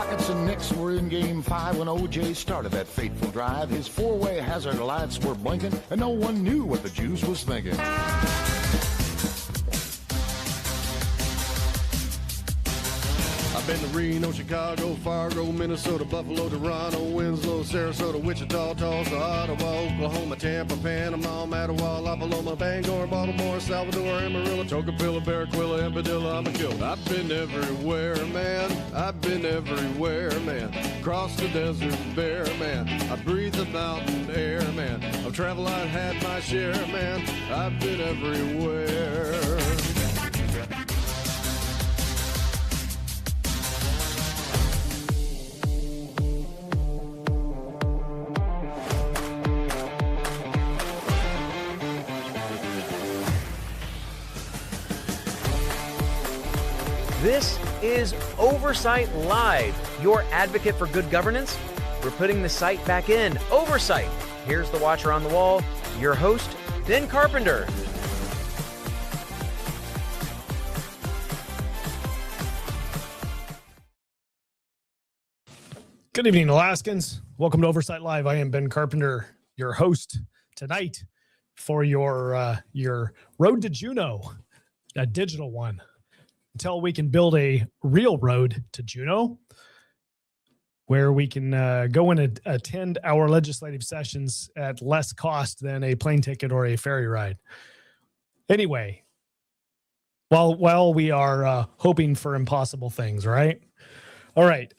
Rockets and Knicks were in Game 5 when O.J. started that fateful drive. His four-way hazard lights were blinking, and no one knew what the Jews was thinking. I've been to Reno, Chicago, Fargo, Minnesota, Buffalo, Toronto, Winslow, Sarasota, Wichita, Tulsa, Ottawa, Oklahoma, Tampa, Panama, Mattawa, La Paloma, Bangor, Baltimore, Salvador, Amarillo, Tocopilla, Barranquilla, and Padilla. I'm a killer. I've been everywhere, man. I've been everywhere, man. Cross the desert bare, man. I breathe the mountain air, man. I've traveled, I've had my share, man. I've been everywhere. This is Oversight Live, your advocate for good governance. We're putting the site back in. Oversight. Here's the watcher on the wall, your host, Ben Carpenter. Good evening, Alaskans. Welcome to Oversight Live. I am Ben Carpenter, your host tonight for your Road to Juneau, a digital one. Until we can build a real road to Juneau, where we can go and attend our legislative sessions at less cost than a plane ticket or a ferry ride. Anyway, while we are hoping for impossible things, right? All right.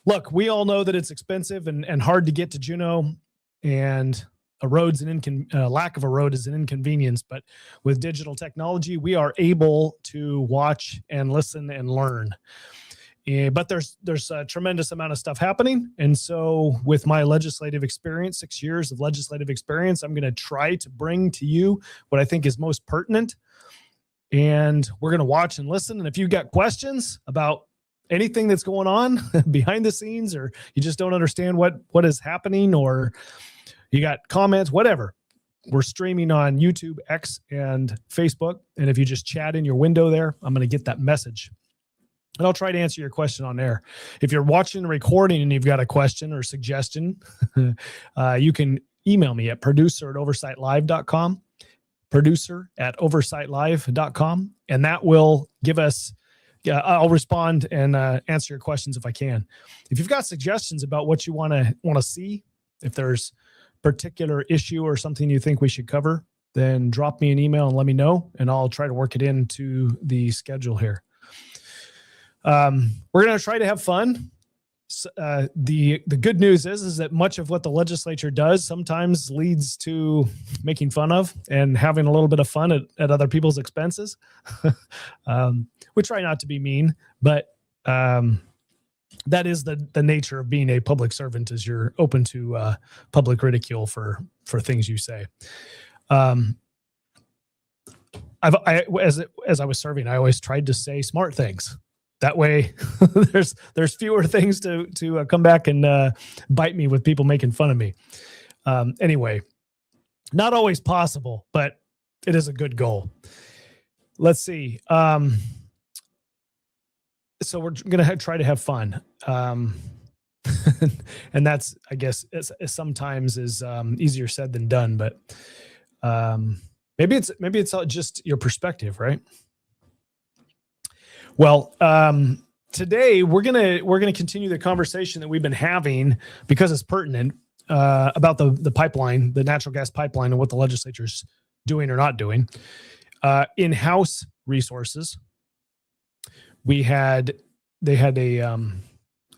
Look, we all know that it's expensive and hard to get to Juneau, and a road's lack of a road is an inconvenience, but with digital technology, we are able to watch and listen and learn. But there's a tremendous amount of stuff happening. And so with my legislative experience, 6 years of legislative experience, I'm going to try to bring to you what I think is most pertinent. And we're going to watch and listen. And if you've got questions about anything that's going on behind the scenes, or you just don't understand what is happening, or you got comments, whatever. We're streaming on YouTube, X, and Facebook. And if you just chat in your window there, I'm going to get that message. And I'll try to answer your question on air. If you're watching the recording and you've got a question or suggestion, you can email me at producer@oversightlive.com, producer@oversightlive.com. And that will give us, I'll respond and answer your questions if I can. If you've got suggestions about what you want to see, if there's particular issue or something you think we should cover, then drop me an email and let me know, and I'll try to work it into the schedule here. We're going to try to have fun. The good news is that much of what the legislature does sometimes leads to making fun of and having a little bit of fun at other people's expenses. We try not to be mean, but that is the nature of being a public servant, is you're open to public ridicule for things you say. As I was serving, I always tried to say smart things. That way, there's fewer things to come back and bite me with people making fun of me. Anyway, not always possible, but it is a good goal. Let's see. So we're going to try to have fun. And that's, I guess, sometimes is easier said than done, but maybe it's just your perspective, right? Well, today we're gonna continue the conversation that we've been having, because it's pertinent, about the pipeline, the natural gas pipeline, and what the legislature's doing or not doing. In-house resources. They had the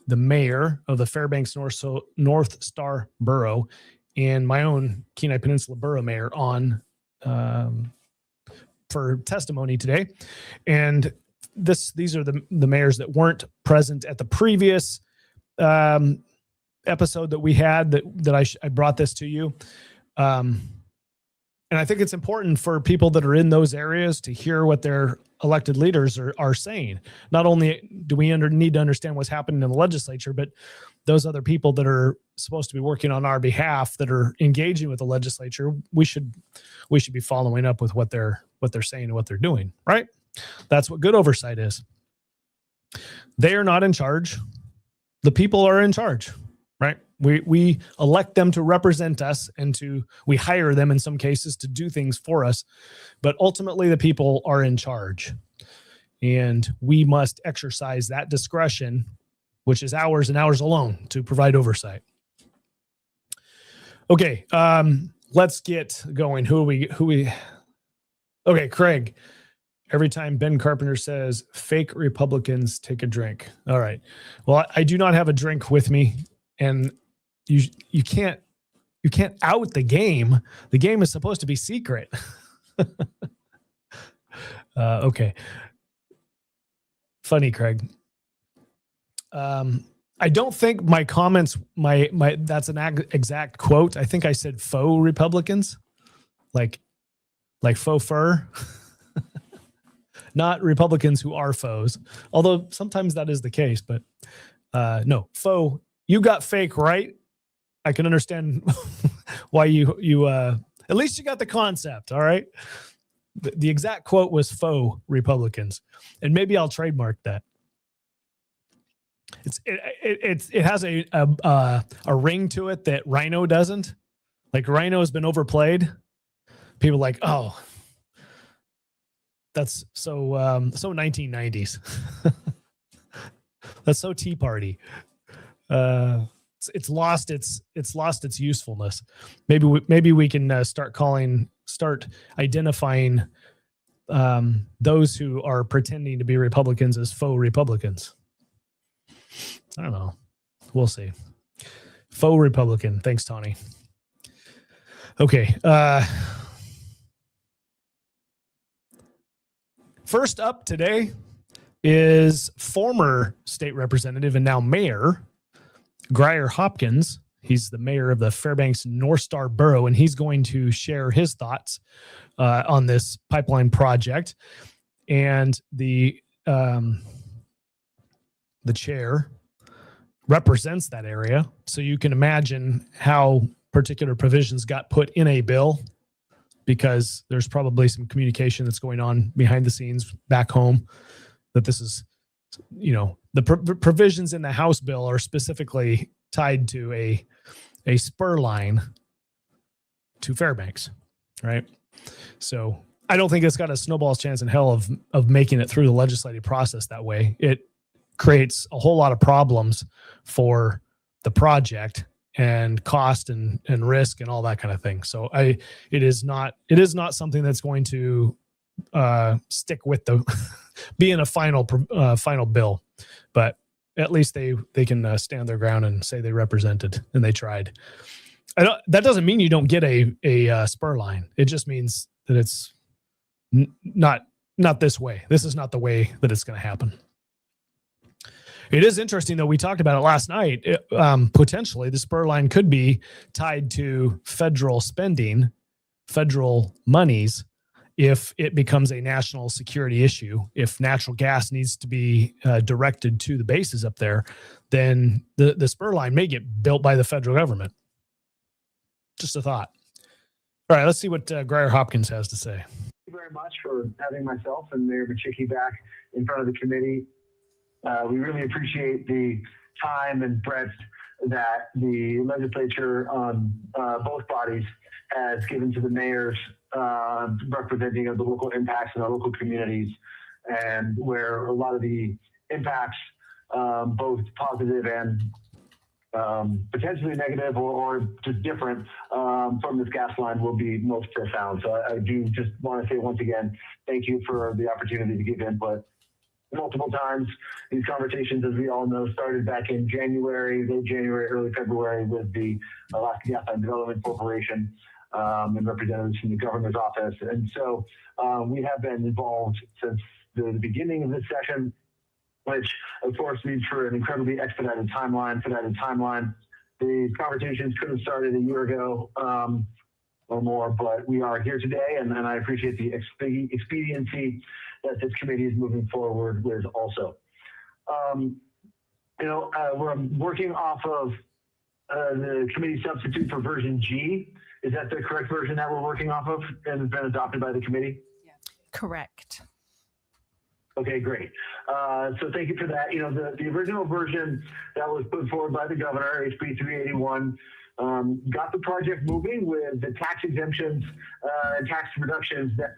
mayor of the Fairbanks North Star Borough and my own Kenai Peninsula Borough mayor on for testimony today, and these are the mayors that weren't present at the previous episode that we had that I brought this to you. And I think it's important for people that are in those areas to hear what their elected leaders are saying. Not only do we need to understand what's happening in the legislature, but those other people that are supposed to be working on our behalf, that are engaging with the legislature, we should be following up with what they're saying and what they're doing, right? That's what good oversight is. They are not in charge. the people are in charge, right? We elect them to represent us, and we hire them in some cases to do things for us, but ultimately the people are in charge, and we must exercise that discretion, which is ours and ours alone, to provide oversight. Okay, let's get going. Who we? Okay, Craig. Every time Ben Carpenter says fake Republicans, take a drink. All right. Well, I do not have a drink with me, and you can't out the game. The game is supposed to be secret. Okay. Funny, Craig. I don't think my comments, that's an exact quote. I think I said faux Republicans, like faux fur. Not Republicans who are foes, although sometimes that is the case, but no, faux. You got fake, right? I can understand why you at least you got the concept, all right? The exact quote was faux Republicans, and maybe I'll trademark that. It has a ring to it that Rhino doesn't. Like Rhino has been overplayed. People are like, oh, that's so 1990s. That's so Tea Party. It's lost its usefulness. Maybe we can start identifying those who are pretending to be Republicans as faux Republicans. I don't know. We'll see. Faux Republican. Thanks, Tawny. Okay. First up today is former state representative and now mayor, Grier Hopkins. He's the mayor of the Fairbanks North Star Borough, and he's going to share his thoughts on this pipeline project. And the chair represents that area, so you can imagine how particular provisions got put in a bill, because there's probably some communication that's going on behind the scenes back home that this is, the provisions in the House bill are specifically tied to a spur line to Fairbanks, right? So I don't think it's got a snowball's chance in hell of making it through the legislative process that way. It creates a whole lot of problems for the project and cost and risk and all that kind of thing. So it is not something that's going to stick with the being a final bill, but at least they can stand their ground and say they represented and they tried. That doesn't mean you don't get a spur line. It just means that it's not this way. This is not the way that it's going to happen. It is interesting, though. We talked about it last night. Potentially, the spur line could be tied to federal spending, federal monies, if it becomes a national security issue. If natural gas needs to be directed to the bases up there, then the spur line may get built by the federal government. Just a thought. All right, let's see what Grier Hopkins has to say. Thank you very much for having myself and Mayor Bachicki back in front of the committee. We really appreciate the time and breadth that the legislature on both bodies has given to the mayors representing of the local impacts in our local communities, and where a lot of the impacts, both positive and potentially negative or just different from this gas line, will be most profound. So I do just want to say once again, thank you for the opportunity to give input. Multiple times. These conversations, as we all know, started back in late January, early February, with the Alaska Gas Line Development Corporation and representatives from the governor's office. And so we have been involved since the beginning of this session, which of course leads for an incredibly expedited timeline. These conversations could have started a year ago or more, but we are here today, and I appreciate the expediency that this committee is moving forward with also. We're working off of the committee substitute for version G. Is that the correct version that we're working off of and has been adopted by the committee? Correct. Okay, great. So thank you for that. You know, the original version that was put forward by the governor, HB 381, got the project moving with the tax exemptions and tax reductions that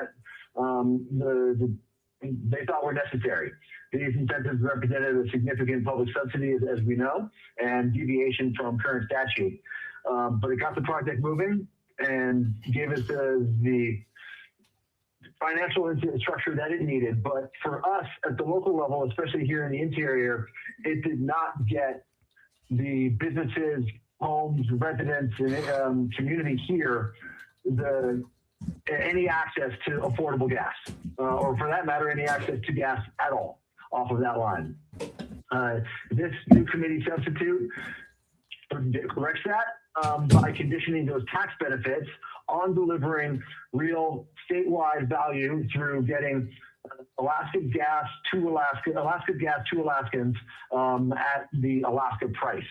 they thought were necessary. These incentives represented a significant public subsidy, as we know, and deviation from current statute. But it got the project moving and gave us the financial structure that it needed. But for us at the local level, especially here in the interior, it did not get the businesses, homes, residents, and community here any access to affordable gas, or for that matter, any access to gas at all off of that line. This new committee substitute corrects that by conditioning those tax benefits on delivering real statewide value through getting Alaska gas to Alaskans at the Alaska price.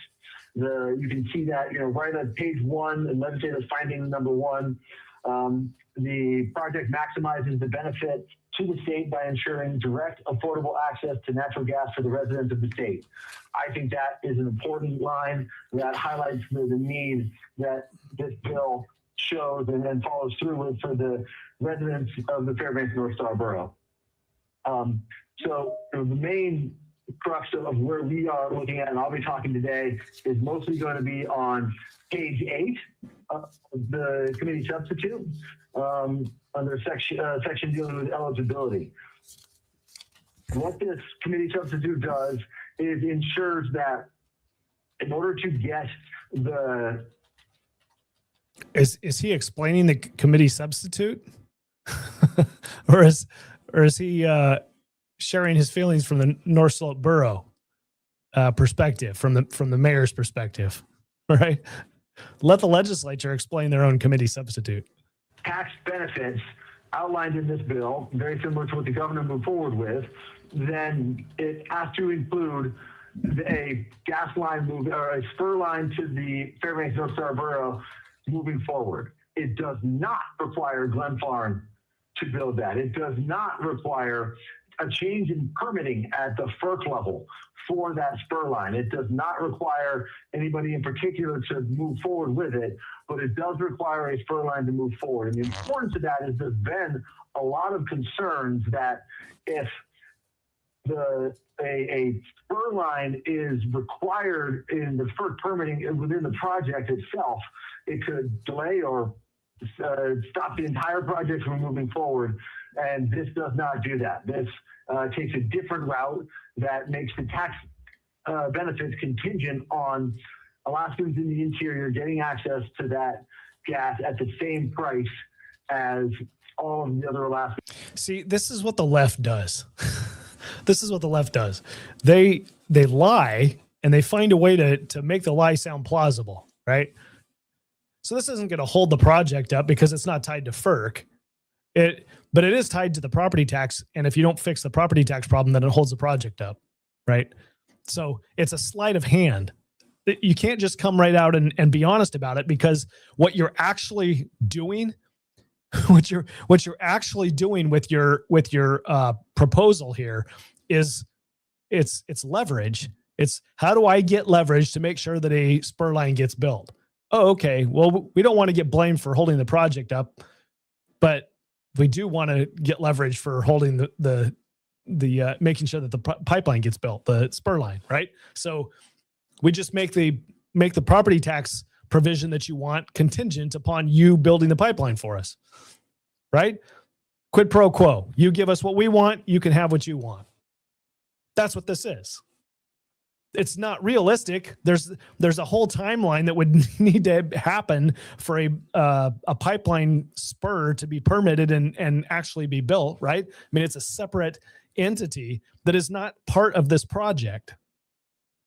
You can see that, you know, right on page 1 in legislative finding number 1. The project maximizes the benefit to the state by ensuring direct, affordable access to natural gas for the residents of the state. I think that is an important line that highlights the need that this bill shows and follows through with for the residents of the Fairbanks North Star Borough. So the main crux of where we are looking at, and I'll be talking today, is mostly going to be on page 8 of the committee substitute under section dealing with eligibility. What this committee substitute does is ensures that in order to get the... Is he explaining the committee substitute? or is he sharing his feelings from the North Slope Borough perspective, from the mayor's perspective, right? Let the legislature explain their own committee substitute. Tax benefits outlined in this bill, very similar to what the governor moved forward with, then it has to include a gas line move or a spur line to the Fairbanks North Star Borough moving forward. It does not require Glen Farm to build that. It does not require a change in permitting at the FERC level for that spur line. It does not require anybody in particular to move forward with it, but it does require a spur line to move forward. And the importance of that is there's been a lot of concerns that if a spur line is required in the FERC permitting within the project itself, it could delay or stop the entire project from moving forward. And this does not do that. This takes a different route that makes the tax benefits contingent on Alaskans in the interior getting access to that gas at the same price as all of the other Alaskans. See, this is what the left does. This is what the left does. They lie and they find a way to make the lie sound plausible, right? So this isn't going to hold the project up because it's not tied to FERC. But it is tied to the property tax. And if you don't fix the property tax problem, then it holds the project up, right? So it's a sleight of hand. You can't just come right out and be honest about it, because what you're actually doing, what you're actually doing with your proposal here is it's leverage. It's how do I get leverage to make sure that a spur line gets built? Oh, okay. Well, we don't want to get blamed for holding the project up, but we do want to get leverage for holding the making sure that the pipeline gets built, the spur line, right? So we just make the property tax provision that you want contingent upon you building the pipeline for us, right? Quid pro quo. You give us what we want, you can have what you want. That's what this is. It's not realistic. There's a whole timeline that would need to happen for a pipeline spur to be permitted and actually be built, right? I mean, it's a separate entity that is not part of this project.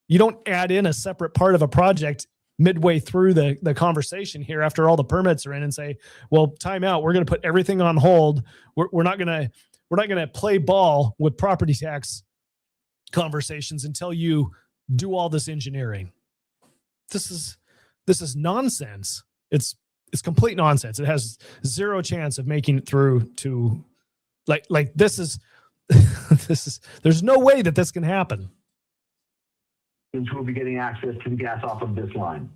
You don't add in a separate part of a project midway through the conversation here after all the permits are in and say, well, time out. We're going to put everything on hold. We're not going to play ball with property tax conversations until you do all this engineering. This is nonsense. It's complete nonsense. It has zero chance of making it through to like this is There's no way that this can happen. Will be getting access to the gas off of this line.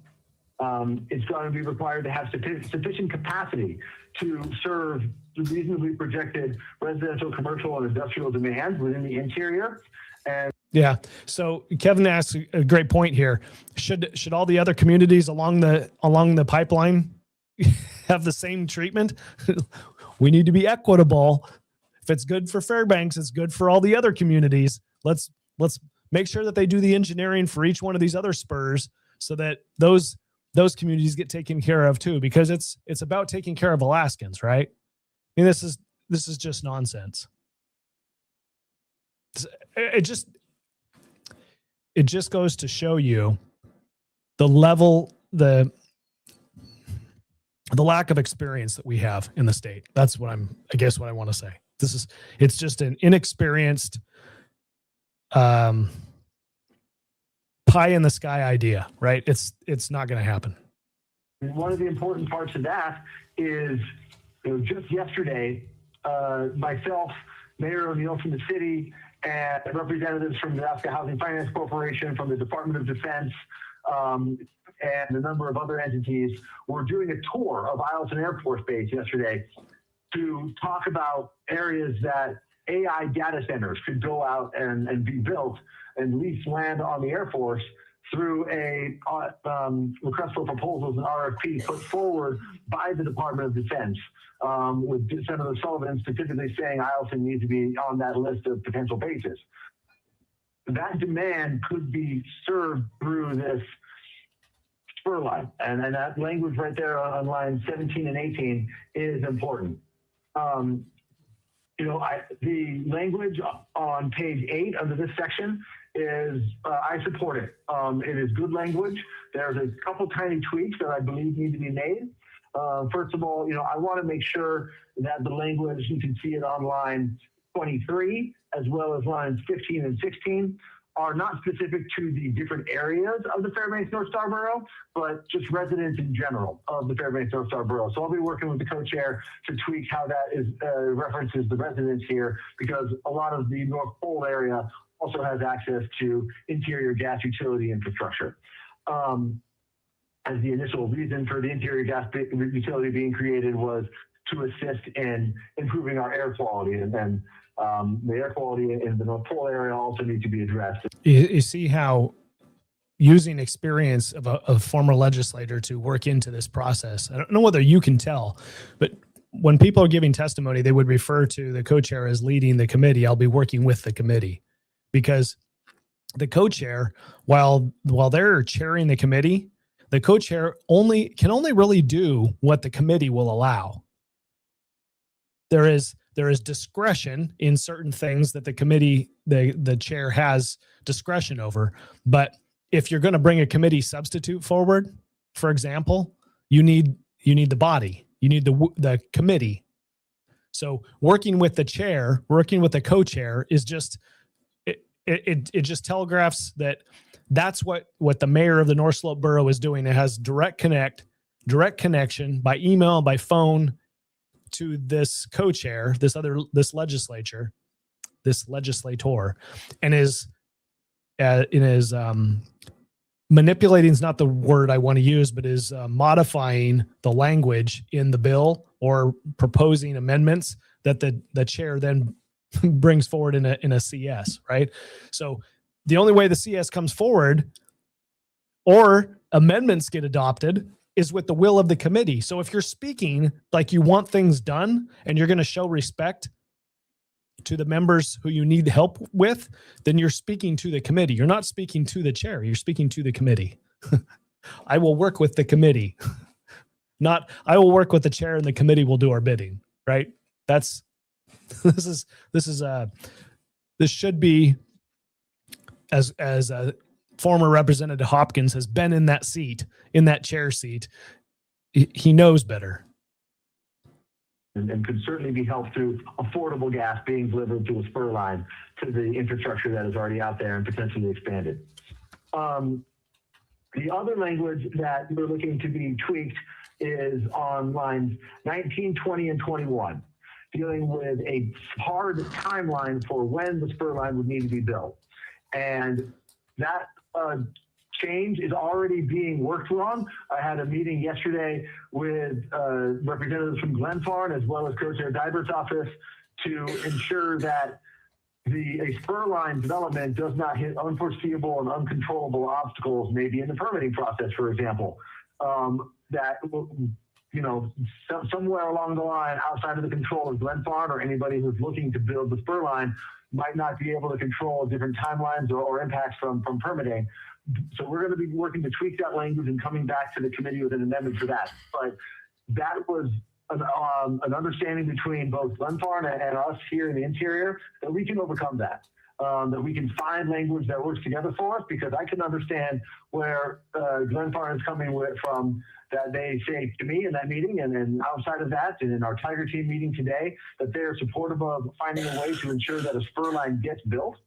It's going to be required to have sufficient capacity to serve the reasonably projected residential, commercial, and industrial demands within the interior. And yeah, so Kevin asked a great point here. Should all the other communities along the pipeline have the same treatment? We need to be equitable. If it's good for Fairbanks, it's good for all the other communities. Let's make sure that they do the engineering for each one of these other spurs so that those communities get taken care of too, because it's about taking care of Alaskans, right? I mean, this is just nonsense. It just goes to show you the level, the lack of experience that we have in the state. That's what I want to say. It's just an inexperienced, pie in the sky idea, right? It's not going to happen. One of the important parts of that is, just yesterday, myself, Mayor O'Neill from the city, and representatives from the Alaska Housing Finance Corporation, from the Department of Defense, and a number of other entities were doing a tour of Eielson Air Force Base yesterday to talk about areas that AI data centers could go out and be built and lease land on the Air Force through a request for proposals and RFP put forward by the Department of Defense, with Senator Sullivan specifically saying Eielson needs to be on that list of potential bases. That demand could be served through this spur line, and that language right there on lines 17 and 18 is important. The language on page 8 under this section is, I support it. It is good language. There's a couple tiny tweaks that I believe need to be made. First of all, I want to make sure that the language, you can see it on line 23, as well as lines 15 and 16, are not specific to the different areas of the Fairbanks North Star Borough, but just residents in general of the Fairbanks North Star Borough. So I'll be working with the co-chair to tweak how that is references the residents here, because a lot of the North Pole area also has access to interior gas utility infrastructure. As the initial reason for the interior gas utility being created was to assist in improving our air quality, and then the air quality in the North Pole area also needs to be addressed. You see how using experience of a former legislator to work into this process. I don't know whether you can tell, but when people are giving testimony, they would refer to the co-chair as leading the committee. I'll be working with the committee, because the co-chair, while they're chairing the committee, the co-chair can only really do what the committee will allow. There is discretion in certain things that the committee, the chair has discretion over. But if you're going to bring a committee substitute forward, for example, you need the body, you need the committee. So working with the chair, working with the co-chair is just, it just telegraphs that that's what the mayor of the North Slope Borough is doing. It has direct connection by email, by phone to this co-chair, this legislator, and is manipulating is not the word I want to use, but is modifying the language in the bill or proposing amendments that the chair then brings forward in a CS, right? So the only way the CS comes forward or amendments get adopted is with the will of the committee. So if you're speaking like you want things done and you're going to show respect to the members who you need help with, then you're speaking to the committee. You're not speaking to the chair. You're speaking to the committee. I will work with the committee. Not I will work with the chair and the committee will do our bidding, right? This should be, as former Representative Hopkins has been in that seat, in that chair seat, he knows better. And could certainly be helped through affordable gas being delivered to a spur line to the infrastructure that is already out there and potentially expanded. The other language that we're looking to be tweaked is on lines 19, 20, and 21. dealing with a hard timeline for when the spur line would need to be built. And that change is already being worked on. I had a meeting yesterday with representatives from Glenfarne as well as Co-Chair Dybert's office to ensure that a spur line development does not hit unforeseeable and uncontrollable obstacles, maybe in the permitting process, for example, that, you know, somewhere along the line outside of the control of Glenfarne or anybody who's looking to build the spur line might not be able to control different timelines or impacts from permitting. So we're going to be working to tweak that language and coming back to the committee with an amendment for that. But that was an understanding between both Glenfarne and us here in the interior that we can overcome that. That we can find language that works together for us, because I can understand where Glenfarne is coming from, that they say to me in that meeting and then outside of that and in our Tiger Team meeting today, that they're supportive of finding a way to ensure that a spur line gets built.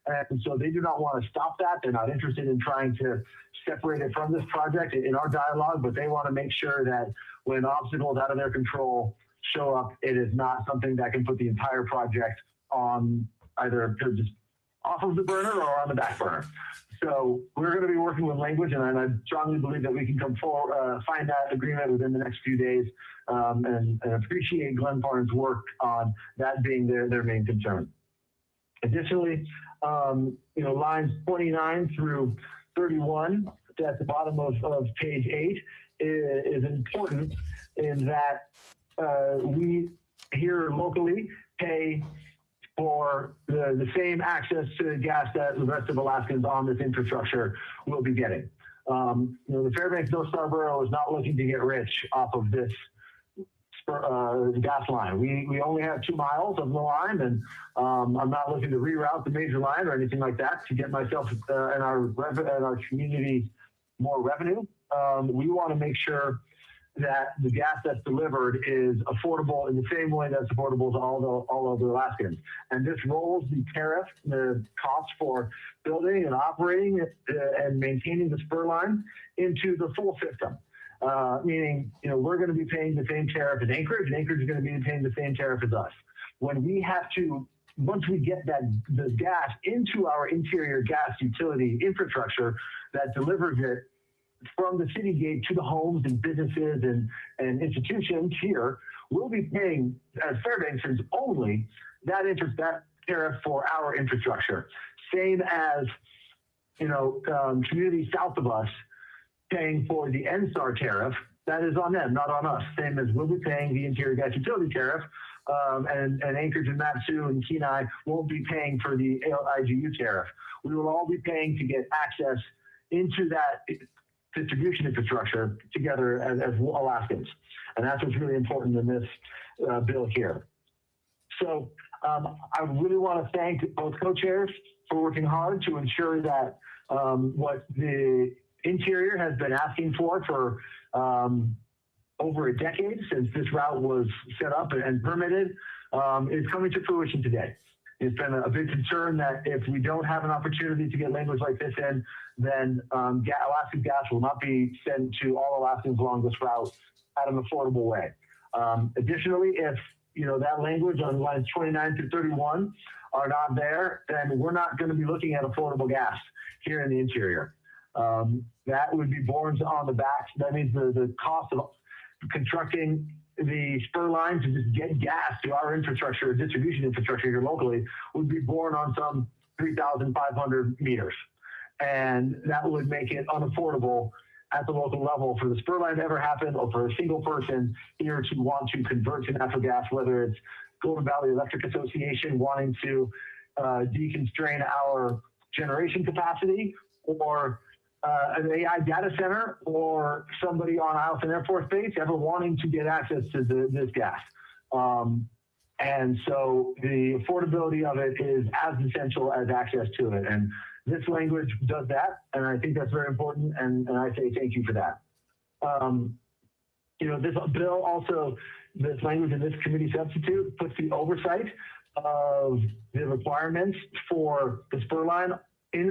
And so they do not want to stop that. They're not interested in trying to separate it from this project in our dialogue, but they want to make sure that when obstacles out of their control show up, it is not something that can put the entire project on either just off of the burner or on the back burner. So we're going to be working with language, and I strongly believe that we can come forward, find that agreement within the next few days, and appreciate Glenfarne's work on that being their main concern. Additionally, you know, lines 29 through 31 at the bottom of page 8 is important in that we here locally pay for the same access to gas that the rest of Alaskans on this infrastructure will be getting. You know, the Fairbanks North Star Borough is not looking to get rich off of this gas line. We only have 2 miles of the line, and I'm not looking to reroute the major line or anything like that to get myself and our community more revenue. We want to make sure that the gas that's delivered is affordable in the same way that's affordable to all of the Alaskans. And this rolls the tariff, the cost for building and operating and maintaining the spur line into the full system. Meaning, you know, we're going to be paying the same tariff as Anchorage, and Anchorage is going to be paying the same tariff as us. When we have to, once we get the gas into our interior gas utility infrastructure that delivers it from the city gate to the homes and businesses and institutions here, we'll be paying, as Fairbanksers only, that tariff for our infrastructure. Same as, you know, communities south of us paying for the NSTAR tariff. That is on them, not on us. Same as we'll be paying the interior gas utility tariff, and Anchorage and Matsu and Kenai won't be paying for the IGU tariff. We will all be paying to get access into that distribution infrastructure together as Alaskans. And that's what's really important in this bill here. So I really want to thank both co-chairs for working hard to ensure that what the interior has been asking for over a decade since this route was set up and permitted is coming to fruition today. It's been a big concern that if we don't have an opportunity to get language like this in, then Alaskan gas will not be sent to all Alaskans along this route at an affordable way. Additionally, if you know that language on lines 29 through 31 are not there, then we're not going to be looking at affordable gas here in the interior. That would be borne on the back. That means the cost of constructing the spur line to just get gas to our infrastructure, distribution infrastructure here locally, would be borne on some 3,500 meters. And that would make it unaffordable at the local level for the spur line to ever happen, or for a single person here to want to convert to natural gas, whether it's Golden Valley Electric Association wanting to deconstrain our generation capacity, or an AI data center, or somebody on Eielson Air Force Base ever wanting to get access to this gas. And so the affordability of it is as essential as access to it. And this language does that, and I think that's very important, and I say thank you for that. You know, this bill also, this language in this committee substitute puts the oversight of the requirements for the spur line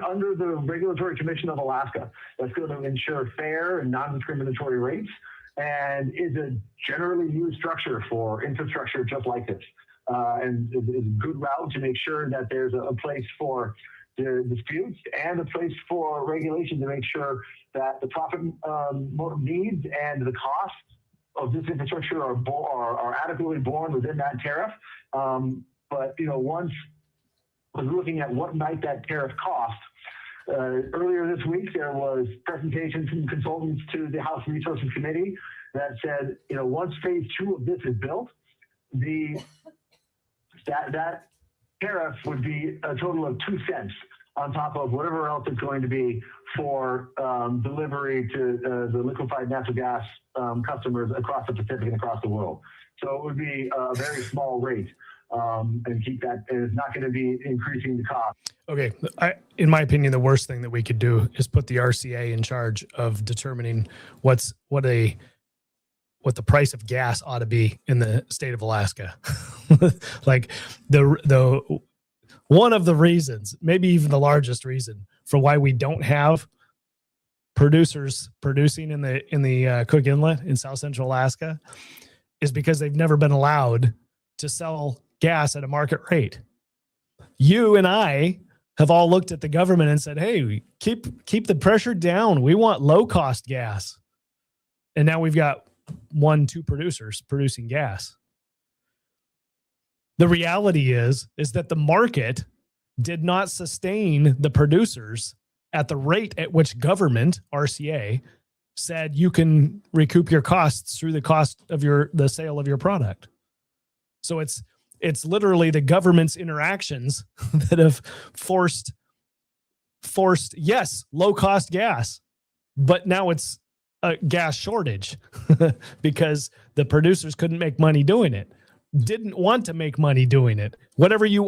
under the Regulatory Commission of Alaska. That's going to ensure fair and non-discriminatory rates, and is a generally used structure for infrastructure just like this. and is a good route to make sure that there's a place for the disputes and a place for regulation to make sure that the profit needs and the costs of this infrastructure are adequately borne within that tariff. But once I was looking at what might that tariff cost, earlier this week there was presentations from consultants to the House Resources Committee that said, once phase 2 of this is built, that tariff would be a total of 2 cents on top of whatever else it's going to be for delivery to the liquefied natural gas customers across the Pacific and across the world. So it would be a very small rate, and keep that. And it's not going to be increasing the cost. Okay, in my opinion, the worst thing that we could do is put the RCA in charge of determining what the price of gas ought to be in the state of Alaska. Like the one of the reasons, maybe even the largest reason for why we don't have producers producing in the Cook Inlet in South Central Alaska is because they've never been allowed to sell gas at a market rate. You and I have all looked at the government and said, hey, keep the pressure down. We want low cost gas. And now we've got 1-2 producers producing gas. The reality is that the market did not sustain the producers at the rate at which government, RCA, said you can recoup your costs through the cost of the sale of your product. So it's literally the government's interactions that have forced yes, low cost gas, but now it's a gas shortage because the producers couldn't make money doing it, didn't want to make money doing it. However you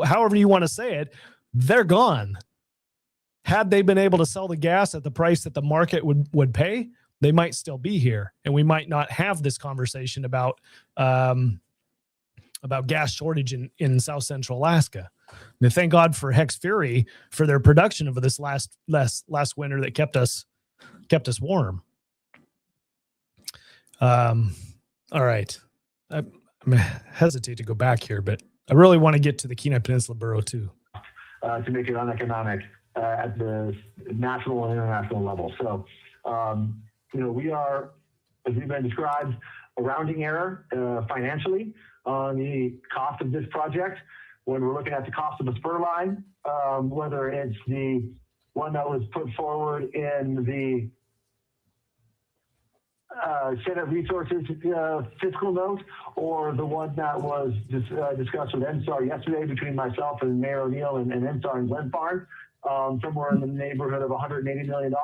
want to say it, they're gone. Had they been able to sell the gas at the price that the market would pay, they might still be here, and we might not have this conversation about gas shortage in South Central Alaska. And thank God for Hex Fury for their production over this last winter that kept us warm. All right. I'm hesitate to go back here, but I really want to get to the Kenai Peninsula Borough too. To make it uneconomic at the national and international level. So, we are, as we've been described, a rounding error financially on the cost of this project. When we're looking at the cost of the spur line, whether it's the one that was put forward in the Senate Resources fiscal note, or the one that was discussed with NSTAR yesterday between myself and Mayor O'Neill and NSTAR and Glen Farm, somewhere in the neighborhood of $180 million.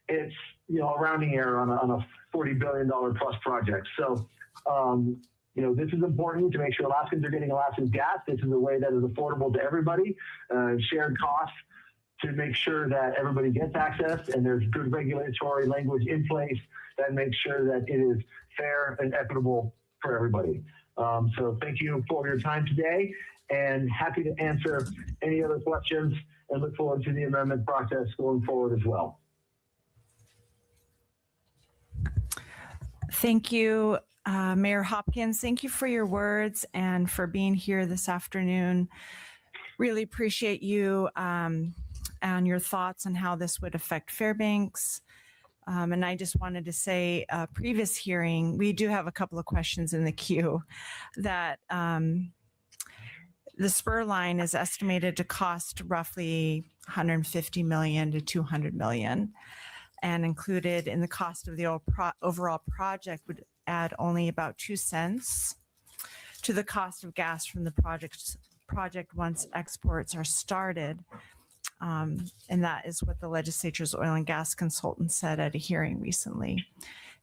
It's a rounding error on a $40 billion plus project. So this is important to make sure Alaskans are getting Alaskan gas. This is a way that is affordable to everybody, shared costs to make sure that everybody gets access, and there's good regulatory language in place that makes sure that it is fair and equitable for everybody. So thank you for your time today, and happy to answer any other questions, and look forward to the amendment process going forward as well. Thank you, Mayor Hopkins. Thank you for your words and for being here this afternoon. Really appreciate you and your thoughts on how this would affect Fairbanks. And I just wanted to say, previous hearing, we do have a couple of questions in the queue that the spur line is estimated to cost roughly $150 million to $200 million, and included in the cost of the overall project would add only about 2 cents to the cost of gas from the project once exports are started. And that is what the legislature's oil and gas consultant said at a hearing recently.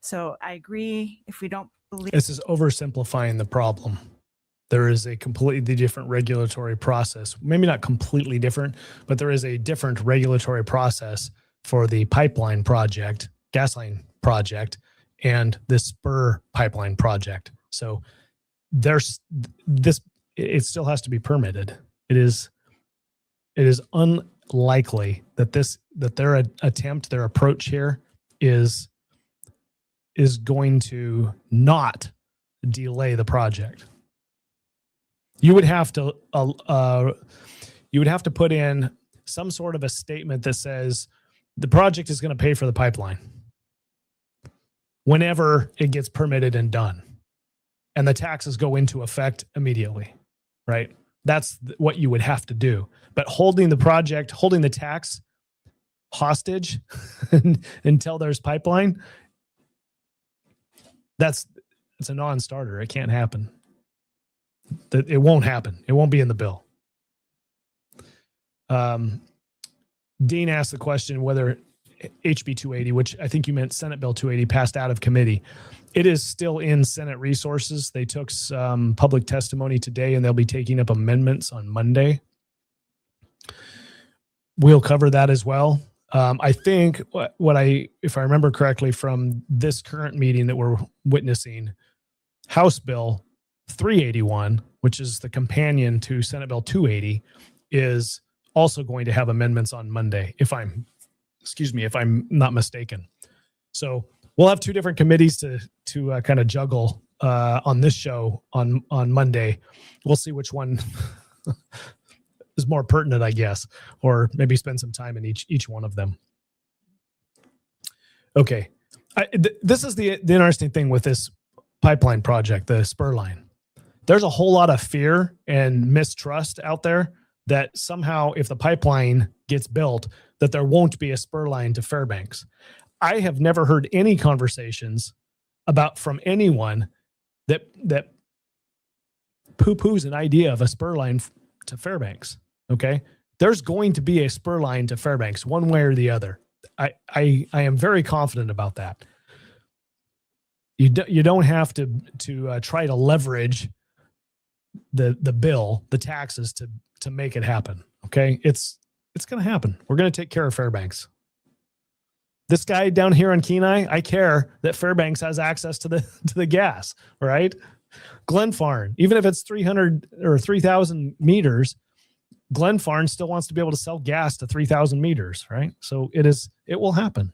So I agree. If we don't believe this is oversimplifying the problem. There is a completely different regulatory process. Maybe not completely different, but there is a different regulatory process for the pipeline project, gas line project, and the spur pipeline project. So there's this, it still has to be permitted. It is unlikely that their attempt, their approach here is going to not delay the project. You would have to put in some sort of a statement that says the project is going to pay for the pipeline whenever it gets permitted and done, and the taxes go into effect immediately, right? That's what you would have to do. But holding the tax hostage until there's pipeline, it's a non-starter. It can't happen. It won't happen. It won't be in the bill. Dean asked the question whether HB 280, which I think you meant Senate Bill 280, passed out of committee. It is still in Senate Resources. They took some public testimony today, and they'll be taking up amendments on Monday. We'll cover that as well. I think if I remember correctly from this current meeting that we're witnessing, House Bill 381, which is the companion to Senate Bill 280, is also going to have amendments on Monday, if I'm not mistaken. So we'll have two different committees to kind of juggle on this show on Monday. We'll see which one is more pertinent, I guess, or maybe spend some time in each one of them. Okay. This is the interesting thing with this pipeline project, the spur line. There's a whole lot of fear and mistrust out there that somehow if the pipeline gets built, that there won't be a spur line to Fairbanks. I have never heard any conversations from anyone that poo-poos an idea of a spur line to Fairbanks. Okay. There's going to be a spur line to Fairbanks one way or the other. I am very confident about that. You don't have to try to leverage the bill, the taxes to make it happen. Okay. It's going to happen. We're going to take care of Fairbanks. This guy down here in Kenai, I care that Fairbanks has access to the gas, right? Glenfarne, even if it's 300 or 3,000 meters, Glenfarne still wants to be able to sell gas to 3,000 meters, right? So it will happen.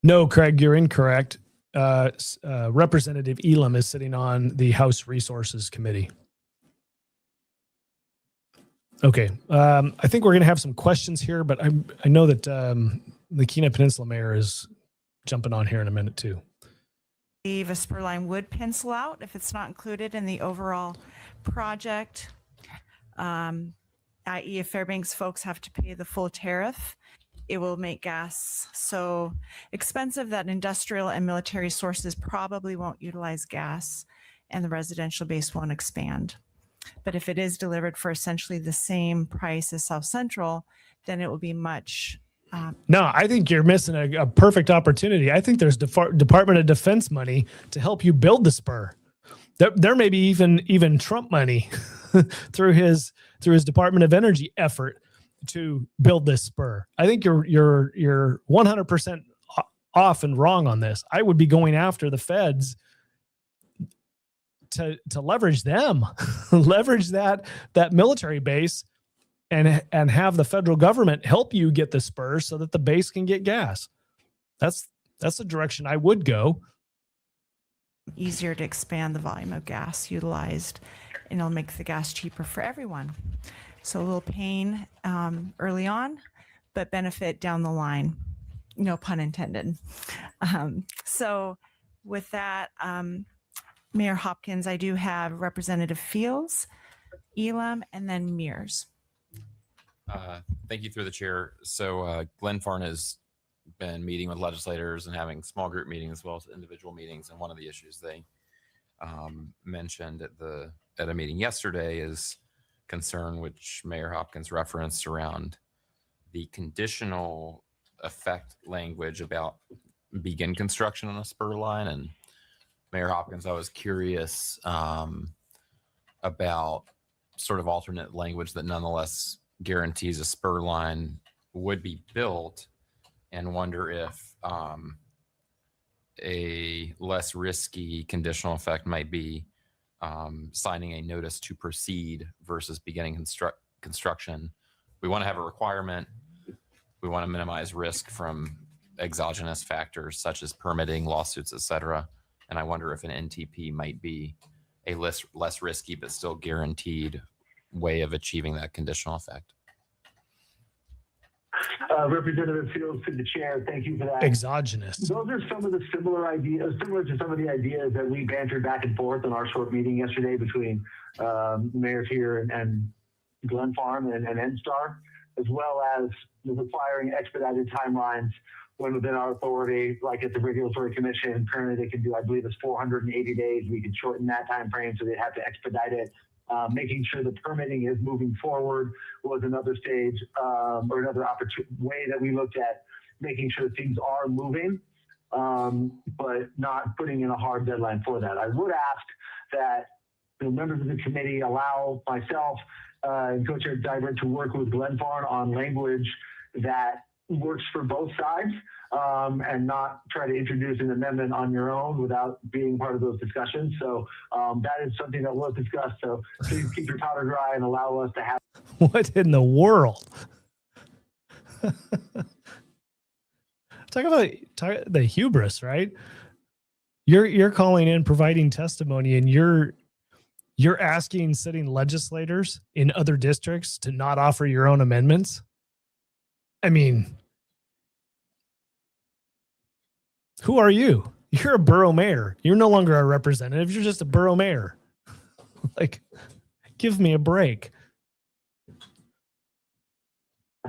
No, Craig, you're incorrect. Representative Elam is sitting on the House Resources Committee. Okay. I think we're going to have some questions here, but I know that the Kenai Peninsula mayor is jumping on here in a minute too. A spur line would pencil out if it's not included in the overall project, i.e. if Fairbanks folks have to pay the full tariff, it will make gas so expensive that industrial and military sources probably won't utilize gas and the residential base won't expand. But if it is delivered for essentially the same price as South Central, then it will be much. No, I think you're missing a perfect opportunity. I think there's Department of Defense money to help you build the spur. There may be even Trump money through his Department of Energy effort to build this spur. I think you're 100% off and wrong on this. I would be going after the feds to leverage them, leverage that military base and have the federal government help you get the spur so that the base can get gas. That's the direction I would go. Easier to expand the volume of gas utilized, and it'll make the gas cheaper for everyone. So a little pain early on, but benefit down the line. No pun intended. So with that, Mayor Hopkins, I do have Representative Fields, Elam, and then Mears. Thank you through the chair. So Glenfarne has been meeting with legislators and having small group meetings as well as individual meetings. And one of the issues they mentioned at a meeting yesterday is concern, which Mayor Hopkins referenced, around the conditional effect language about begin construction on a spur line. And Mayor Hopkins, I was curious about sort of alternate language that nonetheless guarantees a spur line would be built, and wonder if a less risky conditional effect might be signing a notice to proceed versus beginning construction. We want to have a requirement. We want to minimize risk from exogenous factors such as permitting, lawsuits, etc. And I wonder if an NTP might be a less risky but still guaranteed way of achieving that conditional effect. Representative Fields, to the chair, thank you for that. Exogenous. Those are some of the similar to some of the ideas that we bantered back and forth in our short meeting yesterday between mayors here and Glen Farm and NSTAR, as well as requiring expedited timelines when within our authority, like at the Regulatory Commission. Currently they can do, I believe it's 480 days. We can shorten that time frame, so they'd have to expedite it. Making sure the permitting is moving forward was another stage or another way that we looked at making sure things are moving, but not putting in a hard deadline for that. I would ask that the members of the committee allow myself and Co-Chair Diver to work with Glen Farm on language that works for both sides, and not try to introduce an amendment on your own without being part of those discussions. So that is something that was discussed. So please keep your powder dry and allow us to have. What in the world? Talk about the hubris, right? You're calling in, providing testimony, and you're asking sitting legislators in other districts to not offer your own amendments. I mean, who are you? You're a borough mayor. You're no longer a representative. You're just a borough mayor. Like, give me a break.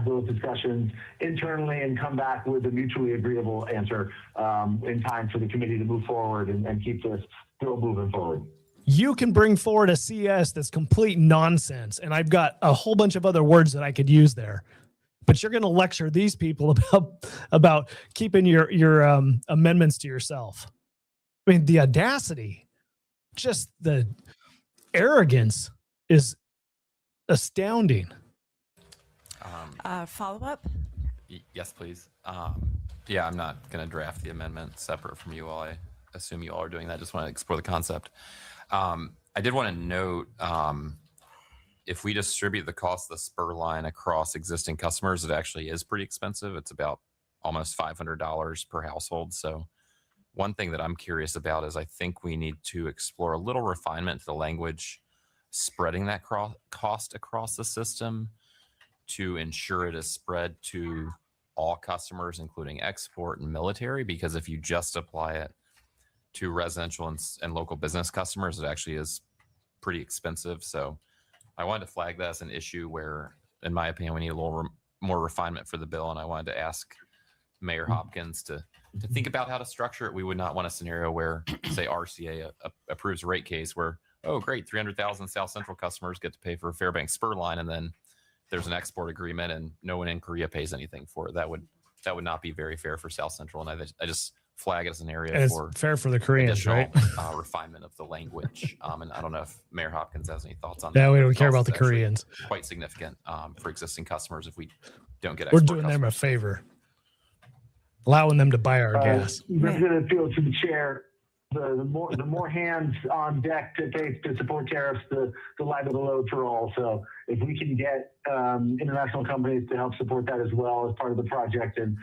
Those discussions internally and come back with a mutually agreeable answer in time for the committee to move forward and keep this bill moving forward. You can bring forward a CS that's complete nonsense, and I've got a whole bunch of other words that I could use there. But you're going to lecture these people about keeping your amendments to yourself. I mean, the audacity, just the arrogance is astounding. Follow up? Yes, please. Yeah, I'm not going to draft the amendment separate from you all. I assume you all are doing that. I just want to explore the concept. I did want to note, if we distribute the cost of the spur line across existing customers, it actually is pretty expensive. It's about almost $500 per household. So one thing that I'm curious about is I think we need to explore a little refinement to the language, spreading that cost across the system to ensure it is spread to all customers, including export and military, because if you just apply it to residential and local business customers, it actually is pretty expensive. So I wanted to flag that as an issue where, in my opinion, we need a little more refinement for the bill. And I wanted to ask Mayor Hopkins to think about how to structure it. We would not want a scenario where, say, RCA approves a rate case where, oh, great, 300,000 South Central customers get to pay for a Fairbanks spur line, and then there's an export agreement and no one in Korea pays anything for it. That would not be very fair for South Central. And I just flag it as an area and for it's fair for the Koreans, right? Refinement of the language. And I don't know if Mayor Hopkins has any thoughts on that. Yeah, we don't care about the Koreans. Quite significant for existing customers if we don't get We're export doing them a customers. favor, allowing them to buy our gas. Representative Fields, to the chair, the more hands on deck to support tariffs, the lighter the load for all. So if we can get international companies to help support that as well as part of the project, and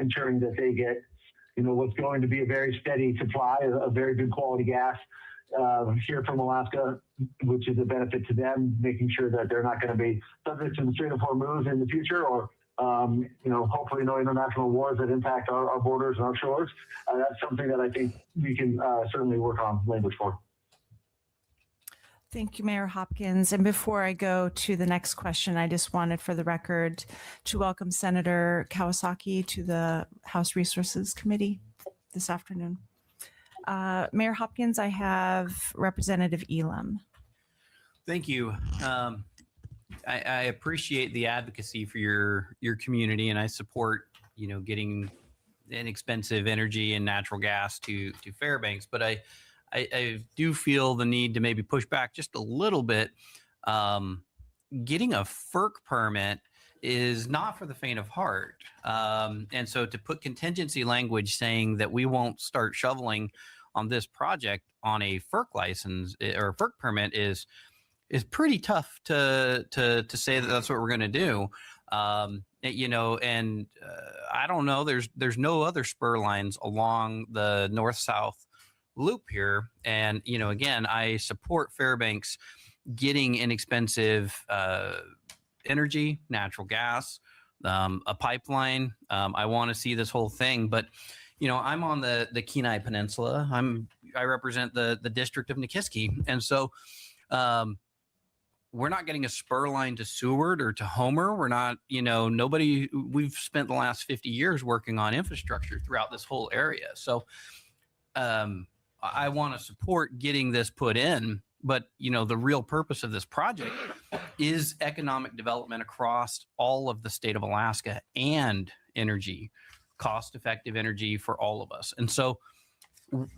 ensuring that they get, what's going to be a very steady supply of very good quality gas here from Alaska, which is a benefit to them, making sure that they're not going to be subject to the Strait of Hormuz in the future, or hopefully no international wars that impact our borders and our shores. That's something that I think we can certainly work on language for. Thank you, Mayor Hopkins. And before I go to the next question, I just wanted for the record to welcome Senator Kawasaki to the House Resources Committee this afternoon. Mayor Hopkins, I have Representative Elam. Thank you. I appreciate the advocacy for your community, and I support getting inexpensive energy and natural gas to Fairbanks. But I do feel the need to maybe push back just a little bit. Getting a FERC permit is not for the faint of heart, and so to put contingency language saying that we won't start shoveling on this project on a FERC license or FERC permit is pretty tough to say that that's what we're going to do. you know, and I don't know, there's no other spur lines along the north-south loop here. And, you know, again, I support Fairbanks getting inexpensive energy, natural gas, a pipeline. I want to see this whole thing, but you know, I'm on the Kenai Peninsula. I represent the district of Nikiski, and so we're not getting a spur line to Seward or to Homer. We're not, you know, nobody. We've spent the last 50 years working on infrastructure throughout this whole area, so I want to support getting this put in. But, you know, the real purpose of this project is economic development across all of the state of Alaska and energy, cost-effective energy for all of us. And so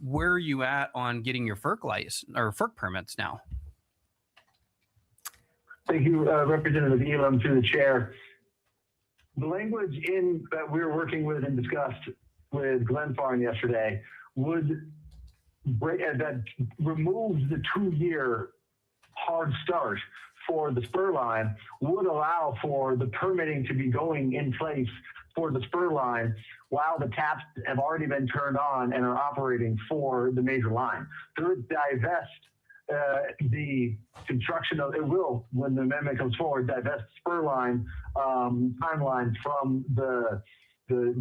where are you at on getting your FERC license or FERC permits now? Thank you, Representative Elam, through the chair. The language that we were working with and discussed with Glenn Farn yesterday would that removes the 2-year hard start for the spur line, would allow for the permitting to be going in place for the spur line while the taps have already been turned on and are operating for the major line. It would divest the construction of, it will, when the amendment comes forward, divest spur line timeline from the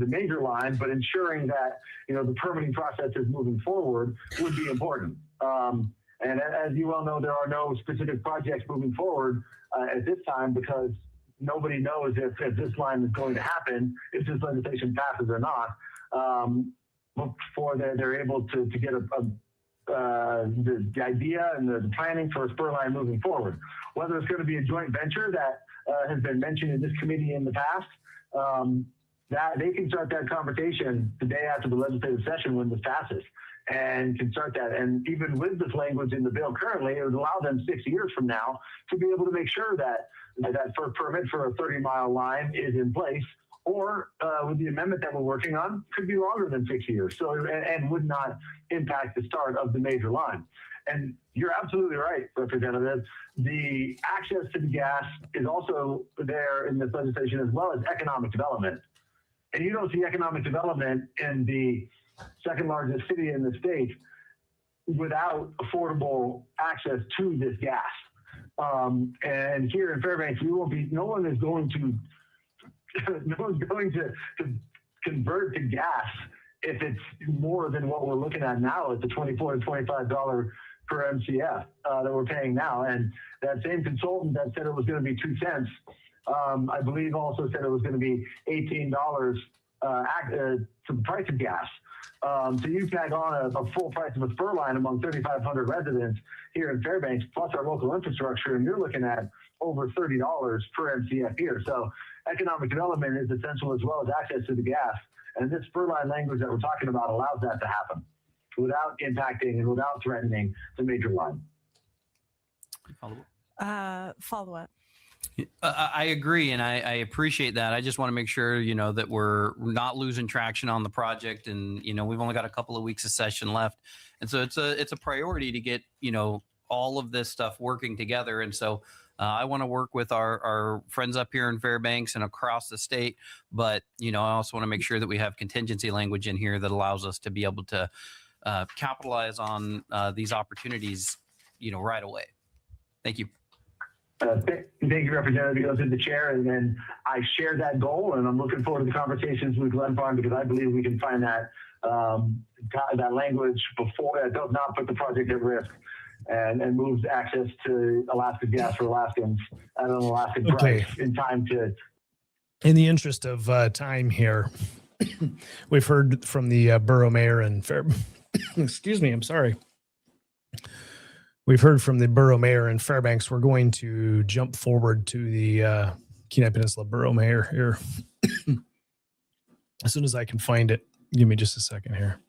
major line, but ensuring that, you know, the permitting process is moving forward would be important. And as you well know, there are no specific projects moving forward at this time because nobody knows if this line is going to happen, if this legislation passes or not, before they're able to get the idea and the planning for a spur line moving forward. Whether it's going to be a joint venture that has been mentioned in this committee in the past, that they can start that conversation the day after the legislative session when this passes, and can start that. And even with this language in the bill currently, it would allow them 6 years from now to be able to make sure that for permit for a 30-mile line is in place, or with the amendment that we're working on, could be longer than 6 years. So, and would not impact the start of the major line. And you're absolutely right, Representative. The access to the gas is also there in this legislation, as well as economic development. And you don't see economic development in the second largest city in the state without affordable access to this gas. And here in Fairbanks, no one is going to convert to gas if it's more than what we're looking at now at the $24 to $25 per MCF that we're paying now. And that same consultant that said it was going to be 2 cents, I believe also said it was going to be $18 for the price of gas. So you tag on a full price of a spur line among 3,500 residents here in Fairbanks, plus our local infrastructure, and you're looking at over $30 per MCF here. So economic development is essential, as well as access to the gas. And this spur line language that we're talking about allows that to happen without impacting and without threatening the major line. Follow up. I agree, and I appreciate that. I just want to make sure, you know, that we're not losing traction on the project, and you know, we've only got a couple of weeks of session left, and so it's a priority to get, you know, all of this stuff working together. And so I want to work with our friends up here in Fairbanks and across the state, but you know, I also want to make sure that we have contingency language in here that allows us to be able to capitalize on these opportunities, you know, right away. Thank you. Thank you, Representative. Goes to the chair, and then I share that goal, and I'm looking forward to the conversations with Glenn Farn, because I believe we can find that that language before that does not put the project at risk, and moves access to Alaska gas for Alaskans at an Alaskan price in time to. In the interest of time here, we've heard from the borough mayor and excuse me, I'm sorry. We've heard from the borough mayor in Fairbanks. We're going to jump forward to the Kenai Peninsula borough mayor here. As soon as I can find it, give me just a second here.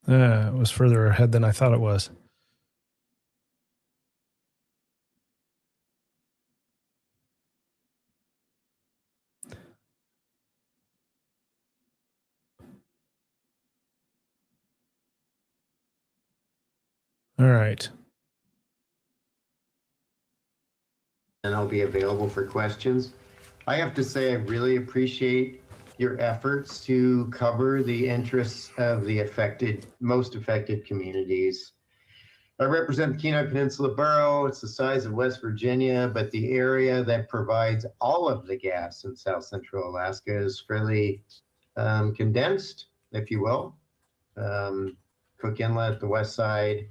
It was further ahead than I thought it was. All right. And I'll be available for questions. I have to say, I really appreciate your efforts to cover the interests of the most affected communities. I represent the Kenai Peninsula Borough. It's the size of West Virginia, but the area that provides all of the gas in South Central Alaska is fairly condensed, if you will. Cook Inlet, the west side.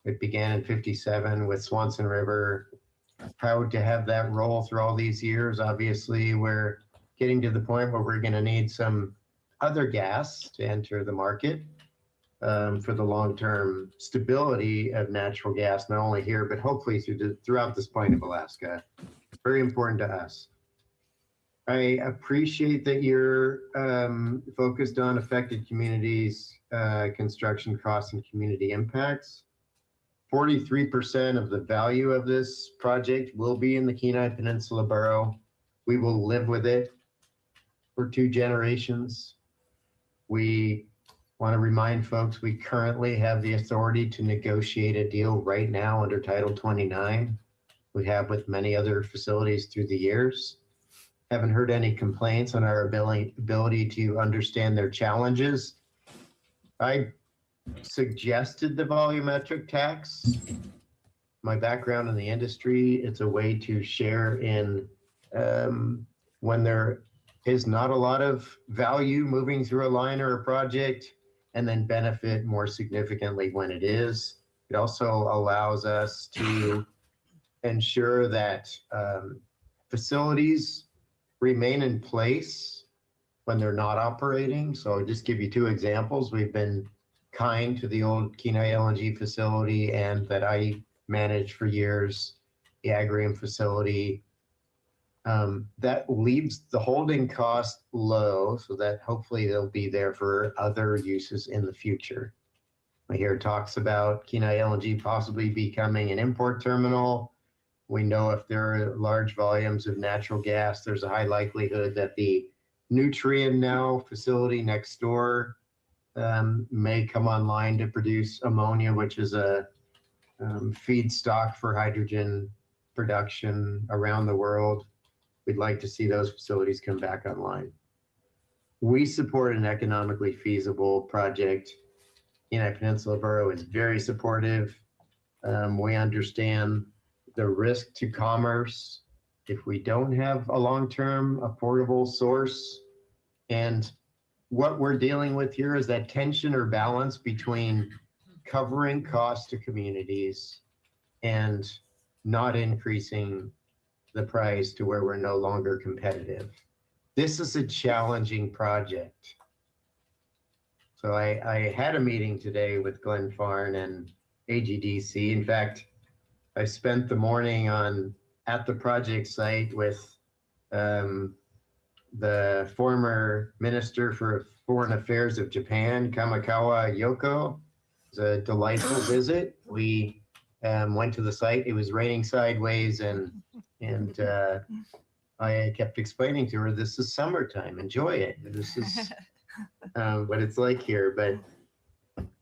It began in 57 with Swanson River. Proud to have that roll through all these years. Obviously, we're getting to the point where we're going to need some other gas to enter the market for the long-term stability of natural gas, not only here, but hopefully throughout this point of Alaska. Very important to us. I appreciate that you're focused on affected communities, construction costs, and community impacts. 43% of the value of this project will be in the Kenai Peninsula Borough. We will live with it for 2 generations. We want to remind folks we currently have the authority to negotiate a deal right now under Title 29. We have with many other facilities through the years. Haven't heard any complaints on our ability to understand their challenges. I suggested the volumetric tax. My background in the industry, it's a way to share in when there is not a lot of value moving through a line or a project, and then benefit more significantly when it is. It also allows us to ensure that facilities remain in place when they're not operating. So I'll just give you 2 examples. We've been kind to the old Kenai LNG facility and that I managed for years, the Agrium facility. That leaves the holding cost low so that hopefully they'll be there for other uses in the future. I hear talks about Kenai LNG possibly becoming an import terminal. We know if there are large volumes of natural gas, there's a high likelihood that the Nutrien now facility next door may come online to produce ammonia, which is a feedstock for hydrogen production around the world. We'd like to see those facilities come back online. We support an economically feasible project. Kenai Peninsula Borough is very supportive. We understand the risk to commerce if we don't have a long-term affordable source. And what we're dealing with here is that tension or balance between covering costs to communities and not increasing the price to where we're no longer competitive. This is a challenging project. So I had a meeting today with Glenn Farn and AGDC. In fact, I spent the morning at the project site with the former Minister for Foreign Affairs of Japan, Kamikawa Yoko. It was a delightful visit. We went to the site. It was raining sideways, and I kept explaining to her, this is summertime, enjoy it. This is what it's like here. But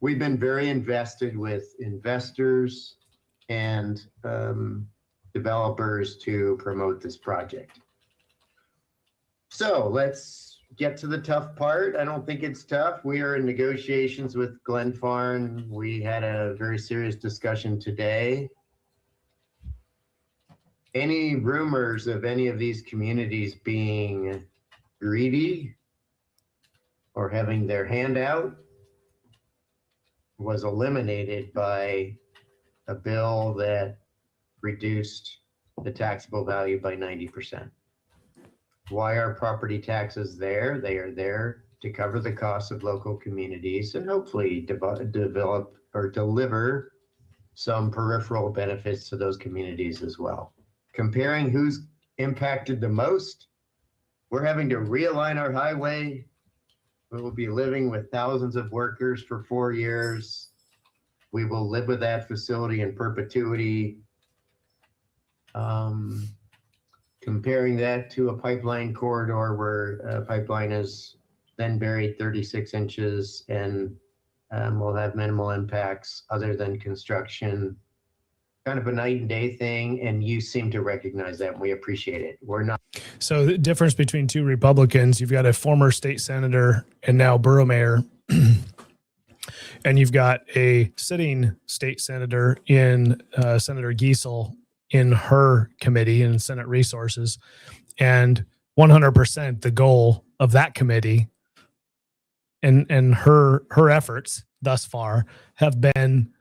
we've been very invested with investors and developers to promote this project. So let's get to the tough part. I don't think it's tough. We are in negotiations with Glenn Farn. We had a very serious discussion today. Any rumors of any of these communities being greedy or having their hand out was eliminated by a bill that reduced the taxable value by 90%. Why are property taxes there? They are there to cover the costs of local communities and hopefully develop or deliver some peripheral benefits to those communities as well. Comparing who's impacted the most, we're having to realign our highway. We will be living with thousands of workers for 4 years. We will live with that facility in perpetuity. Comparing that to a pipeline corridor where a pipeline is then buried 36 inches and will have minimal impacts other than construction. Kind of a night and day thing, and you seem to recognize that, and we appreciate it. We're not. So the difference between two Republicans, you've got a former state senator and now borough mayor, and you've got a sitting state senator in Senator Giesel in her committee in Senate Resources, and 100% the goal of that committee and her efforts thus far have been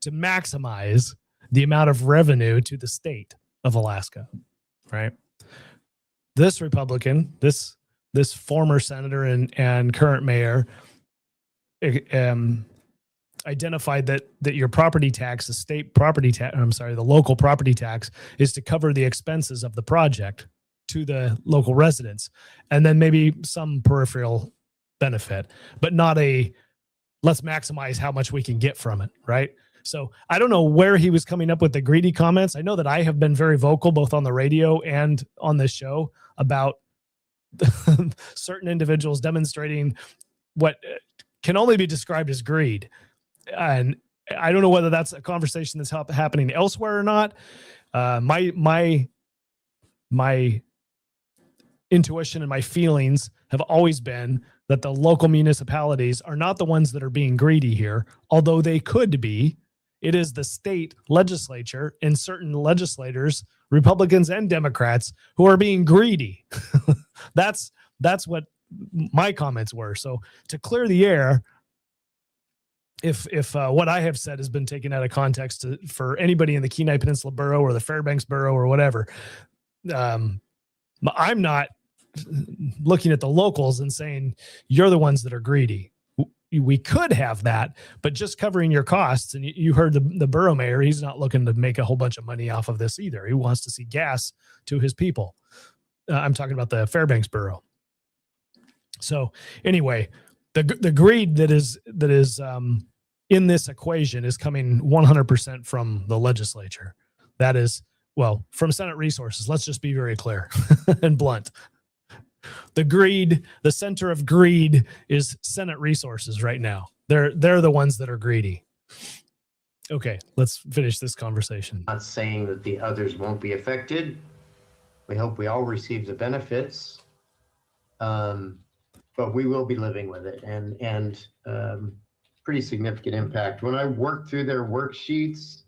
to maximize the amount of revenue to the state of Alaska, right? This Republican, this former senator and current mayor, identified that your property tax, the state property tax, the local property tax, is to cover the expenses of the project to the local residents, and then maybe some peripheral benefit, but not a let's maximize how much we can get from it, right? So I don't know where he was coming up with the greedy comments. I know that I have been very vocal both on the radio and on this show about certain individuals demonstrating what can only be described as greed. And I don't know whether that's a conversation that's happening elsewhere or not. My intuition and my feelings have always been that the local municipalities are not the ones that are being greedy here, although they could be. It is the state legislature and certain legislators, Republicans and Democrats, who are being greedy. That's what my comments were. So to clear the air, if what I have said has been taken out of context for anybody in the Kenai Peninsula Borough or the Fairbanks Borough or whatever, I'm not looking at the locals and saying you're the ones that are greedy. We could have that, but just covering your costs. And you heard the borough mayor, he's not looking to make a whole bunch of money off of this either. He wants to see gas to his people. I'm talking about the Fairbanks Borough. So anyway, the greed that is in this equation is coming 100% from the legislature. That is, well, from Senate Resources. Let's just be very clear and blunt. The center of greed is Senate Resources right now. They're the ones that are greedy. Okay, let's finish this conversation. Not saying that the others won't be affected. We hope we all receive the benefits, but we will be living with it, and pretty significant impact. When I worked through their worksheets,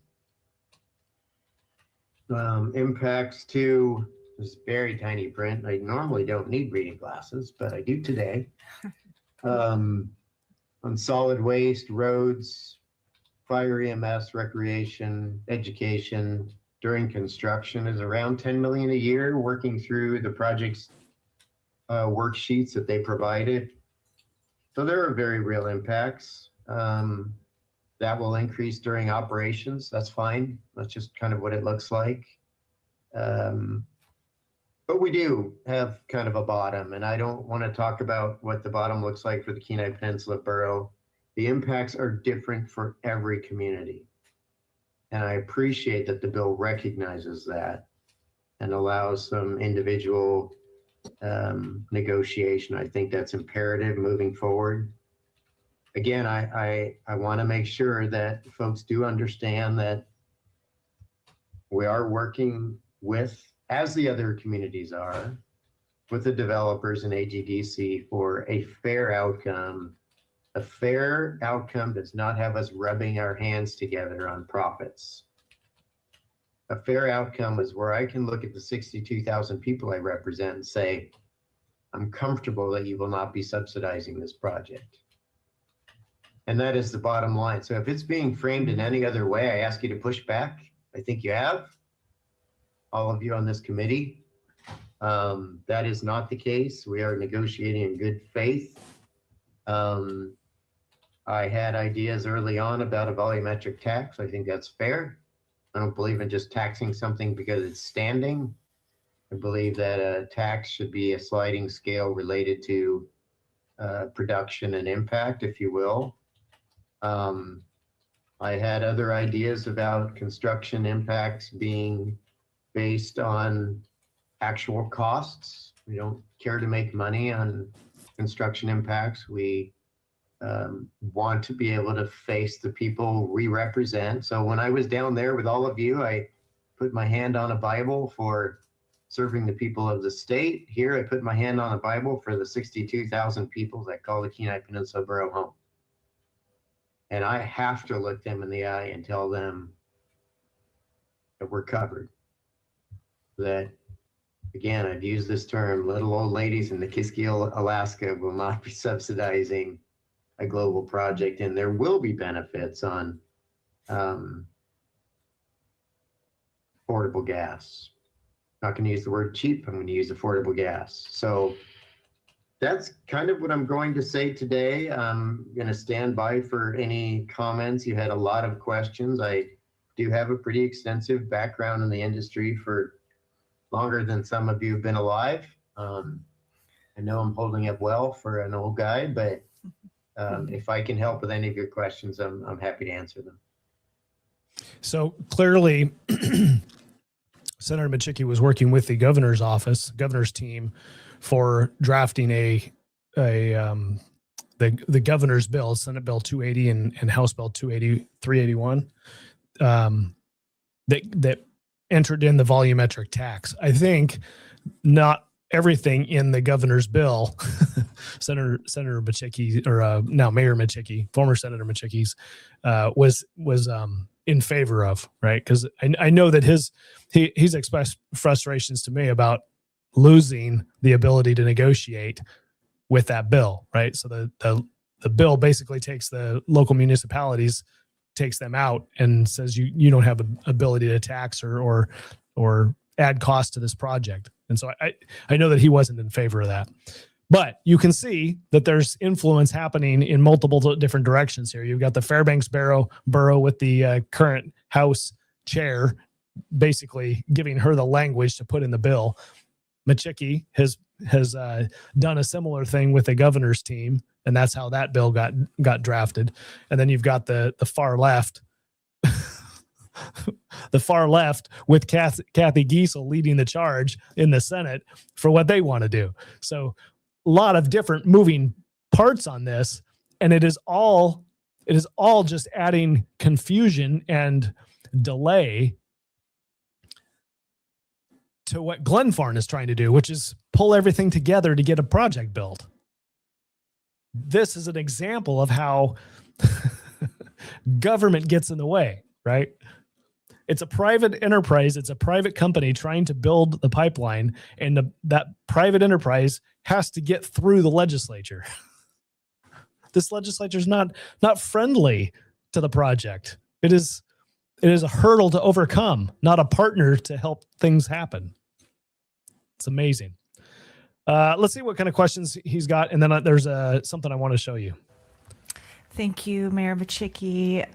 impacts to this very tiny print. I normally don't need reading glasses, but I do today. On solid waste, roads, fire, EMS, recreation, education during construction is around 10 million a year, working through the project's worksheets that they provided. So there are very real impacts. That will increase during operations. That's fine. That's just kind of what it looks like. But we do have kind of a bottom, and I don't want to talk about what the bottom looks like for the Kenai Peninsula Borough. The impacts are different for every community. And I appreciate that the bill recognizes that and allows some individual negotiation. I think that's imperative moving forward. Again, I want to make sure that folks do understand that we are working with, as the other communities are, with the developers and AGDC for a fair outcome. A fair outcome does not have us rubbing our hands together on profits. A fair outcome is where I can look at the 62,000 people I represent and say, I'm comfortable that you will not be subsidizing this project. And that is the bottom line. So if it's being framed in any other way, I ask you to push back. I think you have, all of you on this committee. That is not the case. We are negotiating in good faith. I had ideas early on about a volumetric tax. I think that's fair. I don't believe in just taxing something because it's standing. I believe that a tax should be a sliding scale related to production and impact, if you will. I had other ideas about construction impacts being based on actual costs. We don't care to make money on construction impacts. We want to be able to face the people we represent. So when I was down there with all of you, I put my hand on a Bible for serving the people of the state. Here, I put my hand on a Bible for the 62,000 people that call the Kenai Peninsula Borough home. And I have to look them in the eye and tell them that we're covered. That, again, I've used this term, little old ladies in the Kiskeel, Alaska will not be subsidizing a global project, and there will be benefits on affordable gas. I'm not going to use the word cheap, I'm going to use affordable gas. So that's kind of what I'm going to say today. I'm going to stand by for any comments. You had a lot of questions. I do have a pretty extensive background in the industry for longer than some of you have been alive. I know I'm holding up well for an old guy, but if I can help with any of your questions, I'm happy to answer them. So clearly, Senator Machicki was working with the governor's office, governor's team, for drafting the governor's bill, Senate Bill 280 and House Bill 381, that entered in the volumetric tax. I think not everything in the governor's bill, Senator Machicki, or now Mayor Machicki, former Senator Machicki's, was in favor of, right? Because I know that he's expressed frustrations to me about losing the ability to negotiate with that bill, right? So the bill basically takes the local municipalities, takes them out, and says you don't have an ability to tax or add cost to this project. And so I know that he wasn't in favor of that. But you can see that there's influence happening in multiple different directions here. You've got the Fairbanks borough with the current House chair basically giving her the language to put in the bill. Machicki has done a similar thing with the governor's team, and that's how that bill got drafted. And then you've got the far left, the far left with Kathy Giesel leading the charge in the Senate for what they want to do. So a lot of different moving parts on this, and it is all just adding confusion and delay to what Glenfarne is trying to do, which is pull everything together to get a project built. This is an example of how government gets in the way, right? It's a private enterprise. It's a private company trying to build the pipeline, and that private enterprise has to get through the legislature. This legislature is not friendly to the project. It is a hurdle to overcome, not a partner to help things happen. It's amazing. Let's see what kind of questions he's got, and then there's something I want to show you. Thank you, Mayor Machicki,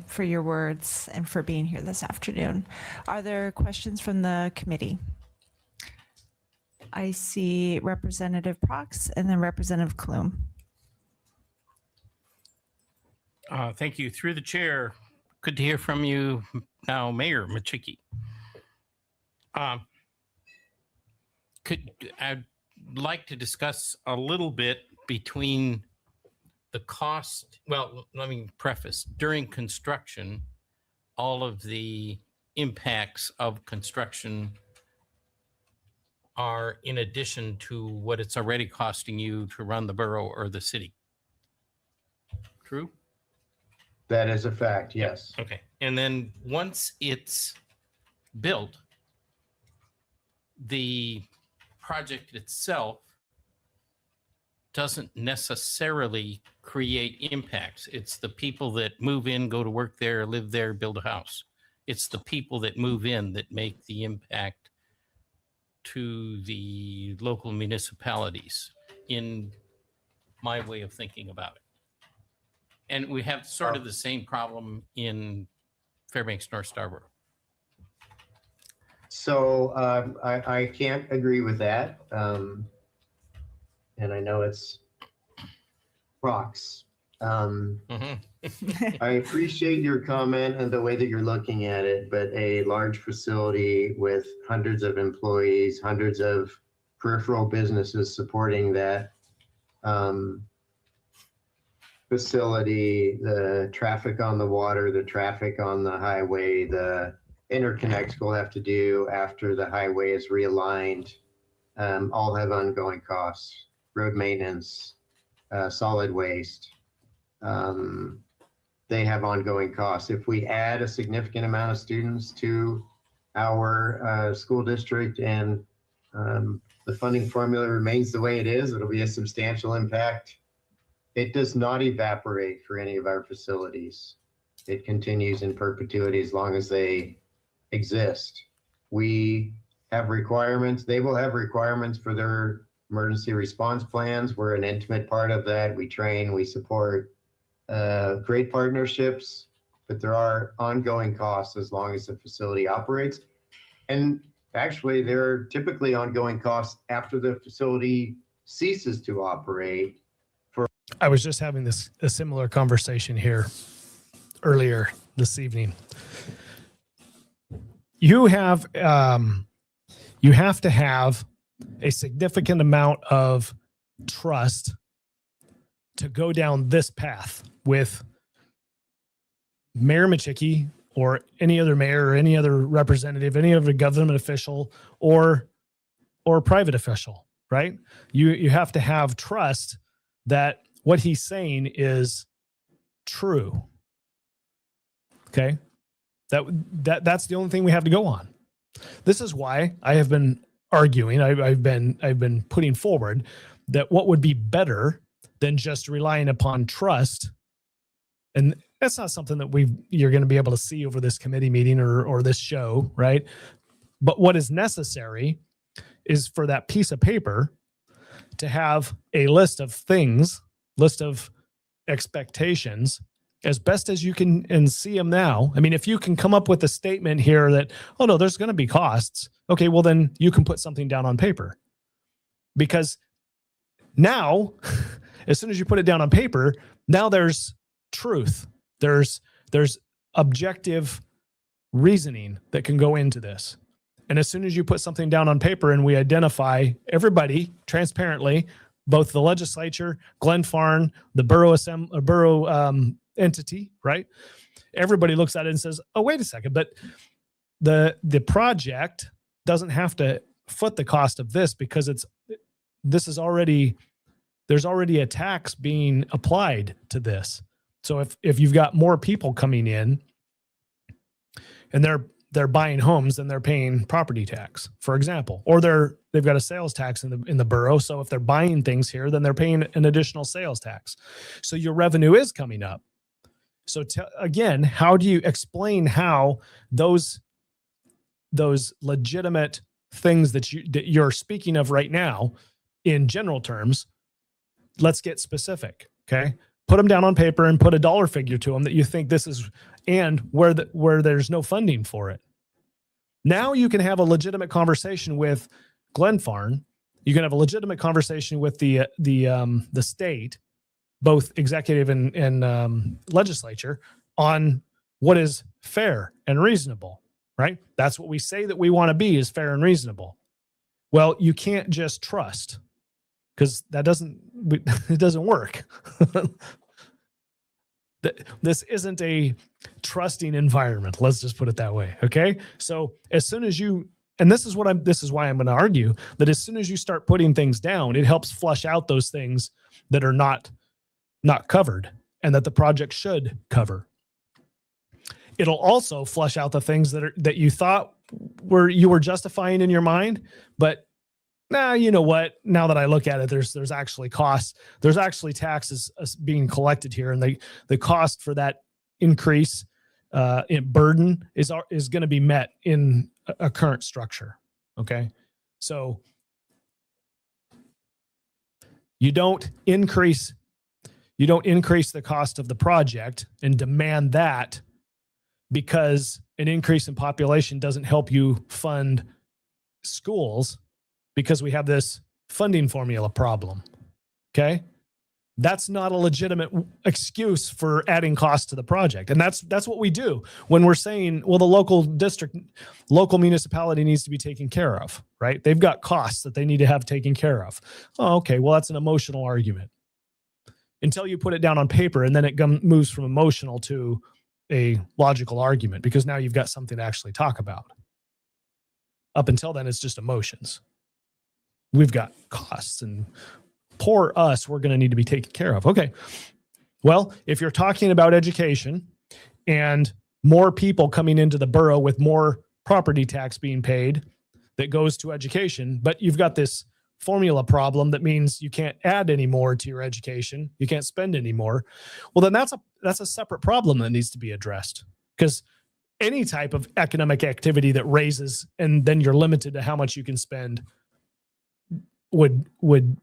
for your words and for being here this afternoon. Are there questions from the committee? I see Representative Prox and then Representative Klum. Thank you. Through the chair, good to hear from you now, Mayor Machicki. I'd like to discuss a little bit between the cost. Well, let me preface. During construction, all of the impacts of construction are in addition to what it's already costing you to run the borough or the city. True? That is a fact, yes. Okay. And then once it's built, the project itself doesn't necessarily create impacts. It's the people that move in, go to work there, live there, build a house. It's the people that move in that make the impact to the local municipalities, in my way of thinking about it. And we have sort of the same problem in Fairbanks North Starborough. So I can't agree with that. And I know it's Prox. I appreciate your comment and the way that you're looking at it, but a large facility with hundreds of employees, hundreds of peripheral businesses supporting that, facility, the traffic on the water, the traffic on the highway, the interconnects we'll have to do after the highway is realigned, all have ongoing costs. Road maintenance, solid waste, they have ongoing costs. If we add a significant amount of students to our school district and the funding formula remains the way it is, it'll be a substantial impact. It does not evaporate for any of our facilities. It continues in perpetuity as long as they exist. We have requirements. They will have requirements for their emergency response plans. We're an intimate part of that. We train, we support great partnerships, but there are ongoing costs as long as the facility operates. And actually, there are typically ongoing costs after the facility ceases to operate. I was just having a similar conversation here earlier this evening. You have to have a significant amount of trust to go down this path with Mayor Machicki or any other mayor or any other representative, any other government official or private official, right? You have to have trust that what he's saying is true. Okay? That's the only thing we have to go on. This is why I have been arguing, I've been putting forward that what would be better than just relying upon trust, and that's not something that you're going to be able to see over this committee meeting or this show, right? But what is necessary is for that piece of paper to have a list of things, list of expectations as best as you can and see them now. I mean, if you can come up with a statement here that, oh no, there's going to be costs. Okay, well then you can put something down on paper. Because now, as soon as you put it down on paper, now there's truth. There's objective reasoning that can go into this. And as soon as you put something down on paper and we identify everybody transparently, both the legislature, Glenn Farn, the borough entity, right? Everybody looks at it and says, oh, wait a second, but the project doesn't have to foot the cost of this because there's already a tax being applied to this. So if you've got more people coming in and they're buying homes, then they're paying property tax, for example, or they've got a sales tax in the borough. So if they're buying things here, then they're paying an additional sales tax. So your revenue is coming up. So again, how do you explain how those legitimate things that you're speaking of right now in general terms? Let's get specific. Okay. Put them down on paper and put a dollar figure to them that you think this is, and where there's no funding for it. Now you can have a legitimate conversation with Glenn Farn. You can have a legitimate conversation with the state, both executive and legislature, on what is fair and reasonable, right? That's what we say that we want to be, is fair and reasonable. Well, you can't just trust, because it doesn't work. This isn't a trusting environment. Let's just put it that way. Okay. So as soon as this is why I'm going to argue that as soon as you start putting things down, it helps flush out those things that are not covered and that the project should cover. It'll also flush out the things that you thought you were justifying in your mind, but nah, you know what? Now that I look at it, there's actually costs. There's actually taxes being collected here, and the cost for that increase in burden is going to be met in a current structure. Okay, so you don't increase the cost of the project and demand that because an increase in population doesn't help you fund schools, because we have this funding formula problem. Okay. That's not a legitimate excuse for adding cost to the project. And that's what we do when we're saying, well, the local municipality needs to be taken care of, right? They've got costs that they need to have taken care of. Oh, okay. Well, that's an emotional argument. until you put it down on paper, and then it moves from emotional to a logical argument, because now you've got something to actually talk about. Up until then, it's just emotions. We've got costs, and poor us, we're going to need to be taken care of. Okay. Well, if you're talking about education and more people coming into the borough with more property tax being paid that goes to education, but you've got this formula problem that means you can't add any more to your education, you can't spend any more. Well, then that's a separate problem that needs to be addressed, because any type of economic activity that raises and then you're limited to how much you can spend would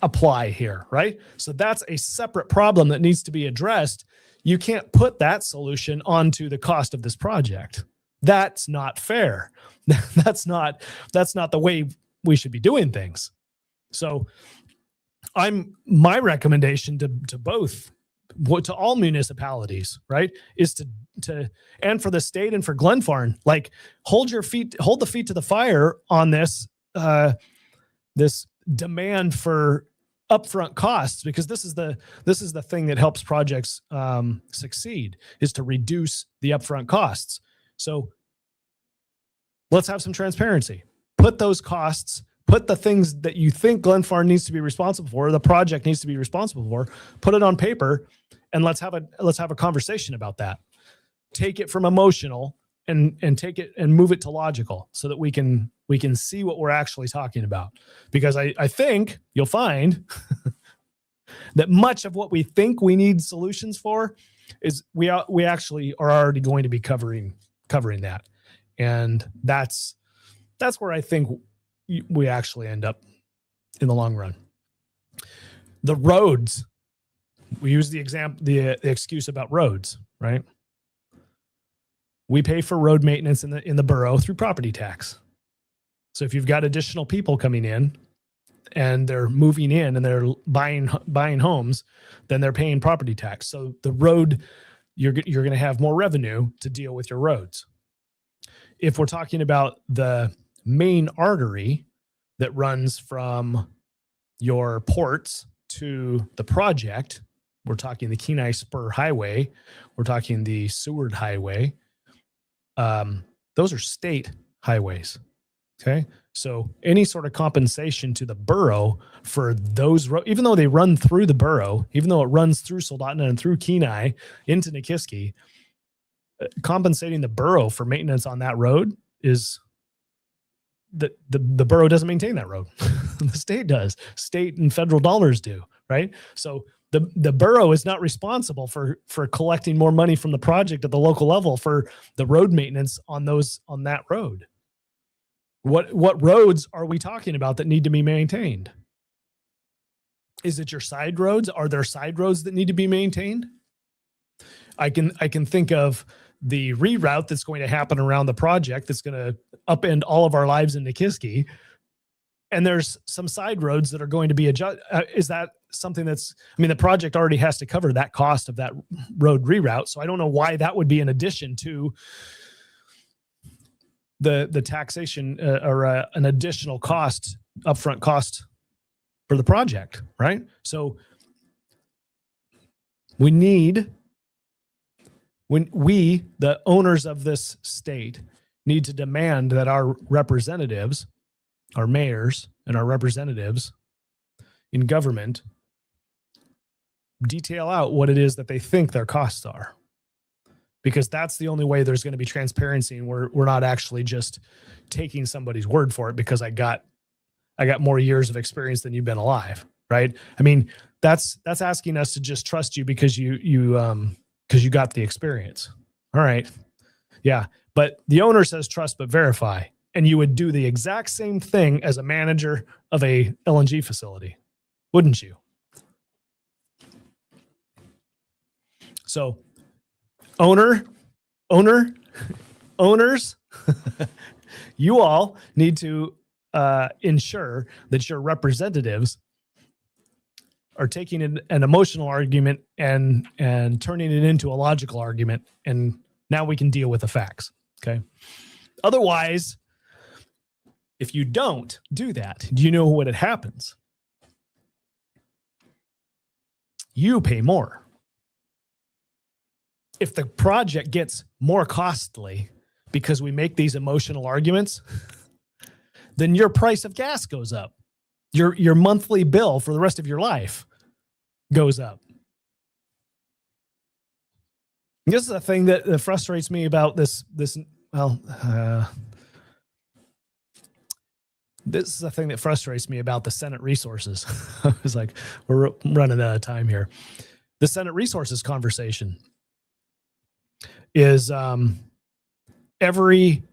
apply here, right? So that's a separate problem that needs to be addressed. You can't put that solution onto the cost of this project. That's not fair. That's not the way we should be doing things. So my recommendation to all municipalities, right, is to and for the state and for Glenfarne, like hold the feet to the fire on this this demand for upfront costs, because this is the thing that helps projects succeed, is to reduce the upfront costs. So let's have some transparency. Put those costs, put the things that you think Glenfarne needs to be responsible for, the project needs to be responsible for, put it on paper, and let's have a conversation about that. Take it from emotional and take it and move it to logical, so that we can see what we're actually talking about. Because I think you'll find that much of what we think we need solutions for is we actually are already going to be covering that. And that's where I think we actually end up in the long run. The roads, we use the excuse about roads, right? We pay for road maintenance in the borough through property tax. So if you've got additional people coming in and they're moving in and they're buying homes, then they're paying property tax. So the road, you're going to have more revenue to deal with your roads. If we're talking about the main artery that runs from your ports to the project, we're talking the Kenai Spur Highway, we're talking the Seward Highway. Those are state highways. Okay. So any sort of compensation to the borough for those roads, even though they run through the borough, even though it runs through Soldotna and through Kenai into Nikiski, compensating the borough for maintenance on that road is the borough doesn't maintain that road. The state does. State and federal dollars do, right? So the borough is not responsible for collecting more money from the project at the local level for the road maintenance on that road. What roads are we talking about that need to be maintained? Is it your side roads? Are there side roads that need to be maintained? I can think of the reroute that's going to happen around the project that's going to upend all of our lives in Nikiski. And there's some side roads that are going to be adjusted. Is that something the project already has to cover that cost of that road reroute. So I don't know why that would be in addition to the taxation or an additional cost, upfront cost for the project, right? So when we, the owners of this state, need to demand that our representatives, our mayors and our representatives in government detail out what it is that they think their costs are. Because that's the only way there's going to be transparency, and we're not actually just taking somebody's word for it because I got more years of experience than you've been alive, right? I mean, that's asking us to just trust you because you got the experience. All right. Yeah. But the owner says trust but verify. And you would do the exact same thing as a manager of a LNG facility, wouldn't you? So owners, you all need to ensure that your representatives are taking an emotional argument and turning it into a logical argument. And now we can deal with the facts. Okay. Otherwise, if you don't do that, do you know what happens? You pay more. If the project gets more costly because we make these emotional arguments, then your price of gas goes up. Your monthly bill for the rest of your life goes up. This is the thing that frustrates me about this is the thing that frustrates me about the Senate resources. It's like, we're running out of time here. The Senate resources conversation is every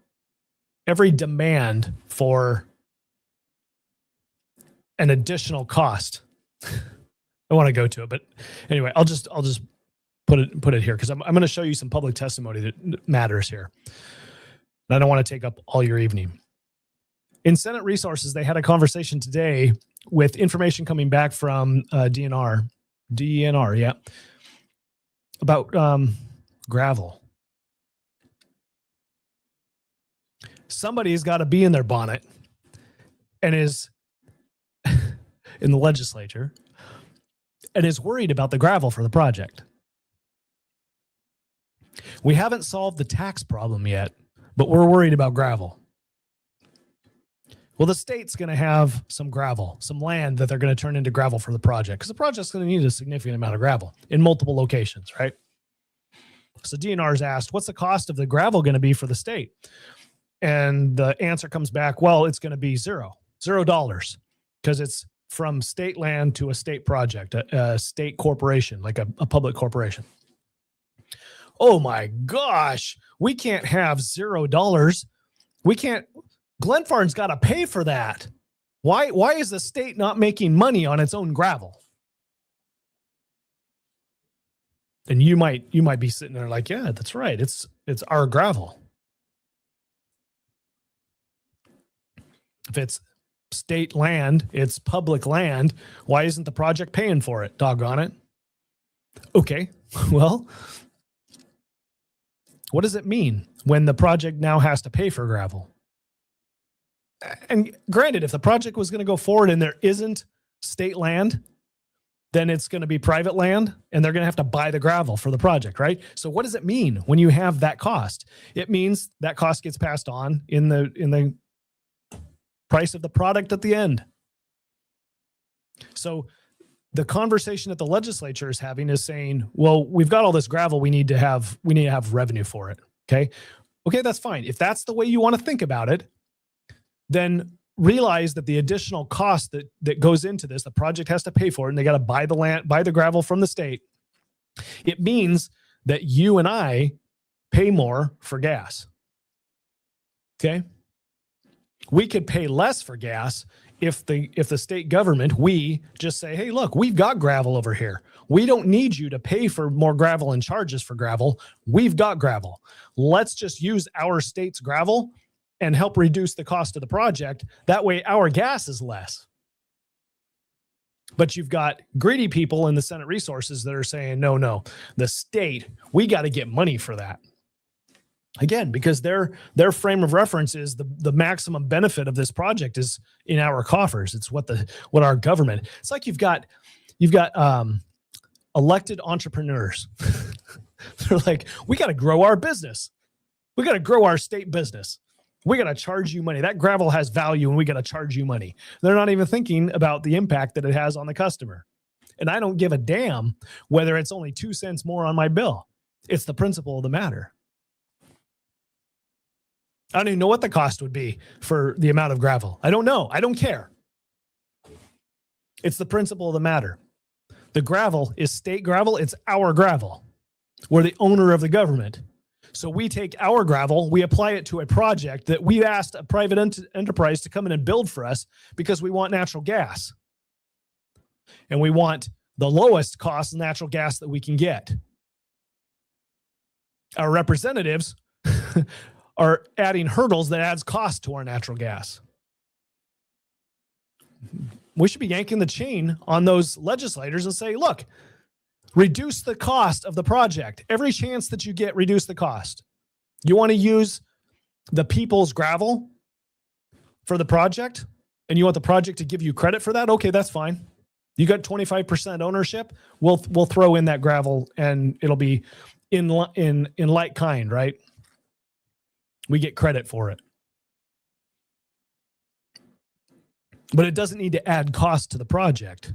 demand for an additional cost. I want to go to it, but anyway, I'll just put it here because I'm going to show you some public testimony that matters here. And I don't want to take up all your evening. In Senate Resources, they had a conversation today with information coming back from DNR, yeah, about gravel. Somebody's got to be in their bonnet and is in the legislature and is worried about the gravel for the project. We haven't solved the tax problem yet, but we're worried about gravel. Well, the state's going to have some gravel, some land that they're going to turn into gravel for the project because the project's going to need a significant amount of gravel in multiple locations, right? So DNR's asked, what's the cost of the gravel going to be for the state? And the answer comes back, well, it's going to be $0 because it's from state land to a state project, a state corporation, like a public corporation. Oh my gosh, we can't have $0. We can't. Glenfarne's got to pay for that. Why is the state not making money on its own gravel? And you might be sitting there like, yeah, that's right. It's our gravel. If it's state land, it's public land, why isn't the project paying for it? Doggone it. Okay, well, what does it mean when the project now has to pay for gravel? And granted, if the project was going to go forward and there isn't state land, then it's going to be private land and they're going to have to buy the gravel for the project, right? So what does it mean when you have that cost? It means that cost gets passed on in the price of the product at the end. So the conversation that the legislature is having is saying, well, we've got all this gravel, we need to have revenue for it. Okay, that's fine. If that's the way you want to think about it, then realize that the additional cost that goes into this, the project has to pay for it, and they got to buy the land, buy the gravel from the state. It means that you and I pay more for gas. Okay? We could pay less for gas if the state government, we just say, hey, look, we've got gravel over here. We don't need you to pay for more gravel and charges for gravel. We've got gravel. Let's just use our state's gravel and help reduce the cost of the project. That way our gas is less. But you've got greedy people in the Senate resources that are saying, no, the state, we got to get money for that. Again, because their frame of reference is the maximum benefit of this project is in our coffers. It's what our government. It's like you've got elected entrepreneurs. They're like, we got to grow our business. We got to grow our state business. We got to charge you money. That gravel has value and we got to charge you money. They're not even thinking about the impact that it has on the customer. And I don't give a damn whether it's only 2 cents more on my bill. It's the principle of the matter. I don't even know what the cost would be for the amount of gravel. I don't know. I don't care. It's the principle of the matter. The gravel is state gravel. It's our gravel. We're the owner of the government. So we take our gravel, we apply it to a project that we asked a private enterprise to come in and build for us because we want natural gas. And we want the lowest cost natural gas that we can get. Our representatives are adding hurdles that adds cost to our natural gas. We should be yanking the chain on those legislators and say, look, reduce the cost of the project. Every chance that you get, reduce the cost. You want to use the people's gravel for the project and you want the project to give you credit for that? Okay, that's fine. You got 25% ownership. We'll throw in that gravel, and it'll be in like kind, right? We get credit for it. But it doesn't need to add cost to the project,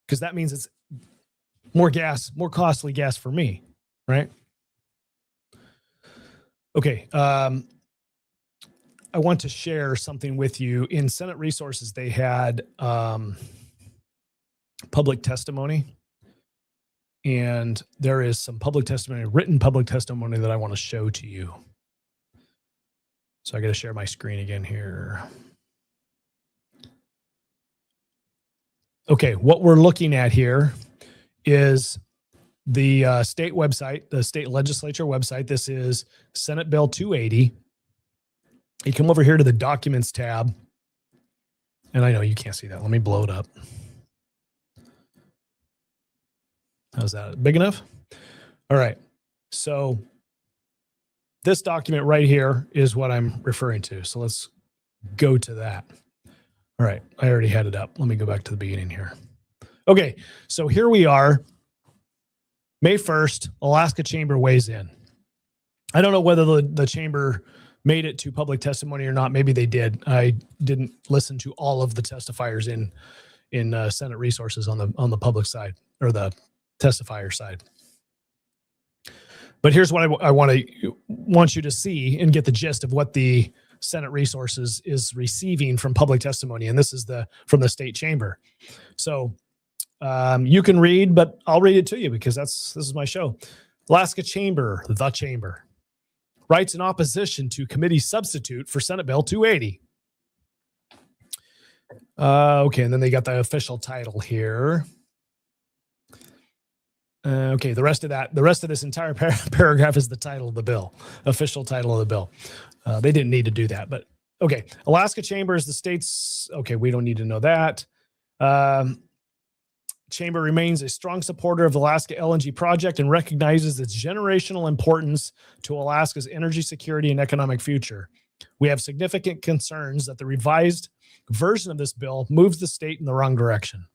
because that means it's more costly gas for me, right? Okay. I want to share something with you. In Senate Resources, they had public testimony, and there is some public testimony, written public testimony, that I want to show to you. So I got to share my screen again here. Okay, what we're looking at here is the state website, the state legislature website. This is Senate Bill 280. You come over here to the Documents tab, and I know you can't see that. Let me blow it up. How's that? Big enough? All right. So this document right here is what I'm referring to. So let's go to that. All right. I already had it up. Let me go back to the beginning here. Okay. So here we are. May 1st, Alaska Chamber weighs in. I don't know whether the chamber made it to public testimony or not. Maybe they did. I didn't listen to all of the testifiers in Senate Resources on the public side, or the testifier side. But here's what I want you to see and get the gist of what the Senate Resources is receiving from public testimony. And this is from the state chamber. So you can read, but I'll read it to you because this is my show. Alaska Chamber, the chamber, writes in opposition to committee substitute for Senate Bill 280. Okay, and then they got the official title here. Okay, the rest of this entire paragraph is the title of the bill, official title of the bill. They didn't need to do that, but okay. Alaska Chamber is the state's, okay, we don't need to know that. Chamber remains a strong supporter of the Alaska LNG project and recognizes its generational importance to Alaska's energy security and economic future. We have significant concerns that the revised version of this bill moves the state in the wrong direction.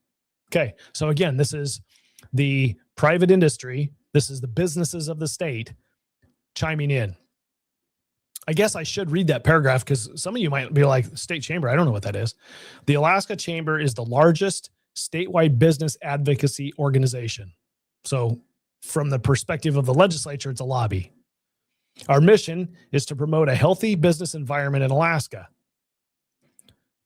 Okay, so again, this is the private industry. This is the businesses of the state chiming in. I guess I should read that paragraph because some of you might be like, state chamber, I don't know what that is. The Alaska Chamber is the largest statewide business advocacy organization. So from the perspective of the legislature, it's a lobby. Our mission is to promote a healthy business environment in Alaska.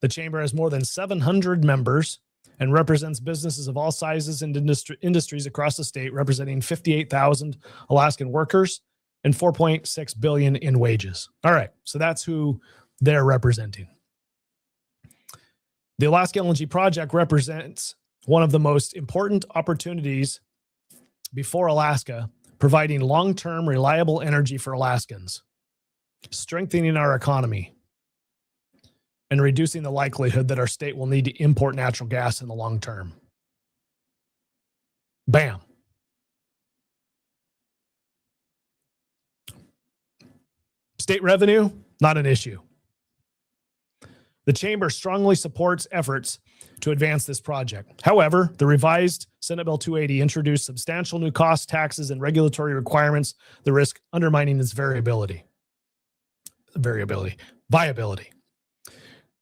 The chamber has more than 700 members and represents businesses of all sizes and industries across the state, representing 58,000 Alaskan workers and $4.6 billion in wages. All right, so that's who they're representing. The Alaska LNG project represents one of the most important opportunities before Alaska, providing long-term reliable energy for Alaskans, strengthening our economy, and reducing the likelihood that our state will need to import natural gas in the long term. Bam. State revenue, not an issue. The chamber strongly supports efforts to advance this project. However, the revised Senate Bill 280 introduced substantial new costs, taxes, and regulatory requirements that risk undermining its viability.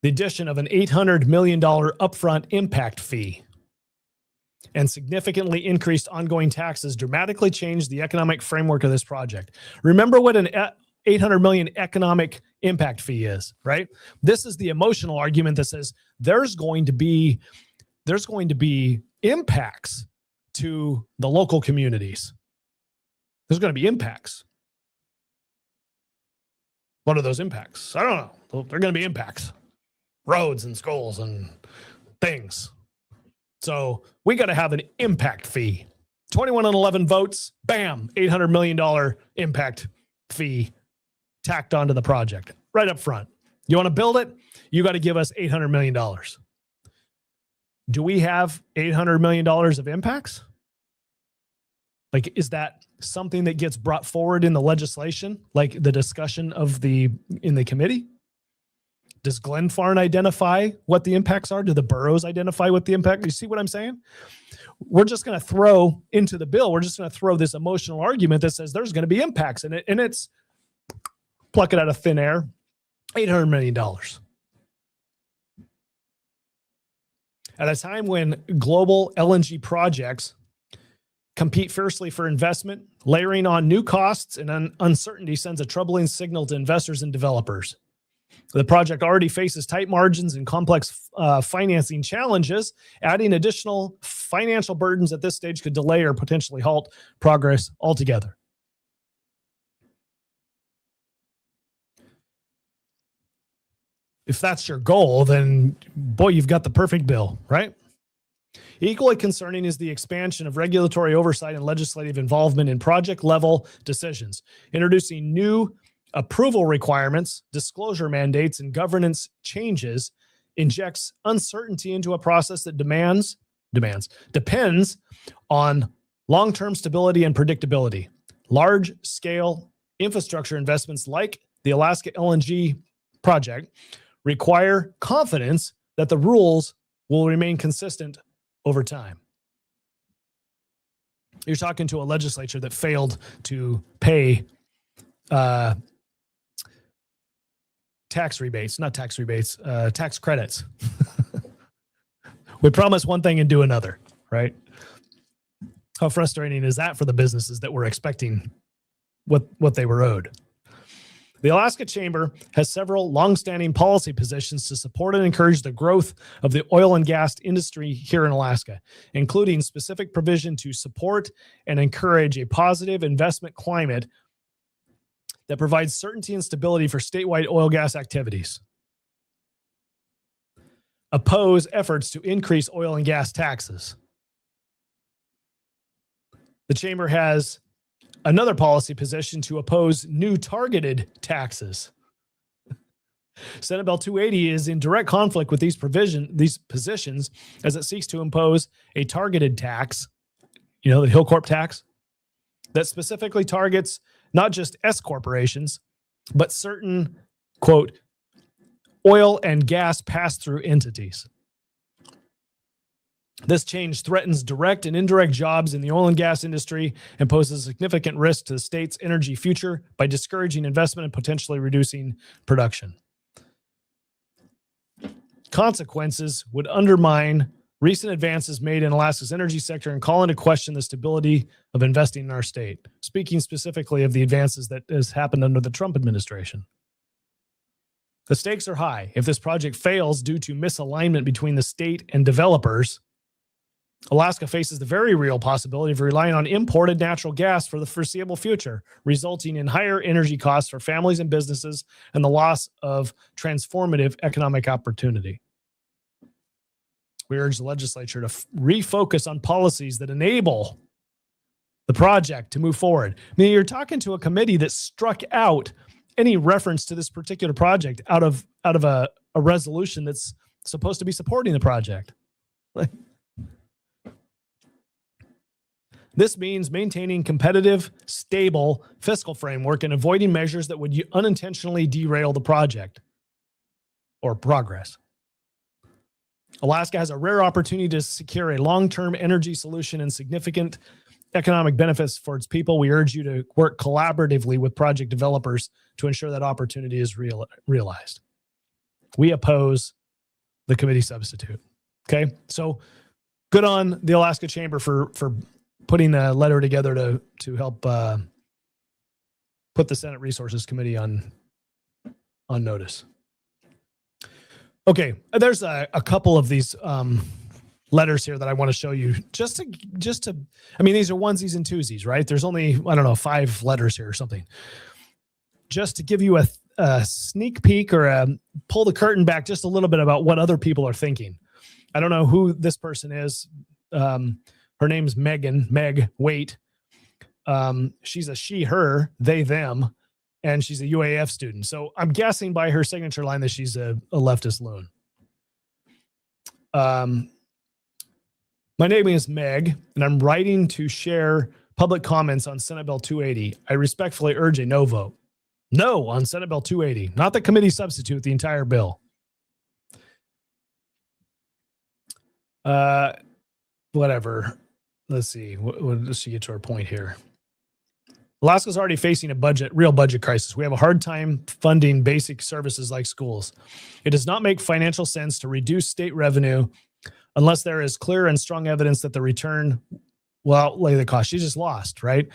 The addition of an $800 million upfront impact fee and significantly increased ongoing taxes dramatically changed the economic framework of this project. Remember what an $800 million economic impact fee is, right? This is the emotional argument that says there's going to be impacts to the local communities. There's going to be impacts. What are those impacts? I don't know. They're going to be impacts. Roads and schools and things. So we got to have an impact fee. 21 and 11 votes, bam, $800 million impact fee tacked onto the project right up front. You want to build it? You got to give us $800 million. Do we have $800 million of impacts? Like, is that something that gets brought forward in the legislation, like the discussion in the committee? Does Glenfarne identify what the impacts are? Do the boroughs identify what the impact? You see what I'm saying? We're just going to throw into the bill. We're just going to throw this emotional argument that says there's going to be impacts in it, and it's pluck it out of thin air, $800 million. At a time when global LNG projects compete fiercely for investment, layering on new costs and uncertainty sends a troubling signal to investors and developers. The project already faces tight margins and complex financing challenges. Adding additional financial burdens at this stage could delay or potentially halt progress altogether. If that's your goal, then boy, you've got the perfect bill, right? Equally concerning is the expansion of regulatory oversight and legislative involvement in project level decisions. Introducing new approval requirements, disclosure mandates, and governance changes injects uncertainty into a process that depends on long-term stability and predictability. Large-scale infrastructure investments like the Alaska LNG project require confidence that the rules will remain consistent over time. You're talking to a legislature that failed to pay tax credits. We promise one thing and do another, right? How frustrating is that for the businesses that were expecting what they were owed? The Alaska Chamber has several longstanding policy positions to support and encourage the growth of the oil and gas industry here in Alaska, including specific provision to support and encourage a positive investment climate that provides certainty and stability for statewide oil gas activities. Oppose efforts to increase oil and gas taxes. The Chamber has another policy position to oppose new targeted taxes. Senate Bill 280 is in direct conflict with these positions as it seeks to impose a targeted tax, the Hillcorp tax, that specifically targets not just S corporations, but certain, quote, oil and gas pass-through entities. This change threatens direct and indirect jobs in the oil and gas industry and poses a significant risk to the state's energy future by discouraging investment and potentially reducing production. Consequences would undermine recent advances made in Alaska's energy sector and call into question the stability of investing in our state, speaking specifically of the advances that has happened under the Trump administration. The stakes are high. If this project fails due to misalignment between the state and developers, Alaska faces the very real possibility of relying on imported natural gas for the foreseeable future, resulting in higher energy costs for families and businesses and the loss of transformative economic opportunity. We urge the legislature to refocus on policies that enable the project to move forward. I mean, you're talking to a committee that struck out any reference to this particular project out of a resolution that's supposed to be supporting the project. This means maintaining competitive, stable fiscal framework and avoiding measures that would unintentionally derail the project or progress. Alaska has a rare opportunity to secure a long-term energy solution and significant economic benefits for its people. We urge you to work collaboratively with project developers to ensure that opportunity is realized. We oppose the committee substitute. Okay, so good on the Alaska Chamber for putting a letter together to help put the Senate Resources Committee on notice. Okay, there's a couple of these letters here that I want to show you just to, I mean, these are onesies and twosies, right? There's only, 5 letters here or something. Just to give you a sneak peek or pull the curtain back just a little bit about what other people are thinking. I don't know who this person is. Her name's Meg Waite. She's a she, her, they, them, and she's a UAF student. So I'm guessing by her signature line that she's a leftist loon. My name is Meg, and I'm writing to share public comments on Senate Bill 280. I respectfully urge a no vote. No on Senate Bill 280, not the committee substitute, the entire bill. Whatever. Let's see. Let's get to our point here. Alaska's already facing a real budget crisis. We have a hard time funding basic services like schools. It does not make financial sense to reduce state revenue unless there is clear and strong evidence that the return will outlay the cost. She just lost, right?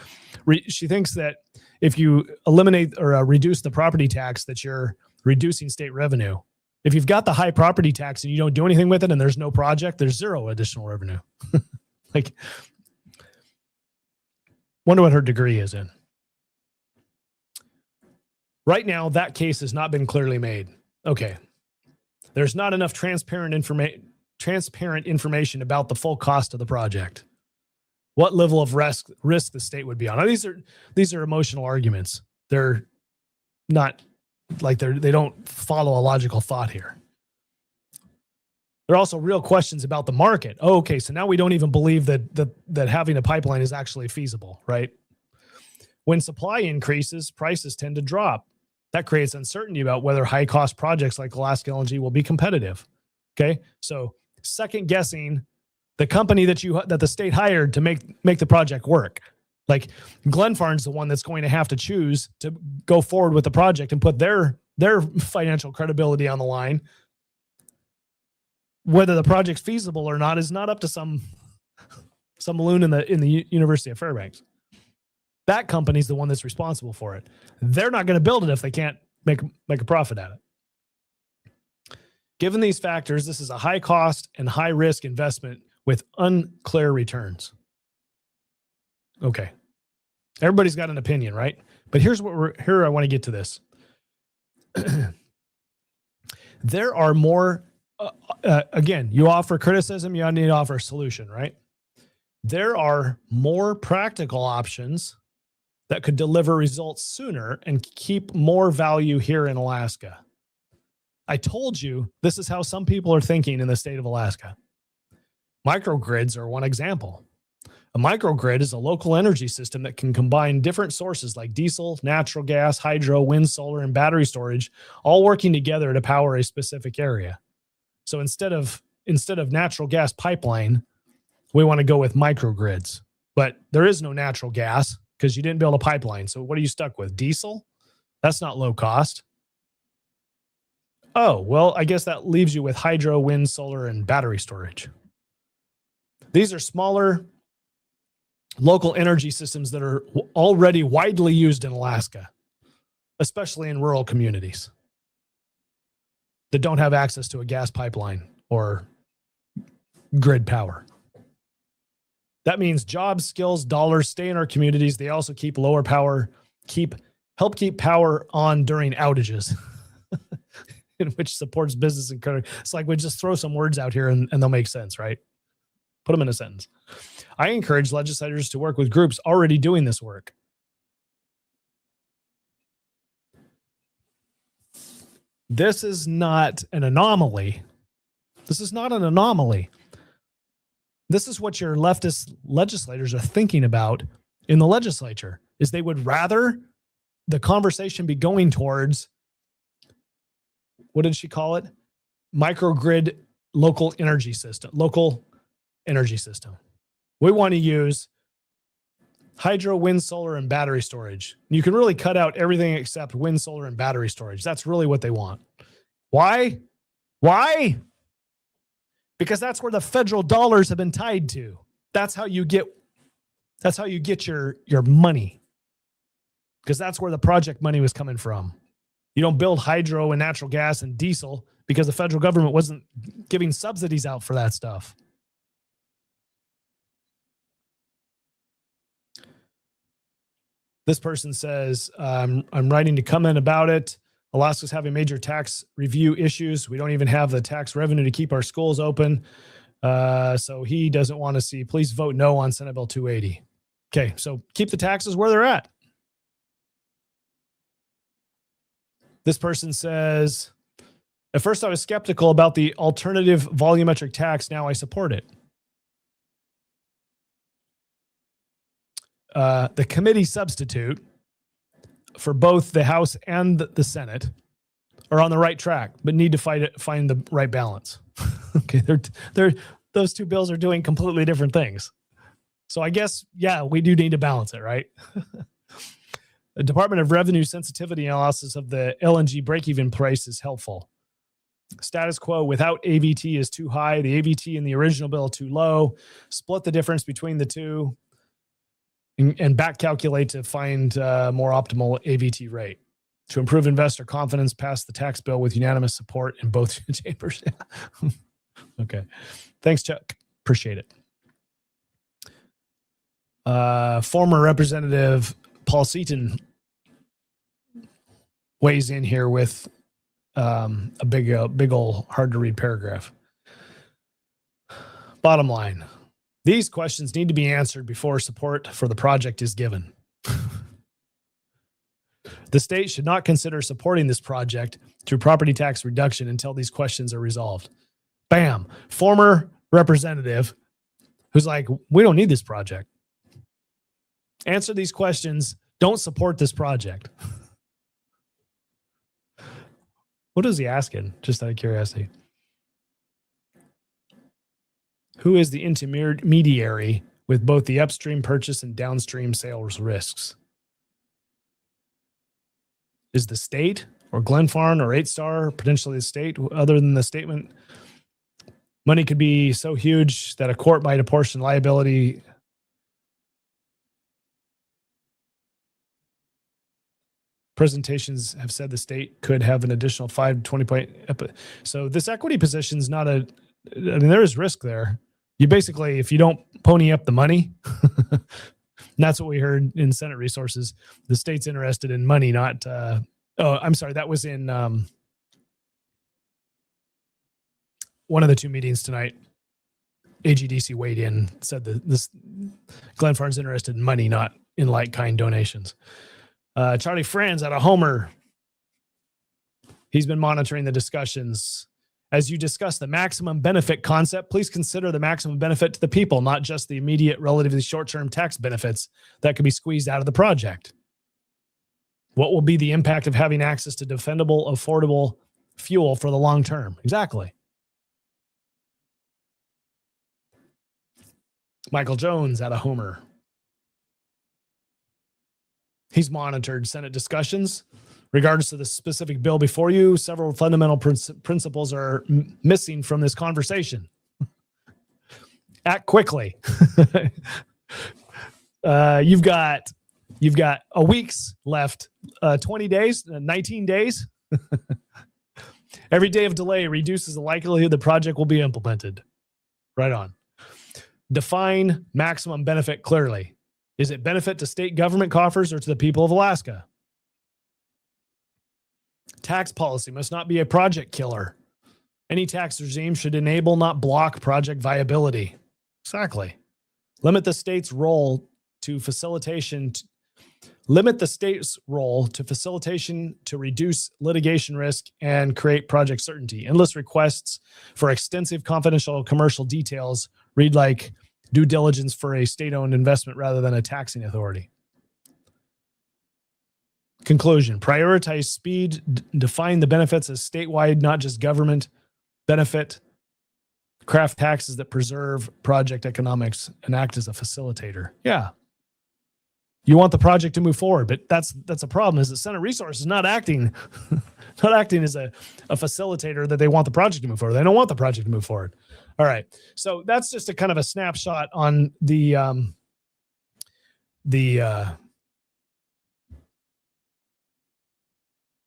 She thinks that if you eliminate or reduce the property tax, that you're reducing state revenue. If you've got the high property tax and you don't do anything with it and there's no project, there's zero additional revenue. Like, wonder what her degree is in. Right now, that case has not been clearly made. Okay. There's not enough transparent information about the full cost of the project. What level of risk the state would be on. Now, these are emotional arguments. They're not like they don't follow a logical thought here. There are also real questions about the market. Oh, okay, so now we don't even believe that having a pipeline is actually feasible, right? When supply increases, prices tend to drop. That creates uncertainty about whether high-cost projects like Alaska LNG will be competitive. Okay, so second guessing the company that the state hired to make the project work. Like Glenfarne's the one that's going to have to choose to go forward with the project and put their financial credibility on the line. Whether the project's feasible or not is not up to some loon in the University of Fairbanks. That company's the one that's responsible for it. They're not going to build it if they can't make a profit at it. Given these factors, this is a high cost and high risk investment with unclear returns. Okay. Everybody's got an opinion, right? But here I want to get to this. There are more, again, you offer criticism, you need to offer a solution, right? There are more practical options that could deliver results sooner and keep more value here in Alaska. I told you this is how some people are thinking in the state of Alaska. Microgrids are one example. A microgrid is a local energy system that can combine different sources like diesel, natural gas, hydro, wind, solar, and battery storage, all working together to power a specific area. So instead of natural gas pipeline, we want to go with microgrids. But there is no natural gas because you didn't build a pipeline. So what are you stuck with? Diesel? That's not low cost. Oh, well, I guess that leaves you with hydro, wind, solar, and battery storage. These are smaller local energy systems that are already widely used in Alaska, especially in rural communities that don't have access to a gas pipeline or grid power. That means jobs, skills, dollars stay in our communities. They also keep lower power, help keep power on during outages, which supports business and credit. It's like we just throw some words out here and they'll make sense, right? Put them in a sentence. I encourage legislators to work with groups already doing this work. This is not an anomaly. This is not an anomaly. This is what your leftist legislators are thinking about in the legislature, is they would rather the conversation be going towards, what did she call it? Microgrid local energy system. We want to use hydro, wind, solar, and battery storage. You can really cut out everything except wind, solar, and battery storage. That's really what they want. Why? Why? Because that's where the federal dollars have been tied to. That's how you get your money. Because that's where the project money was coming from. You don't build hydro and natural gas and diesel because the federal government wasn't giving subsidies out for that stuff. This person says, I'm writing to comment about it. Alaska's having major tax review issues. We don't even have the tax revenue to keep our schools open. So he doesn't want to see, please vote no on Senate Bill 280. Okay, so keep the taxes where they're at. This person says, at first I was skeptical about the alternative volumetric tax. Now I support it. The committee substitute for both the House and the Senate are on the right track, but need to find the right balance. Okay, they're those two bills are doing completely different things. So I guess, yeah, we do need to balance it, right? The Department of Revenue sensitivity analysis of the LNG break-even price is helpful. Status quo without AVT is too high. The AVT in the original bill too low. Split the difference between the two and back calculate to find more optimal AVT rate. To improve investor confidence, pass the tax bill with unanimous support in both chambers. Okay. Thanks, Chuck. Appreciate it. Former Representative Paul Seaton weighs in here with a big old hard to read paragraph. Bottom line, these questions need to be answered before support for the project is given. The state should not consider supporting this project through property tax reduction until these questions are resolved. Bam. Former representative who's like, we don't need this project. Answer these questions. Don't support this project. What is he asking? Just out of curiosity. Who is the intermediary with both the upstream purchase and downstream sales risks? Is the state or Glenfarne or 8-Star, potentially the state, other than the statement? Money could be so huge that a court might apportion liability. Presentations have said the state could have an additional 5 to 20 point. So this equity position is not there is risk there. You basically, if you don't pony up the money, that's what we heard in Senate Resources. The state's interested in money, not, I'm sorry, that was in one of the two meetings tonight. AGDC weighed in, said that this Glenfarne's interested in money, not in like-kind donations. Charlie Franz out of Homer. He's been monitoring the discussions. As you discuss the maximum benefit concept, please consider the maximum benefit to the people, not just the immediate, relatively short-term tax benefits that could be squeezed out of the project. What will be the impact of having access to defendable, affordable fuel for the long term? Exactly. Michael Jones out of Homer. He's monitored Senate discussions. Regardless of the specific bill before you, several fundamental principles are missing from this conversation. Act quickly. You've got a week's left, 20 days, 19 days. Every day of delay reduces the likelihood the project will be implemented. Right on. Define maximum benefit clearly. Is it benefit to state government coffers or to the people of Alaska? Tax policy must not be a project killer. Any tax regime should enable, not block, project viability. Exactly. Limit the state's role to facilitation. Limit the state's role to facilitation to reduce litigation risk and create project certainty. Endless requests for extensive confidential commercial details read like due diligence for a state-owned investment rather than a taxing authority. Conclusion, prioritize speed, define the benefits as statewide, not just government benefit, craft taxes that preserve project economics and act as a facilitator. Yeah. You want the project to move forward, but that's a problem is that Senate Resources is not acting as a facilitator that they want the project to move forward. They don't want the project to move forward. All right. So that's just a kind of a snapshot on the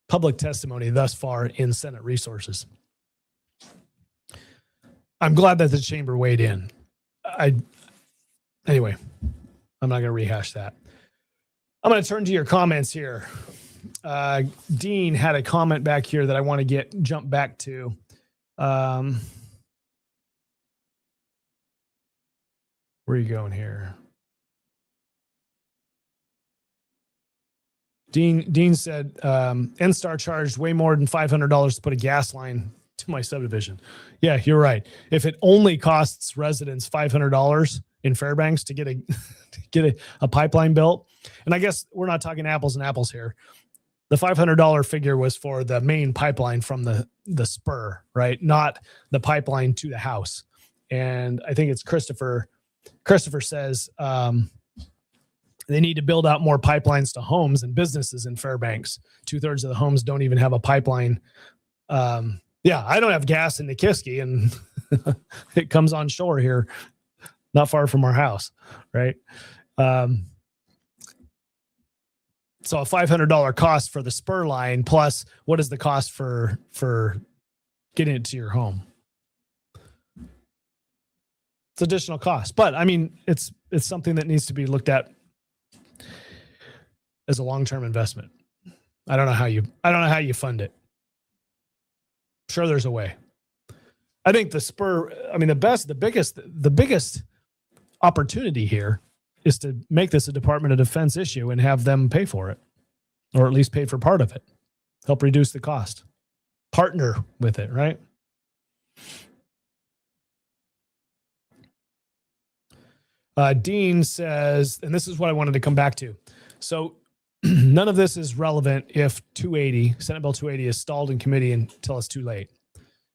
public testimony thus far in Senate Resources. I'm glad that the chamber weighed in. Anyway, I'm not going to rehash that. I'm going to turn to your comments here. Dean had a comment back here that I want to jump back to. Where are you going here? Dean said, NSTAR charged way more than $500 to put a gas line to my subdivision. Yeah, you're right. If it only costs residents $500 in Fairbanks to get a pipeline built, and I guess we're not talking apples and apples here. The $500 figure was for the main pipeline from the spur, right? Not the pipeline to the house. and I think it's Christopher says they need to build out more pipelines to homes and businesses in Fairbanks. 2/3 of the homes don't even have a pipeline. Yeah, I don't have gas in Nikiski, and it comes on shore here, not far from our house, right? So a $500 cost for the spur line, plus what is the cost for getting it to your home? It's additional cost, but I mean, it's something that needs to be looked at as a long-term investment. I don't know how you fund it. Sure, there's a way. I think the spur, I mean, the biggest opportunity here is to make this a Department of Defense issue and have them pay for it, or at least pay for part of it. Help reduce the cost. Partner with it, right? Dean says, and this is what I wanted to come back to. So none of this is relevant if Senate Bill 280 is stalled in committee until it's too late.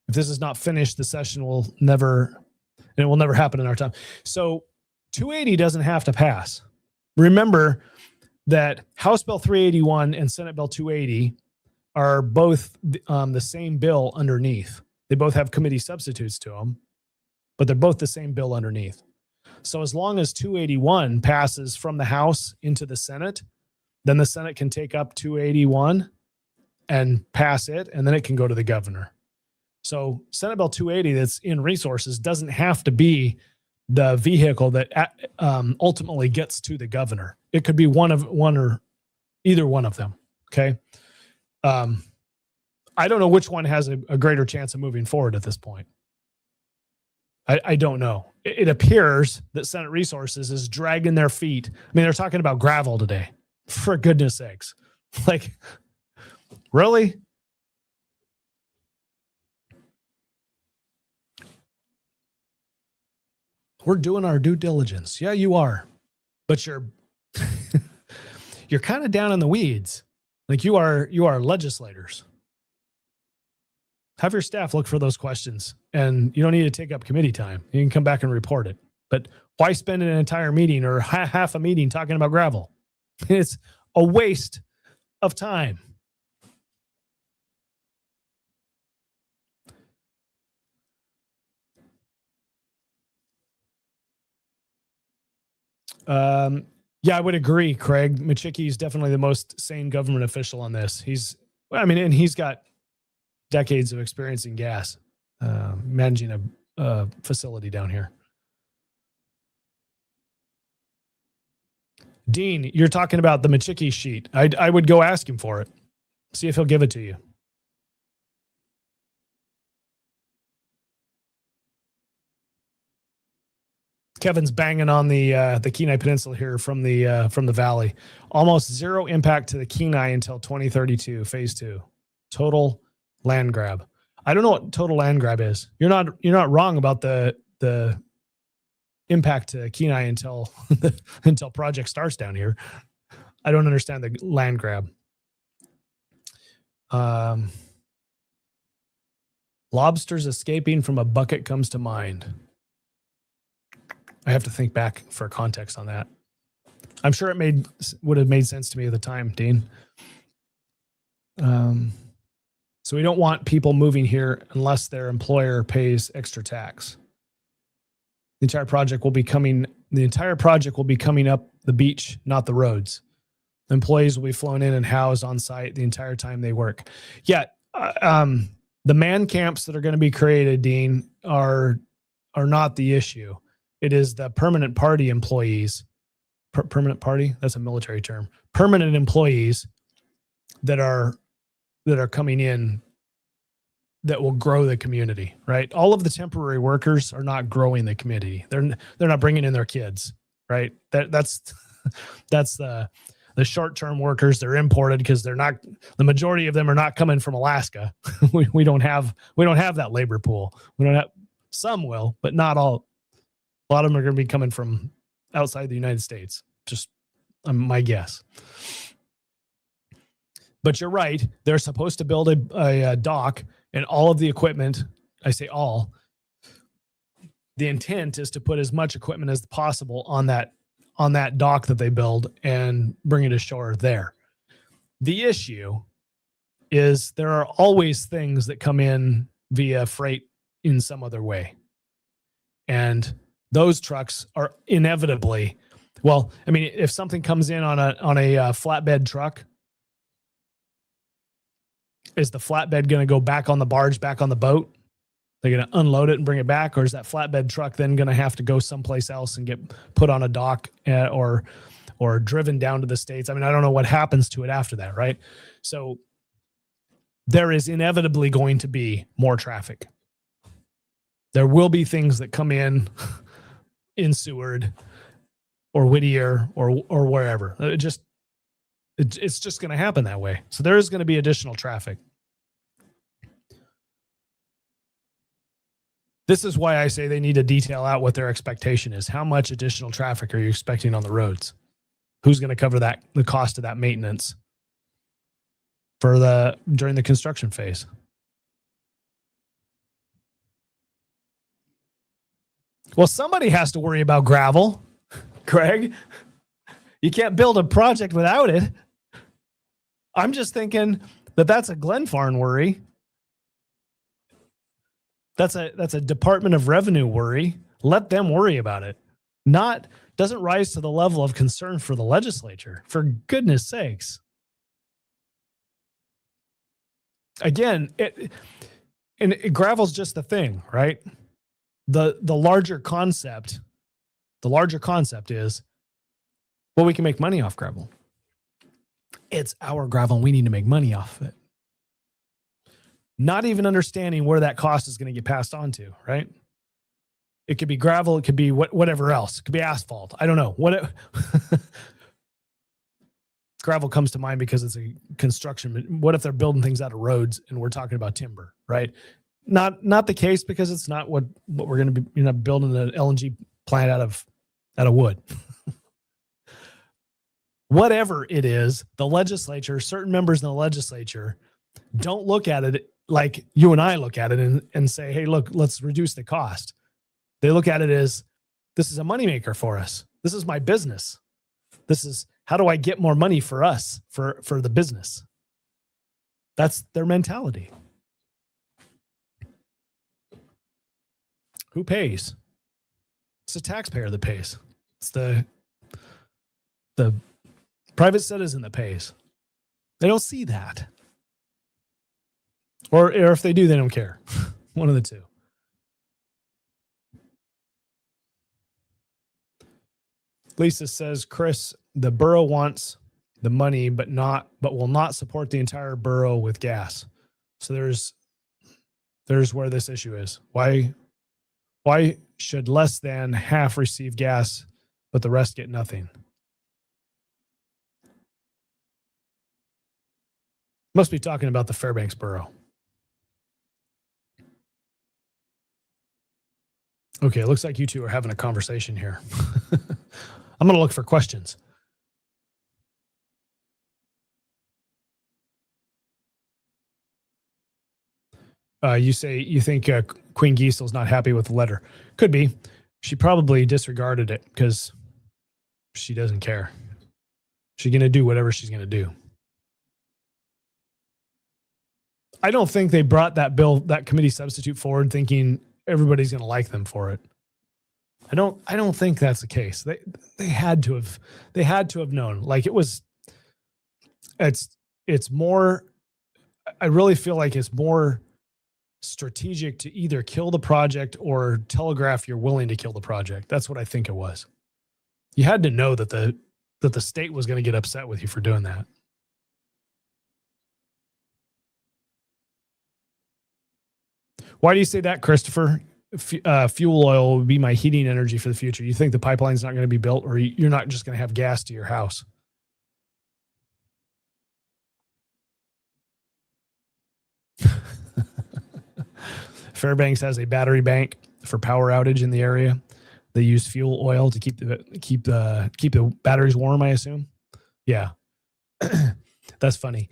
If this is not finished, the session will never happen in our time. So 280 doesn't have to pass. Remember that House Bill 381 and Senate Bill 280 are both the same bill underneath. They both have committee substitutes to them, but they're both the same bill underneath. So as long as 281 passes from the House into the Senate, then the Senate can take up 281 and pass it, and then it can go to the governor. So Senate Bill 280 that's in resources doesn't have to be the vehicle that ultimately gets to the governor. It could be one or either one of them. Okay. I don't know which one has a greater chance of moving forward at this point. I don't know. It appears that Senate Resources is dragging their feet. I mean, they're talking about gravel today. For goodness sakes. Like, really? We're doing our due diligence. Yeah, you are. But you're kind of down in the weeds. Like you are legislators. Have your staff look for those questions, and you don't need to take up committee time. You can come back and report it. But why spend an entire meeting or half a meeting talking about gravel? It's a waste of time. Yeah, I would agree, Craig. Michicki is definitely the most sane government official on this. He's got decades of experience in gas, managing a facility down here. Dean, you're talking about the Michicki sheet. I would go ask him for it. See if he'll give it to you. Kevin's banging on the Kenai Peninsula here from the valley. Almost zero impact to the Kenai until 2032, phase 2. Total land grab. I don't know what total land grab is. You're not wrong about the impact to Kenai until until project starts down here. I don't understand the land grab. Lobsters escaping from a bucket comes to mind. I have to think back for context on that. I'm sure it would have made sense to me at the time, Dean. So we don't want people moving here unless their employer pays extra tax. The entire project will be coming up the beach, not the roads. Employees will be flown in and housed on site the entire time they work. Yeah, the man camps that are going to be created, Dean, are not the issue. It is the permanent party employees. Permanent party? That's a military term. Permanent employees that are coming in that will grow the community, right? All of the temporary workers are not growing the community. They're not bringing in their kids, right? That's the short-term workers. They're imported because the majority of them are not coming from Alaska. we don't have that labor pool. Some will, but not all. A lot of them are going to be coming from outside the United States. Just my guess. But you're right. They're supposed to build a dock, and all of the equipment, I say all, the intent is to put as much equipment as possible on that dock that they build and bring it ashore there. The issue is there are always things that come in via freight in some other way. And those trucks are inevitably, well, I mean, if something comes in on a flatbed truck, is the flatbed going to go back on the barge, back on the boat? They're going to unload it and bring it back? Or is that flatbed truck then going to have to go someplace else and get put on a dock or driven down to the States? I mean, I don't know what happens to it after that, right? So there is inevitably going to be more traffic. There will be things that come in Seward or Whittier or wherever. It's just going to happen that way. So there is going to be additional traffic. This is why I say they need to detail out what their expectation is. How much additional traffic are you expecting on the roads? Who's going to cover the cost of that maintenance during the construction phase? Well, somebody has to worry about gravel, Craig. You can't build a project without it. I'm just thinking that's a Glenfarne worry. That's a Department of Revenue worry. Let them worry about it. Doesn't rise to the level of concern for the legislature, for goodness sakes. Again, gravel's just the thing, right? The larger concept is, well, we can make money off gravel. It's our gravel and we need to make money off of it. Not even understanding where that cost is going to get passed on to, right? It could be gravel. It could be whatever else. It could be asphalt. I don't know. Gravel comes to mind because it's a construction. What if they're building things out of roads and we're talking about timber, right? Not the case, because it's not what we're going to be building an LNG plant out of wood. Whatever it is, the legislature, certain members in the legislature don't look at it like you and I look at it and say, hey, look, let's reduce the cost. They look at it as, this is a moneymaker for us. This is my business. This is, how do I get more money for us, for the business? That's their mentality. Who pays? It's the taxpayer that pays. It's the private citizen that pays. They don't see that. Or if they do, they don't care. One of the two. Lisa says, Chris, the borough wants the money, but will not support the entire borough with gas. So there's where this issue is. Why should less than half receive gas, but the rest get nothing? Must be talking about the Fairbanks borough. Okay, it looks like you two are having a conversation here. I'm going to look for questions. You say you think Queen Giesel's not happy with the letter. Could be. She probably disregarded it because she doesn't care. She's going to do whatever she's going to do. I don't think they brought that committee substitute forward thinking everybody's going to like them for it. I don't think that's the case. They had to have known. Like it's more, I really feel like it's more strategic to either kill the project or telegraph you're willing to kill the project. That's what I think it was. You had to know that the state was going to get upset with you for doing that. Why do you say that, Christopher? Fuel oil would be my heating energy for the future. You think the pipeline's not going to be built, or you're not just going to have gas to your house? Fairbanks has a battery bank for power outage in the area. They use fuel oil to keep the batteries warm, I assume. Yeah. That's funny.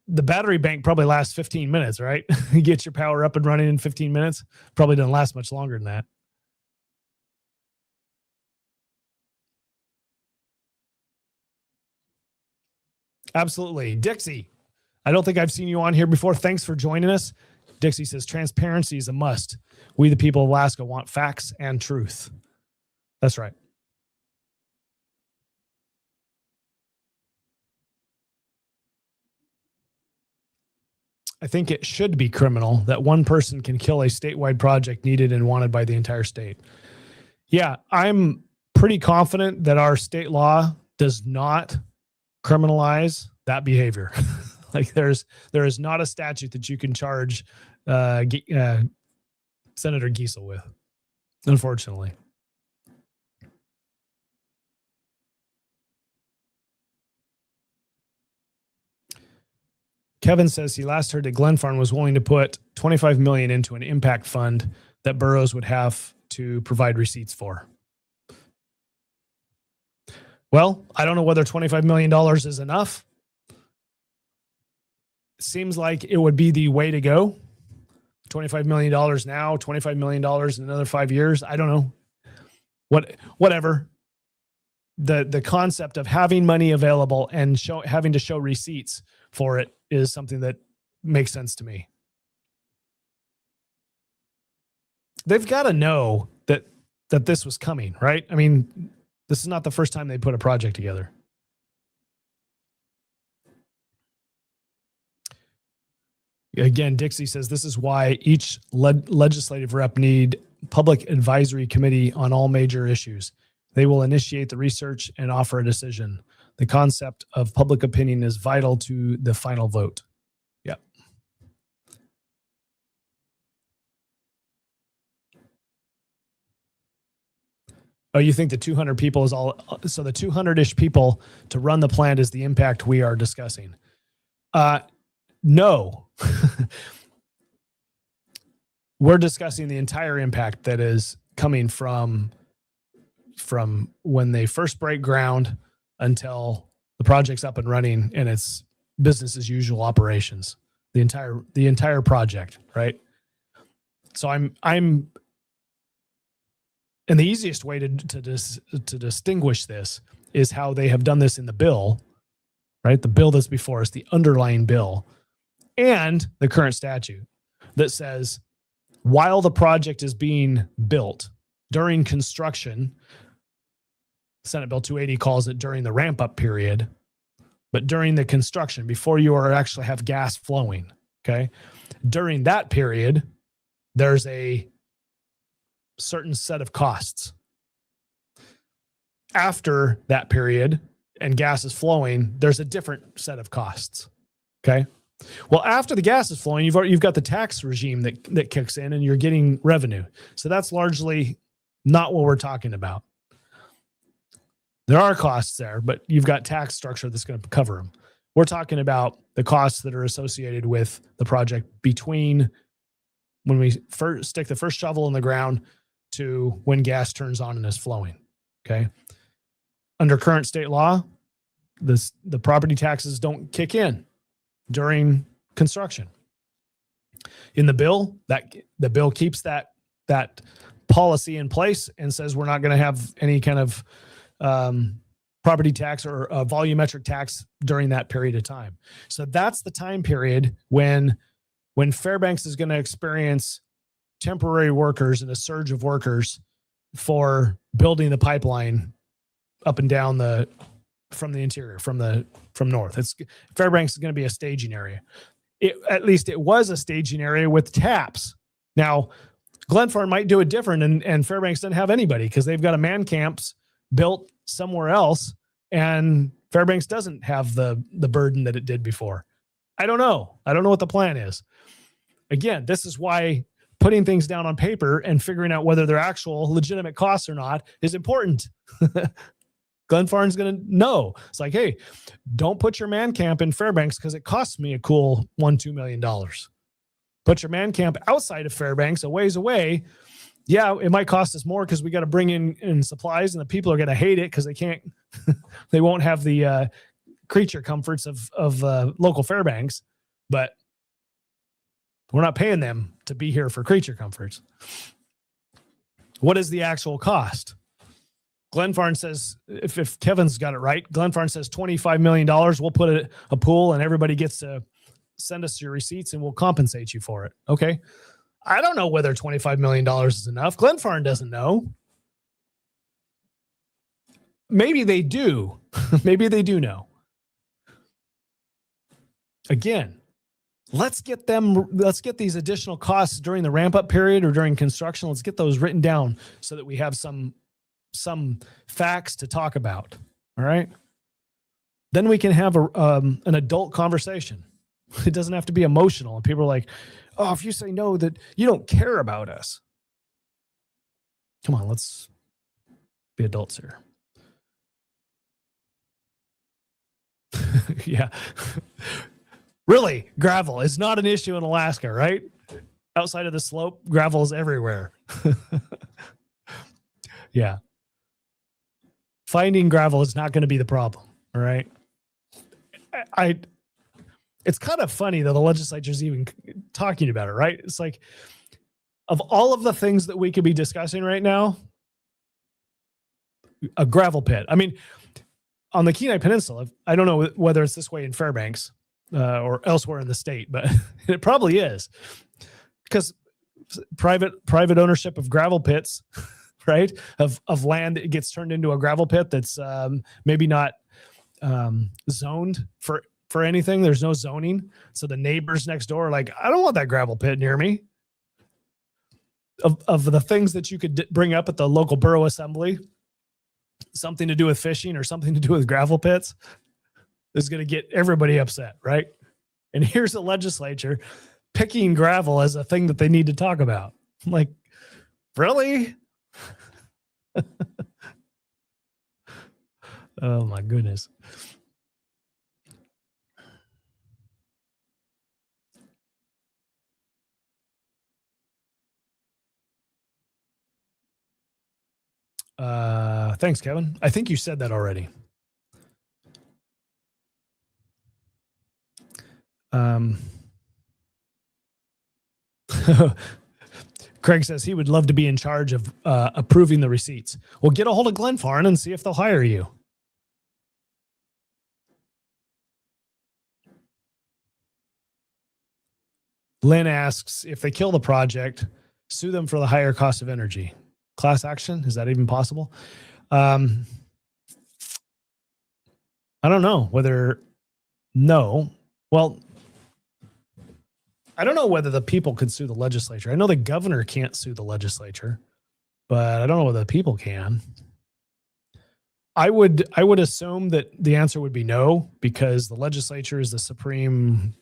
the battery bank probably lasts 15 minutes, right? You get your power up and running in 15 minutes. Probably doesn't last much longer than that. Absolutely. Dixie, I don't think I've seen you on here before. Thanks for joining us. Dixie says, transparency is a must. We, the people of Alaska, want facts and truth. That's right. I think it should be criminal that one person can kill a statewide project needed and wanted by the entire state. Yeah, I'm pretty confident that our state law does not criminalize that behavior. Like there is not a statute that you can charge Senator Giesel with, unfortunately. Kevin says he last heard that Glenfarne was willing to put $25 million into an impact fund that boroughs would have to provide receipts for. Well, I don't know whether $25 million is enough. Seems like it would be the way to go. $25 million now, $25 million in another 5 years. I don't know. Whatever. The concept of having money available and having to show receipts for it is something that makes sense to me. They've got to know that this was coming, right? I mean, this is not the first time they put a project together. Again, Dixie says this is why each legislative rep need public advisory committee on all major issues. They will initiate the research and offer a decision. The concept of public opinion is vital to the final vote. Yep. Oh, you think the 200 people is all? So the 200-ish people to run the plant is the impact we are discussing. No. We're discussing the entire impact that is coming from when they first break ground until the project's up and running and it's business as usual operations. The entire project, right? So I'm and the easiest way to distinguish this is how they have done this in the bill, right? The bill that's before us, the underlying bill, and the current statute that says while the project is being built during construction, Senate Bill 280 calls it during the ramp up period, but during the construction, before you actually have gas flowing, okay? During that period, there's a certain set of costs. After that period and gas is flowing, there's a different set of costs, okay? Well, after the gas is flowing, you've got the tax regime that kicks in and you're getting revenue. So that's largely not what we're talking about. There are costs there, but you've got tax structure that's going to cover them. We're talking about the costs that are associated with the project between when we first stick the first shovel in the ground to when gas turns on and is flowing. Okay. Under current state law, the property taxes don't kick in during construction. In the bill, the bill keeps that policy in place and says we're not going to have any kind of property tax or a volumetric tax during that period of time. So that's the time period when Fairbanks is going to experience temporary workers and a surge of workers for building the pipeline up and down from the interior, from north. Fairbanks is going to be a staging area. At least it was a staging area with taps. Now, Glenfarne might do it different, and Fairbanks doesn't have anybody because they've got a man camps built somewhere else, and Fairbanks doesn't have the burden that it did before. I don't know. I don't know what the plan is. Again, this is why putting things down on paper and figuring out whether they're actual legitimate costs or not is important. Glenfarne's going to know. It's like, hey, don't put your man camp in Fairbanks because it costs me a cool $1-2 million. Put your man camp outside of Fairbanks, a ways away. Yeah, it might cost us more because we got to bring in supplies, and the people are going to hate it because they won't have the creature comforts of local Fairbanks. but we're not paying them to be here for creature comforts. What is the actual cost? Glenfarne says, if Kevin's got it right, Glenfarne says $25 million. We'll put a pool and everybody gets to send us your receipts and we'll compensate you for it. Okay. I don't know whether $25 million is enough. Glenfarne doesn't know. Maybe they do. Maybe they do know. Again, let's get these additional costs during the ramp up period or during construction. Let's get those written down so that we have some facts to talk about. All right. Then we can have an adult conversation. It doesn't have to be emotional. And people are like, oh, if you say no, that you don't care about us. Come on, let's be adults here. Yeah. Really, gravel is not an issue in Alaska, right? Outside of the slope, gravel is everywhere. Yeah. Finding gravel is not going to be the problem, all right? It's kind of funny that the legislature's even talking about it, right? It's like, of all of the things that we could be discussing right now, a gravel pit. I mean, on the Kenai Peninsula, I don't know whether it's this way in Fairbanks or elsewhere in the state, but it probably is, because private ownership of gravel pits, right? Of land that gets turned into a gravel pit that's maybe not zoned for anything. There's no zoning. So the neighbors next door are like, I don't want that gravel pit near me. Of the things that you could bring up at the local borough assembly, something to do with fishing or something to do with gravel pits is going to get everybody upset, right? And here's the legislature picking gravel as a thing that they need to talk about. I'm like, really? Oh my goodness. Thanks, Kevin. I think you said that already. Craig says he would love to be in charge of approving the receipts. Well, get a hold of Glenfarne and see if they'll hire you. Lynn asks, if they kill the project, sue them for the higher cost of energy. Class action? Is that even possible? I don't know whether, no. Well, I don't know whether the people could sue the legislature. I know the governor can't sue the legislature, but I don't know whether the people can. I would assume that the answer would be no, because the legislature is the supreme.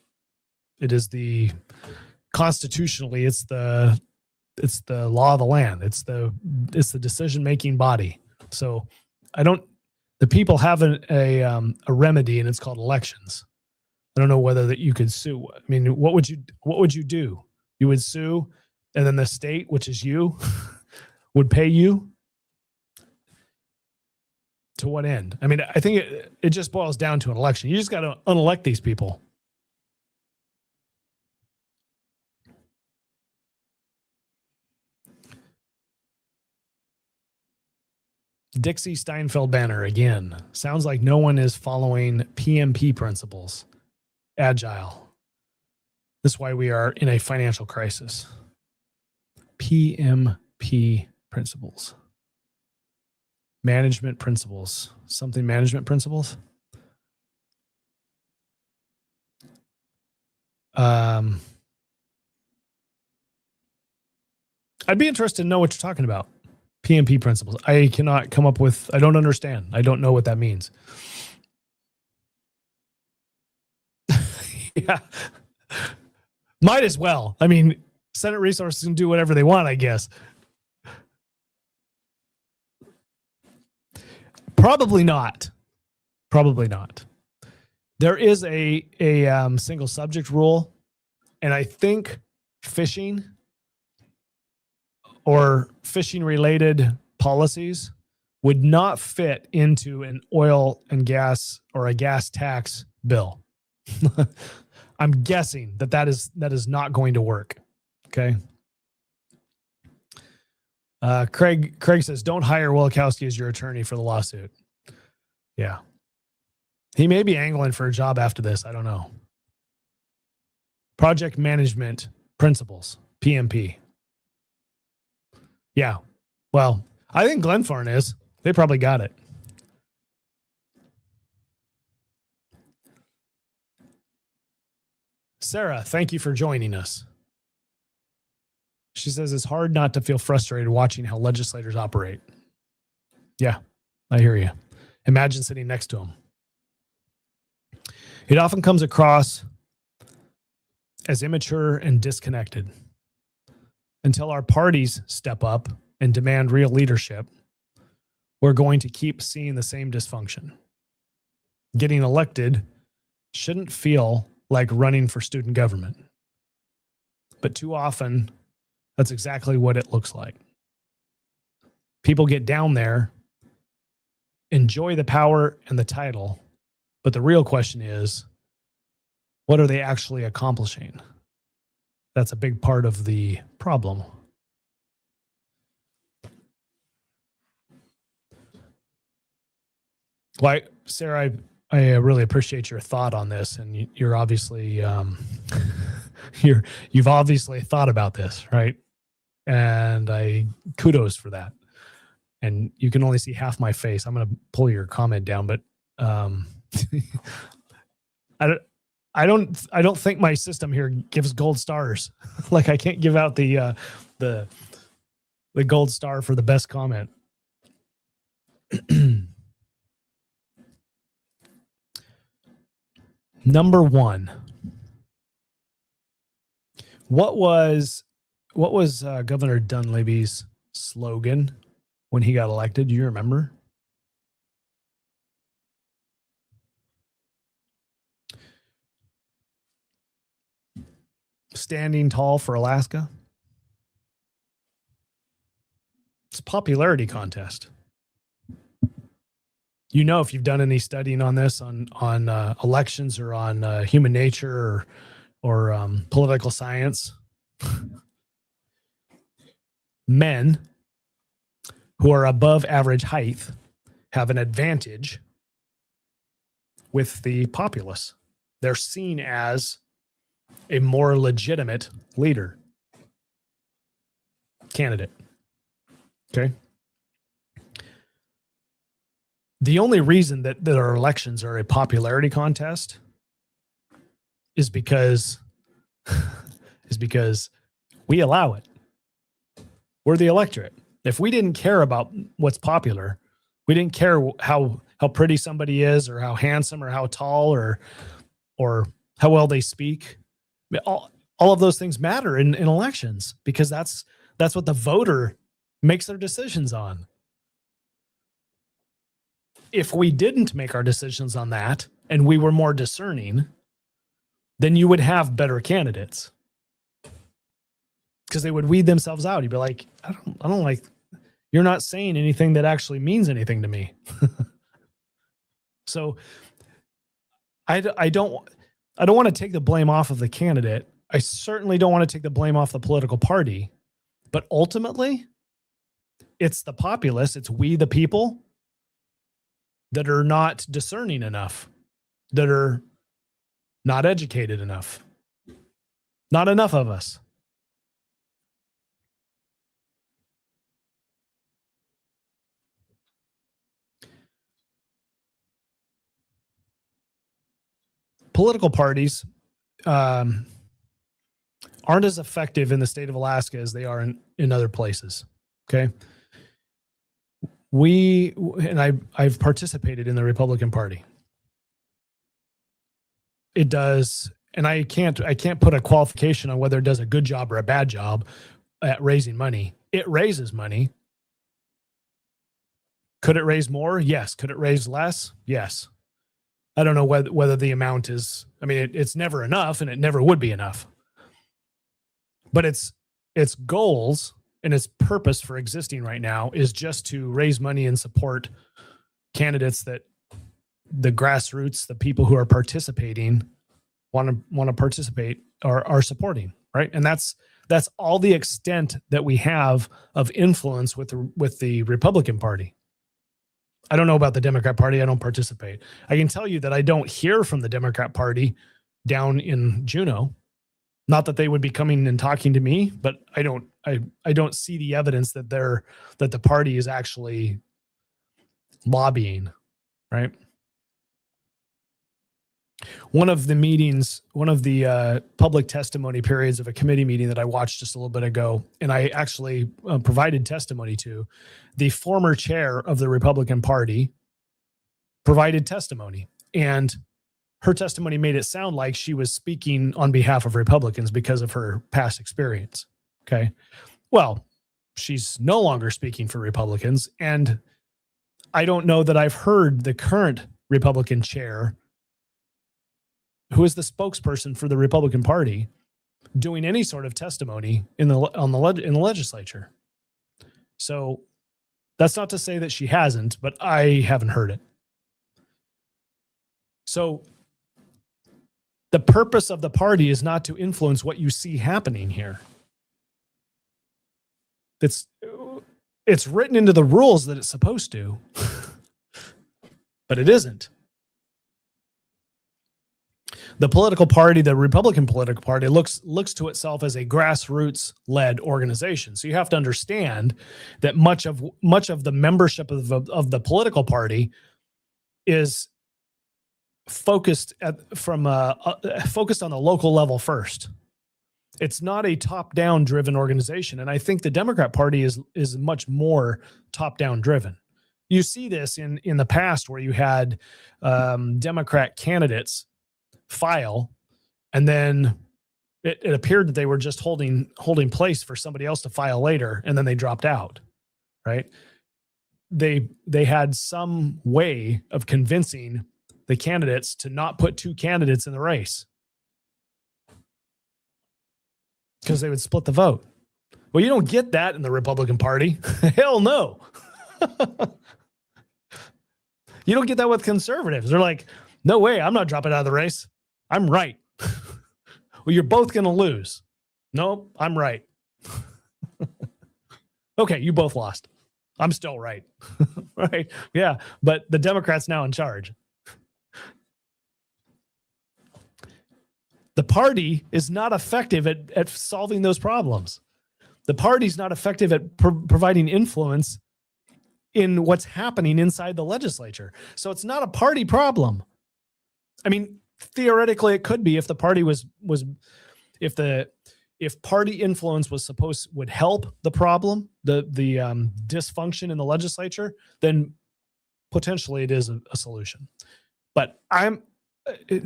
It is the constitutionally, it's the law of the land. It's the decision-making body. So the people have a remedy, and it's called elections. I don't know whether that you could sue. I mean, what would you do? You would sue, and then the state, which is you, would pay you? To what end? I mean, I think it just boils down to an election. You just got to unelect these people. Dixie Steinfeld banner again. Sounds like no one is following PMP principles. Agile. This is why we are in a financial crisis. PMP principles. Management principles. Something management principles. I'd be interested to know what you're talking about. PMP principles. I cannot come up with, I don't understand. I don't know what that means. Yeah. Might as well. I mean, Senate resources can do whatever they want, I guess. Probably not. Probably not. There is a single subject rule, and I think fishing or fishing related policies would not fit into an oil and gas or a gas tax bill. I'm guessing that is not going to work. Okay. Craig says, don't hire Wielkowski as your attorney for the lawsuit. Yeah. He may be angling for a job after this. I don't know. Project management principles, PMP. Yeah. Well, I think Glenfarne is. They probably got it. Sarah, thank you for joining us. She says it's hard not to feel frustrated watching how legislators operate. Yeah, I hear you. Imagine sitting next to them. It often comes across as immature and disconnected. Until our parties step up and demand real leadership, we're going to keep seeing the same dysfunction. Getting elected shouldn't feel like running for student government. But too often, that's exactly what it looks like. People get down there, enjoy the power and the title, but the real question is, what are they actually accomplishing? That's a big part of the problem. Well, Sarah, I really appreciate your thought on this, and you're obviously you've obviously thought about this, right? And I kudos for that. And you can only see half my face. I'm going to pull your comment down, but I don't think my system here gives gold stars. Like I can't give out the gold star for the best comment. Number one, what was Governor Dunleavy's slogan when he got elected? Do you remember? Standing tall for Alaska. It's a popularity contest. You know, if you've done any studying on this, on elections or on human nature or political science, men who are above average height have an advantage with the populace. They're seen as a more legitimate leader, candidate. Okay. The only reason that our elections are a popularity contest is because we allow it. We're the electorate. If we didn't care about what's popular, we didn't care how pretty somebody is or how handsome or how tall or how well they speak. All of those things matter in elections because that's what the voter makes their decisions on. If we didn't make our decisions on that and we were more discerning, then you would have better candidates because they would weed themselves out. You'd be like, I don't like, you're not saying anything that actually means anything to me. So I don't want to take the blame off of the candidate. I certainly don't want to take the blame off the political party, but ultimately it's the populace. It's we, the people, that are not discerning enough, that are not educated enough. Not enough of us. Political parties aren't as effective in the state of Alaska as they are in other places. Okay. I've participated in the Republican Party. It does, and I can't put a qualification on whether it does a good job or a bad job at raising money. It raises money. Could it raise more? Yes. Could it raise less? Yes. I don't know whether the amount is, I mean, it's never enough and it never would be enough. But its goals and its purpose for existing right now is just to raise money and support candidates that the grassroots, the people who are participating, want to participate or are supporting, right? And that's all the extent that we have of influence with the Republican Party. I don't know about the Democrat Party. I don't participate. I can tell you that I don't hear from the Democrat Party down in Juneau. Not that they would be coming and talking to me, but I don't see the evidence that the party is actually lobbying, right? One of the public testimony periods of a committee meeting that I watched just a little bit ago, and I actually provided testimony to, the former chair of the Republican Party provided testimony, and her testimony made it sound like she was speaking on behalf of Republicans because of her past experience. Okay. Well, she's no longer speaking for Republicans, and I don't know that I've heard the current Republican chair, who is the spokesperson for the Republican Party, doing any sort of testimony in the legislature. So that's not to say that she hasn't, but I haven't heard it. So the purpose of the party is not to influence what you see happening here. It's written into the rules that it's supposed to, but it isn't. The political party, the Republican political party, looks to itself as a grassroots-led organization. So you have to understand that much of the membership of the political party is focused on the local level first. It's not a top-down driven organization, and I think the Democrat Party is much more top-down driven. You see this in the past where you had Democrat candidates file, and then it appeared that they were just holding place for somebody else to file later, and then they dropped out, right? They had some way of convincing the candidates to not put two candidates in the race because they would split the vote. Well, you don't get that in the Republican Party. Hell no. You don't get that with conservatives. They're like, no way, I'm not dropping out of the race. I'm right. Well, you're both going to lose. No, I'm right. Okay, you both lost. I'm still right. Right? Yeah, but the Democrats now in charge. The party is not effective at solving those problems. The party's not effective at providing influence in what's happening inside the legislature. So it's not a party problem. I mean, theoretically, it could be if the party if party influence would help the problem, the dysfunction in the legislature, then potentially it is a solution. But I'm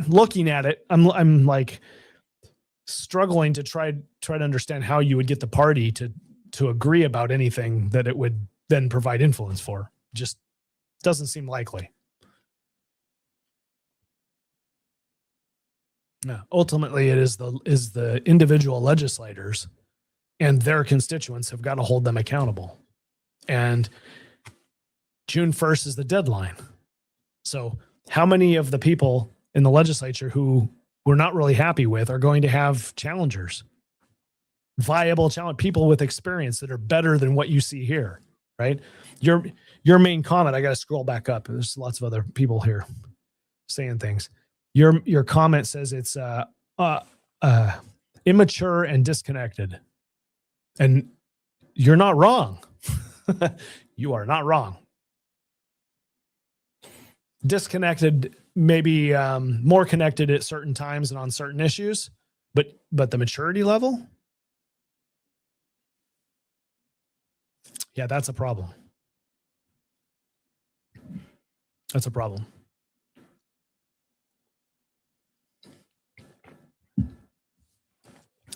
looking at it, I'm like struggling to try to understand how you would get the party to agree about anything that it would then provide influence for. Just doesn't seem likely. No, ultimately it is the individual legislators and their constituents have got to hold them accountable. And June 1st is the deadline. So how many of the people in the legislature who we're not really happy with are going to have challengers, viable people with experience that are better than what you see here, right? Your main comment, I got to scroll back up. There's lots of other people here saying things. Your comment says it's immature and disconnected. And you're not wrong. You are not wrong. Disconnected, maybe more connected at certain times and on certain issues, but the maturity level, yeah, that's a problem. That's a problem.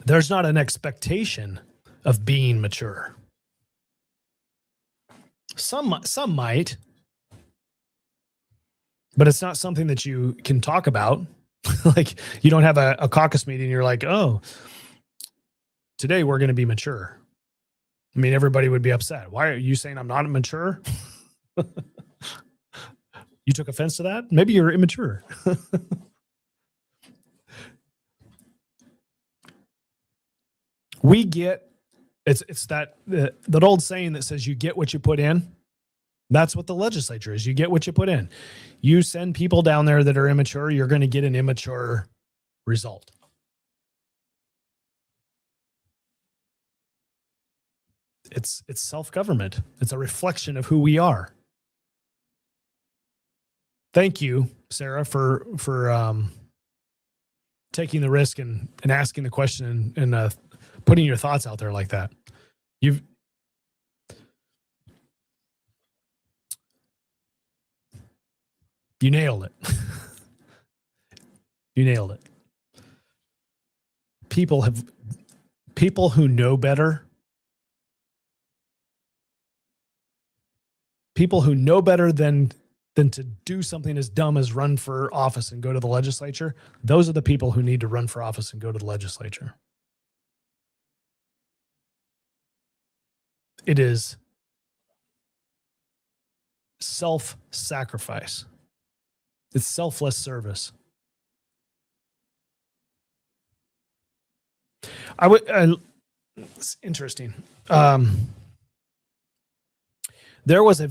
There's not an expectation of being mature. Some might, but it's not something that you can talk about. Like you don't have a caucus meeting. And you're like, oh, today we're going to be mature. I mean, everybody would be upset. Why are you saying I'm not mature? You took offense to that? Maybe you're immature. We get, it's that old saying that says you get what you put in. That's what the legislature is. You get what you put in. You send people down there that are immature, you're going to get an immature result. It's self-government. It's a reflection of who we are. Thank you, Sarah, for taking the risk and asking the question and putting your thoughts out there like that. You nailed it. You nailed it. People who know better. People who know better than to do something as dumb as run for office and go to the legislature. Those are the people who need to run for office and go to the legislature. It is self-sacrifice. It's selfless service. It's interesting. There was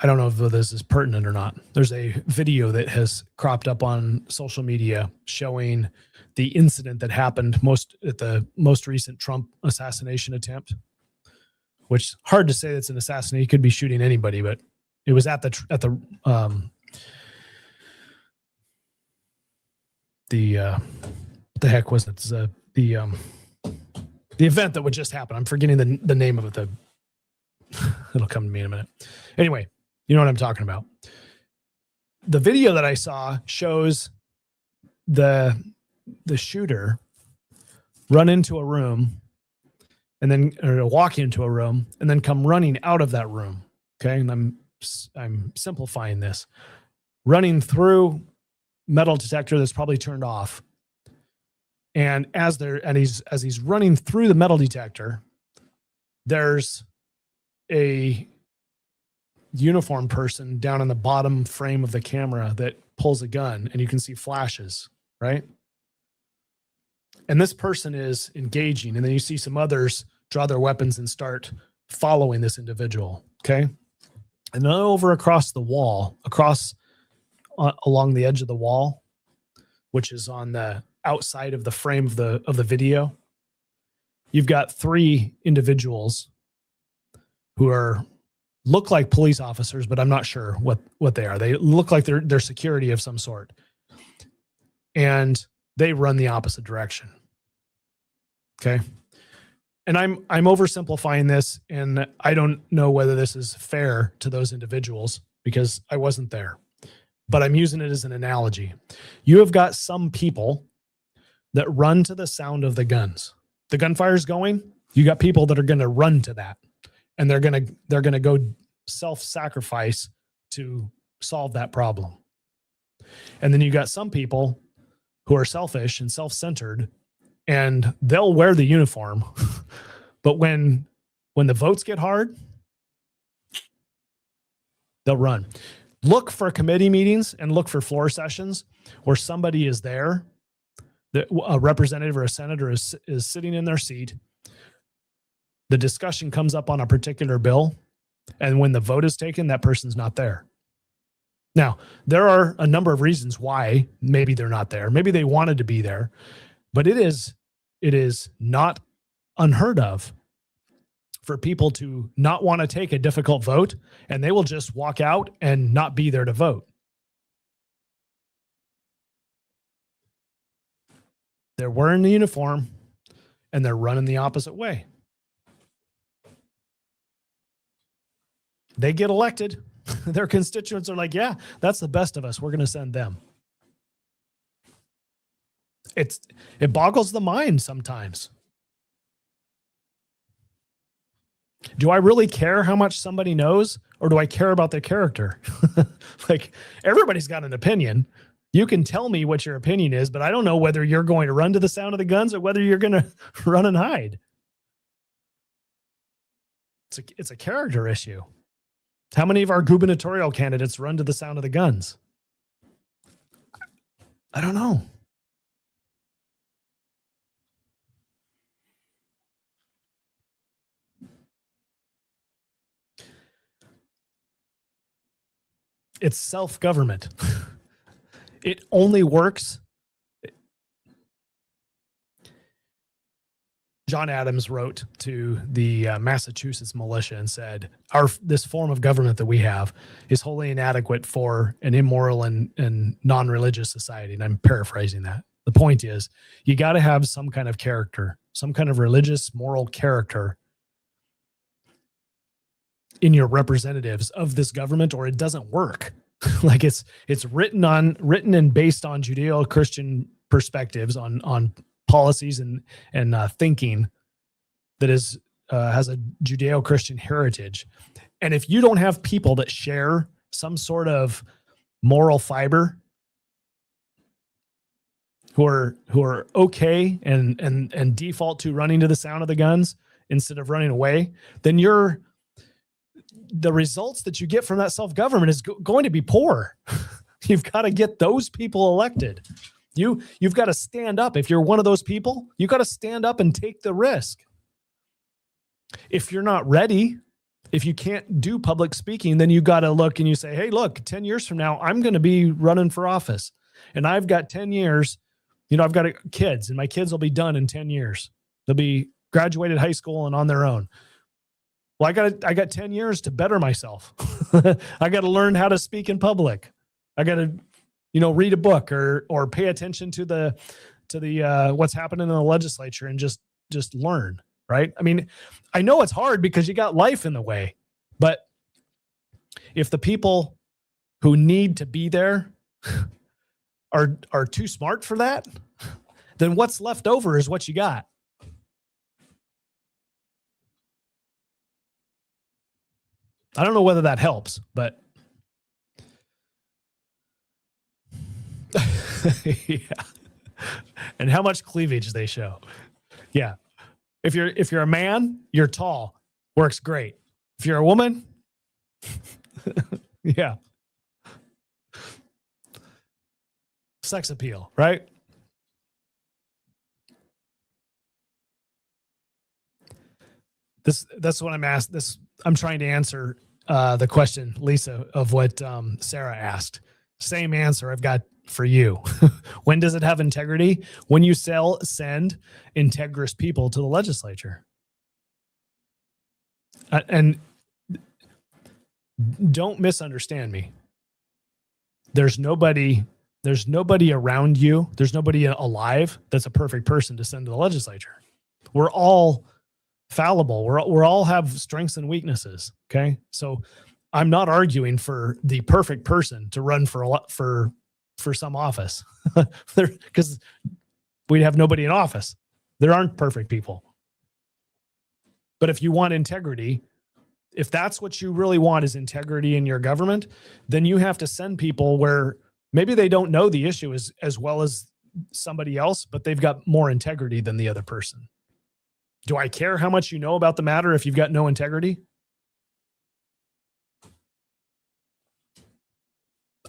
I don't know if this is pertinent or not. There's a video that has cropped up on social media showing the incident that happened at the most recent Trump assassination attempt, which hard to say that's an assassination. He could be shooting anybody, but it was at the what the heck was it? The event that would just happen. I'm forgetting the name of it. It'll come to me in a minute. Anyway, you know what I'm talking about. The video that I saw shows the shooter run into a room and then walk into a room and then come running out of that room. Okay. And I'm simplifying this. Running through metal detector that's probably turned off. And as he's running through the metal detector, there's a uniformed person down in the bottom frame of the camera that pulls a gun, and you can see flashes, right? And this person is engaging, and then you see some others draw their weapons and start following this individual. Okay. And then over across the wall, along the edge of the wall, which is on the outside of the frame of the video, you've got three individuals who look like police officers, but I'm not sure what they are. They look like they're security of some sort. And they run the opposite direction. Okay. And I'm oversimplifying this, and I don't know whether this is fair to those individuals because I wasn't there, but I'm using it as an analogy. You have got some people that run to the sound of the guns. The gunfire's going, you got people that are going to run to that, and they're going to go self-sacrifice to solve that problem. And then you got some people who are selfish and self-centered, and they'll wear the uniform. But when the votes get hard, they'll run. Look for committee meetings and look for floor sessions where somebody is there, a representative or a senator is sitting in their seat. The discussion comes up on a particular bill, and when the vote is taken, that person's not there. Now, there are a number of reasons why maybe they're not there. Maybe they wanted to be there, but it is not unheard of for people to not want to take a difficult vote, and they will just walk out and not be there to vote. They're wearing the uniform and they're running the opposite way. They get elected. Their constituents are like, yeah, that's the best of us. We're going to send them. It boggles the mind sometimes. Do I really care how much somebody knows, or do I care about their character? Like, everybody's got an opinion. You can tell me what your opinion is, but I don't know whether you're going to run to the sound of the guns or whether you're going to run and hide. It's a character issue. How many of our gubernatorial candidates run to the sound of the guns? I don't know. It's self-government. It only works. John Adams wrote to the Massachusetts militia and said, this form of government that we have is wholly inadequate for an immoral and non-religious society. And I'm paraphrasing that. The point is, you got to have some kind of character, some kind of religious, moral character in your representatives of this government, or it doesn't work. Like it's written and based on Judeo-Christian perspectives on policies and thinking that has a Judeo-Christian heritage. And if you don't have people that share some sort of moral fiber, who are okay and default to running to the sound of the guns instead of running away, then the results that you get from that self-government is going to be poor. You've got to get those people elected. You've got to stand up. If you're one of those people, you've got to stand up and take the risk. If you're not ready, if you can't do public speaking, then you got to look and you say, hey, look, 10 years from now, I'm going to be running for office. And I've got 10 years, I've got kids, and my kids will be done in 10 years. They'll be graduated high school and on their own. Well, I got 10 years to better myself. I got to learn how to speak in public. I got to, read a book or pay attention to the what's happening in the legislature and just learn, right? I mean, I know it's hard because you got life in the way, but if the people who need to be there are too smart for that, then what's left over is what you got. I don't know whether that helps, but yeah. And how much cleavage they show. Yeah. If you're a man, you're tall. Works great. If you're a woman, yeah. Sex appeal, right? That's what I'm asked. I'm trying to answer the question, Lisa, of what Sarah asked. Same answer I've got for you. When does it have integrity? When you send integrous people to the legislature. And don't misunderstand me. There's nobody around you. There's nobody alive that's a perfect person to send to the legislature. We're all fallible. We're all have strengths and weaknesses. Okay. So I'm not arguing for the perfect person to run for some office because we'd have nobody in office. There aren't perfect people. But if you want integrity, if that's what you really want is integrity in your government, then you have to send people where maybe they don't know the issue as well as somebody else, but they've got more integrity than the other person. Do I care how much you know about the matter if you've got no integrity?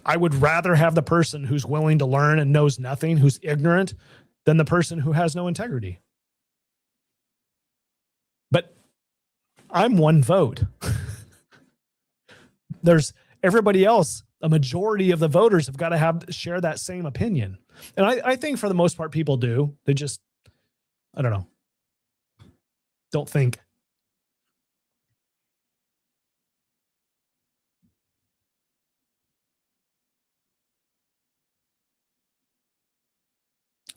I would rather have the person who's willing to learn and knows nothing, who's ignorant, than the person who has no integrity. But I'm one vote. There's everybody else. A majority of the voters have got to share that same opinion. And I think for the most part, people do. They just, I don't know, don't think.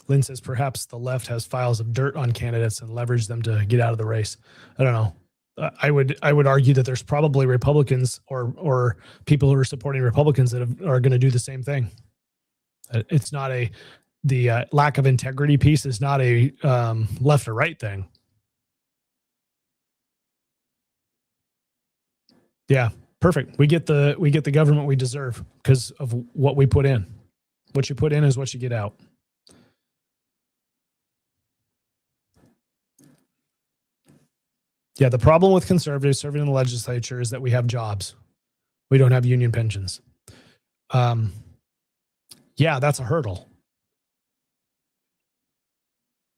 Lynn says perhaps the left has files of dirt on candidates and leverage them to get out of the race. I don't know. I would argue that there's probably Republicans or people who are supporting Republicans that are going to do the same thing. It's not the lack of integrity piece is not a left or right thing. Yeah, perfect. We get the government we deserve because of what we put in. What you put in is what you get out. Yeah, the problem with conservatives serving in the legislature is that we have jobs. We don't have union pensions. Yeah, that's a hurdle.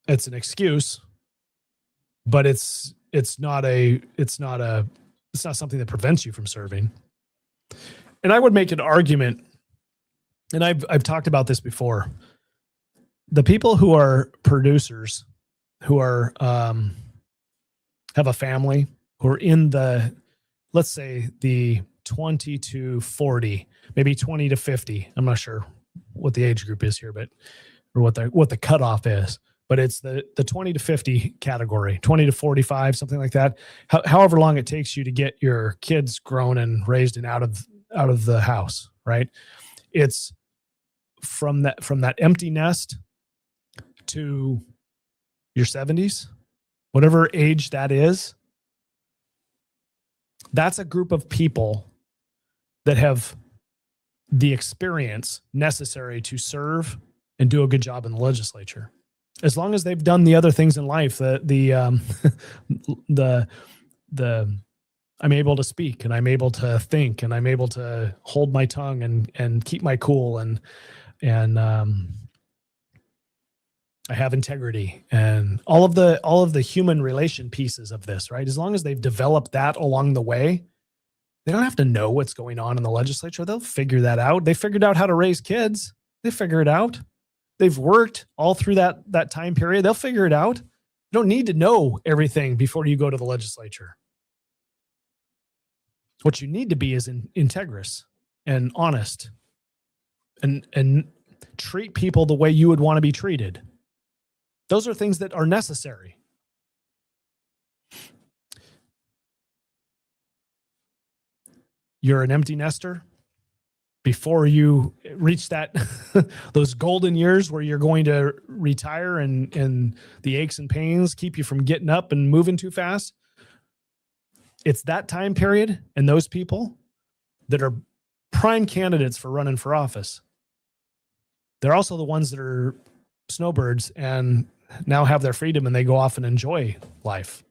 It's an excuse, but it's not something that prevents you from serving. And I would make an argument, and I've talked about this before. The people who are producers, who are have a family, who are in the, let's say, the 20 to 40, maybe 20 to 50. I'm not sure what the age group is here, but or what the cutoff is. But it's the 20 to 50 category, 20 to 45, something like that. However long it takes you to get your kids grown and raised and out of the house, right? It's from that empty nest to your 70s, whatever age that is. That's a group of people that have the experience necessary to serve and do a good job in the legislature. As long as they've done the other things in life, the I'm able to speak and I'm able to think and I'm able to hold my tongue and keep my cool and I have integrity and all of the human relation pieces of this, right? As long as they've developed that along the way, they don't have to know what's going on in the legislature. They'll figure that out. They figured out how to raise kids. They figure it out. They've worked all through that time period. They'll figure it out. You don't need to know everything before you go to the legislature. What you need to be is integrous and honest and treat people the way you would want to be treated. Those are things that are necessary. You're an empty nester. Before you reach that, those golden years where you're going to retire and the aches and pains keep you from getting up and moving too fast. It's that time period and those people that are prime candidates for running for office. They're also the ones that are snowbirds and now have their freedom and they go off and enjoy life.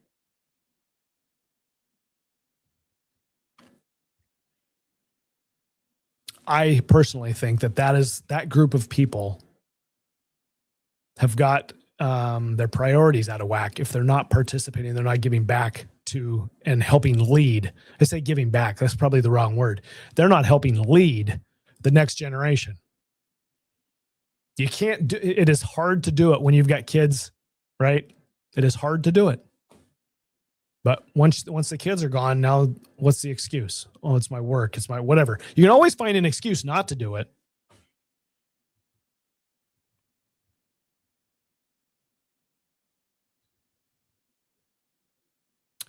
I personally think that group of people have got their priorities out of whack. If they're not participating, they're not giving back to and helping lead. I say giving back. That's probably the wrong word. They're not helping lead the next generation. You can't do it. Is hard to do it when you've got kids, right? It is hard to do it. But once the kids are gone, now what's the excuse? Oh, it's my work. It's my whatever. You can always find an excuse not to do it.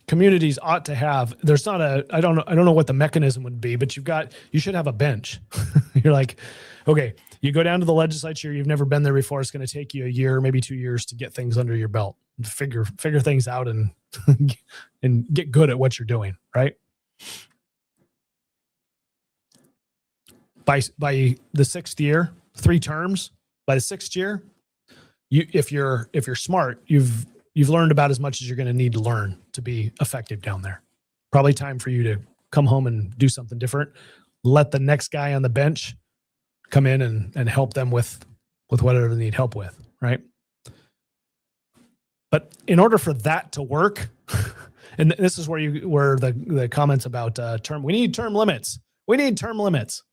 Communities ought to have, there's not I don't know what the mechanism would be, but you should have a bench. You're like, okay, you go down to the legislature, you've never been there before. It's going to take you a year, maybe 2 years to get things under your belt, figure things out and get good at what you're doing, right? By the 6th year, 3 terms, by the 6th year, if you're smart, you've learned about as much as you're going to need to learn to be effective down there. Probably time for you to come home and do something different. Let the next guy on the bench come in and help them with whatever they need help with, right? But in order for that to work, and this is where the comments about we need term limits. We need term limits.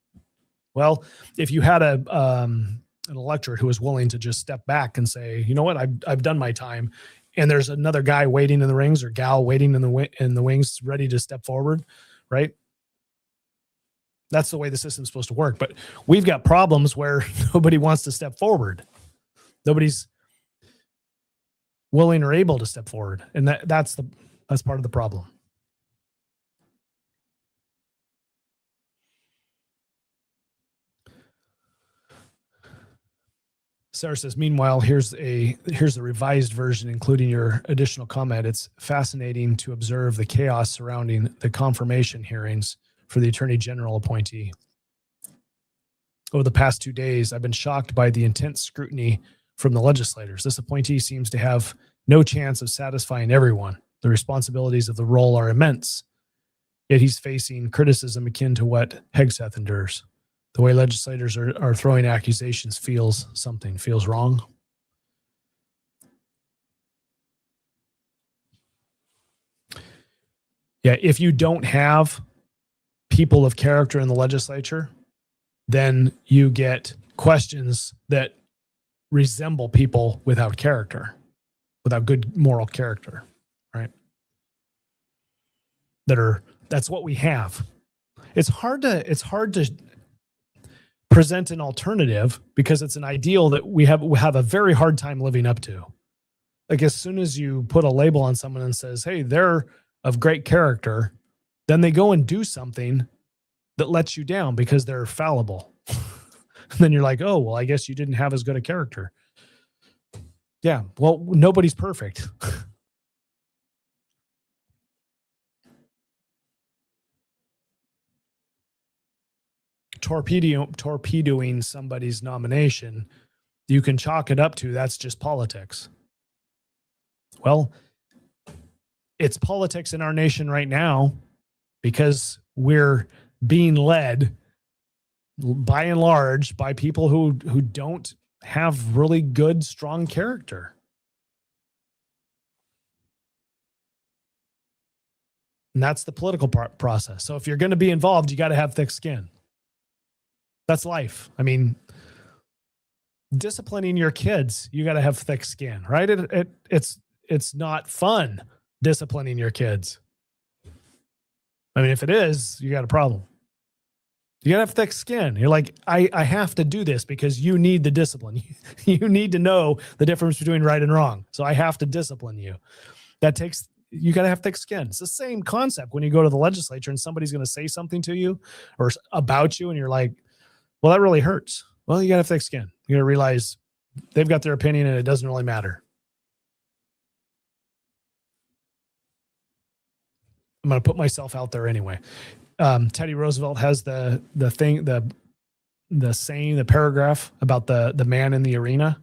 Well, if you had an electorate who was willing to just step back and say, you know what, I've done my time, and there's another guy waiting in the rings or gal waiting in the wings, ready to step forward, right? That's the way the system's supposed to work. But we've got problems where nobody wants to step forward. Nobody's willing or able to step forward, and that's part of the problem. Sarah says, meanwhile, here's the revised version, including your additional comment. It's fascinating to observe the chaos surrounding the confirmation hearings for the Attorney General appointee. Over the past 2 days, I've been shocked by the intense scrutiny from the legislators. This appointee seems to have no chance of satisfying everyone. The responsibilities of the role are immense, yet he's facing criticism akin to what Hegseth endures. The way legislators are throwing accusations feels wrong. Yeah, if you don't have people of character in the legislature, then you get questions that resemble people without character, without good moral character, right? That's what we have. It's hard to present an alternative because it's an ideal that we have a very hard time living up to. Like as soon as you put a label on someone and says, hey, they're of great character, then they go and do something that lets you down because they're fallible. And then you're like, oh, well, I guess you didn't have as good a character. Yeah, well, nobody's perfect. Torpedoing somebody's nomination, you can chalk it up to that's just politics. Well, it's politics in our nation right now because we're being led by and large by people who don't have really good, strong character. And that's the political process. So if you're going to be involved, you got to have thick skin. That's life. I mean, disciplining your kids, you got to have thick skin, right? It's not fun disciplining your kids. I mean, if it is, you got a problem. You got to have thick skin. You're like, I have to do this because you need the discipline. You need to know the difference between right and wrong. So I have to discipline you. You got to have thick skin. It's the same concept when you go to the legislature and somebody's going to say something to you or about you and you're like, well, that really hurts. Well, you got to have thick skin. You got to realize they've got their opinion and it doesn't really matter. I'm going to put myself out there anyway. Teddy Roosevelt has the saying, the paragraph about the man in the arena,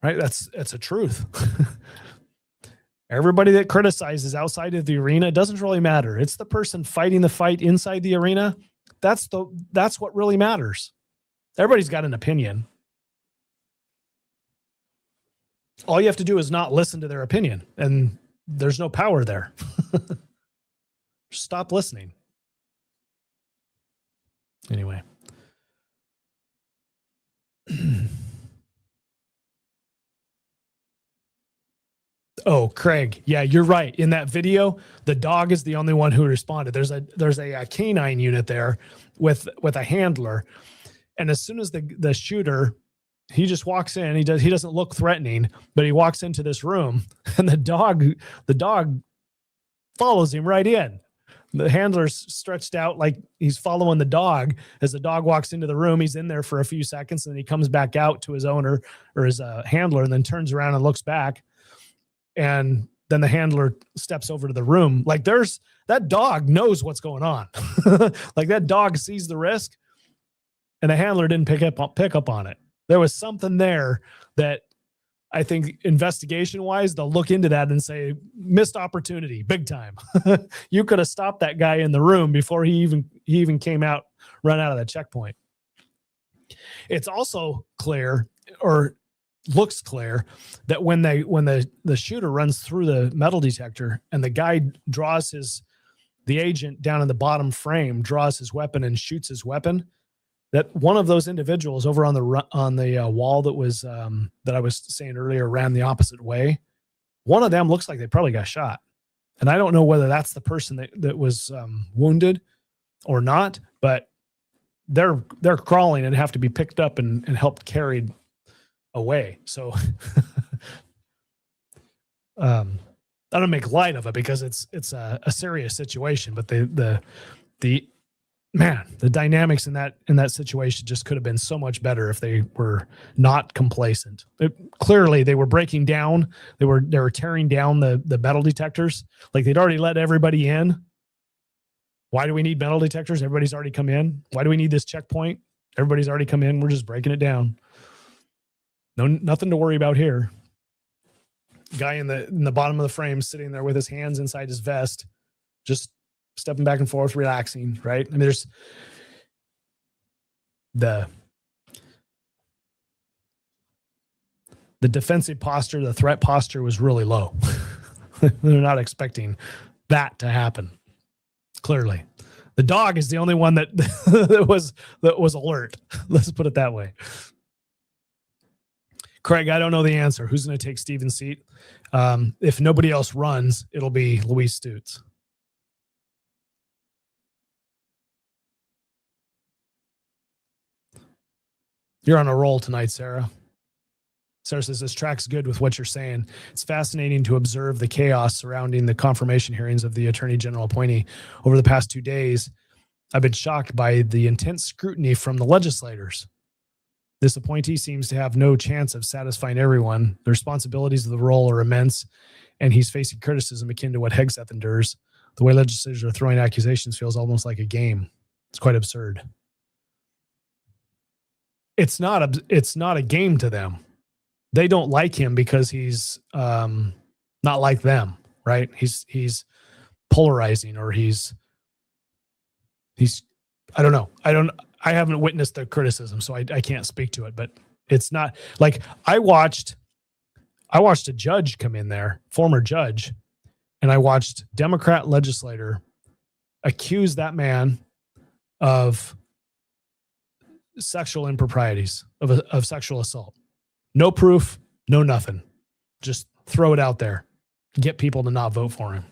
right? That's a truth. Everybody that criticizes outside of the arena, it doesn't really matter. It's the person fighting the fight inside the arena. That's what really matters. Everybody's got an opinion. All you have to do is not listen to their opinion, and there's no power there. Stop listening. Anyway. Oh, Craig. Yeah, you're right. In that video, the dog is the only one who responded. There's a canine unit there with a handler. And as soon as the shooter, he just walks in, he doesn't look threatening, but he walks into this room and the dog follows him right in. The handler's stretched out like he's following the dog. As the dog walks into the room, he's in there for a few seconds and he comes back out to his owner or his handler and then turns around and looks back. And then the handler steps over to the room. Like that dog knows what's going on. Like that dog sees the risk and the handler didn't pick up on it. There was something there that I think investigation wise, they'll look into that and say, missed opportunity, big time. You could have stopped that guy in the room before he even came out, run out of the checkpoint. It's also clear, or looks clear, that when the shooter runs through the metal detector and the guy the agent down in the bottom frame draws his weapon and shoots his weapon, that one of those individuals over on the wall that was that I was saying earlier ran the opposite way. One of them looks like they probably got shot, and I don't know whether that's the person that was wounded or not. But they're crawling and have to be picked up and helped carried away. So I don't make light of it because it's a serious situation. But the dynamics in that situation just could have been so much better if they were not complacent. Clearly, they were breaking down. They were tearing down the metal detectors. Like they'd already let everybody in. Why do we need metal detectors? Everybody's already come in. Why do we need this checkpoint? Everybody's already come in. We're just breaking it down. No, nothing to worry about here. Guy in the bottom of the frame sitting there with his hands inside his vest, just stepping back and forth, relaxing, right? I mean, there's the defensive posture, the threat posture was really low. They're not expecting that to happen. Clearly, The dog is the only one that that was alert. Let's put it that way. Craig, I don't know the answer. Who's going to take Steven's seat? If nobody else runs, it'll be Louise Stutz. You're on a roll tonight, Sarah. Sarah says, this track's good with what you're saying. It's fascinating to observe the chaos surrounding the confirmation hearings of the Attorney General appointee. Over the past 2 days, I've been shocked by the intense scrutiny from the legislators. This appointee seems to have no chance of satisfying everyone. The responsibilities of the role are immense, and he's facing criticism akin to what Hegseth endures. The way legislators are throwing accusations feels almost like a game. It's quite absurd. It's not a game to them. They don't like him because he's not like them, right? He's polarizing, or he's I don't know. I haven't witnessed the criticism, so I can't speak to it, but it's not like I watched a judge come in there, former judge, and I watched Democrat legislator accuse that man of sexual improprieties, of sexual assault. No proof, no nothing. Just throw it out there. Get people to not vote for him.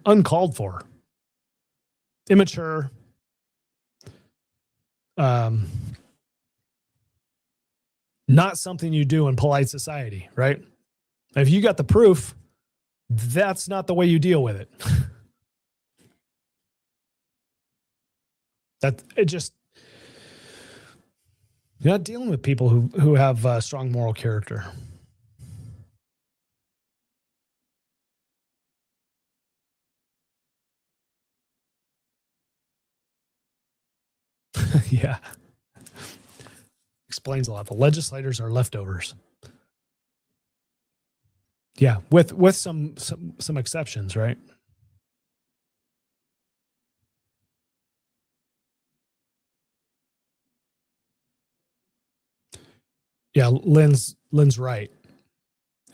Uncalled for. Immature. Not something you do in polite society, right? If you got the proof, that's not the way you deal with it. You're not dealing with people who have strong moral character. Yeah. Explains a lot. The legislators are leftovers. Yeah, with some exceptions, right? Yeah, Lynn's right.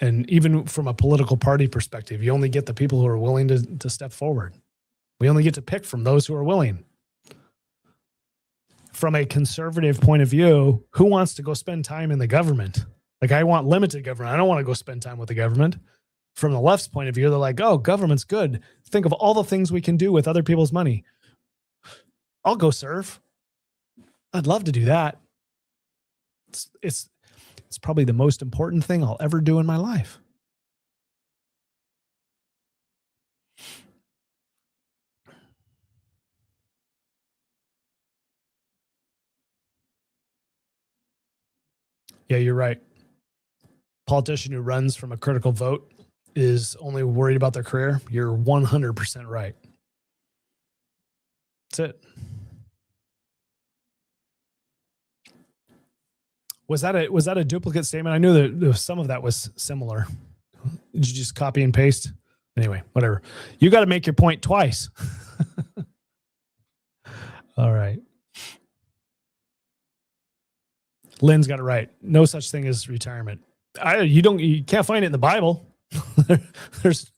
And even from a political party perspective, you only get the people who are willing to step forward. We only get to pick from those who are willing. From a conservative point of view, who wants to go spend time in the government? Like, I want limited government. I don't want to go spend time with the government. From the left's point of view, they're like, oh, government's good. Think of all the things we can do with other people's money. I'll go serve. I'd love to do that. It's probably the most important thing I'll ever do in my life. Yeah, you're right. Politician who runs from a critical vote is only worried about their career. You're 100% right. That's it. Was that a duplicate statement? I knew that some of that was similar. Did you just copy and paste? Anyway, whatever. You got to make your point twice. All right. Lynn's got it right. No such thing as retirement. You can't find it in the Bible. There's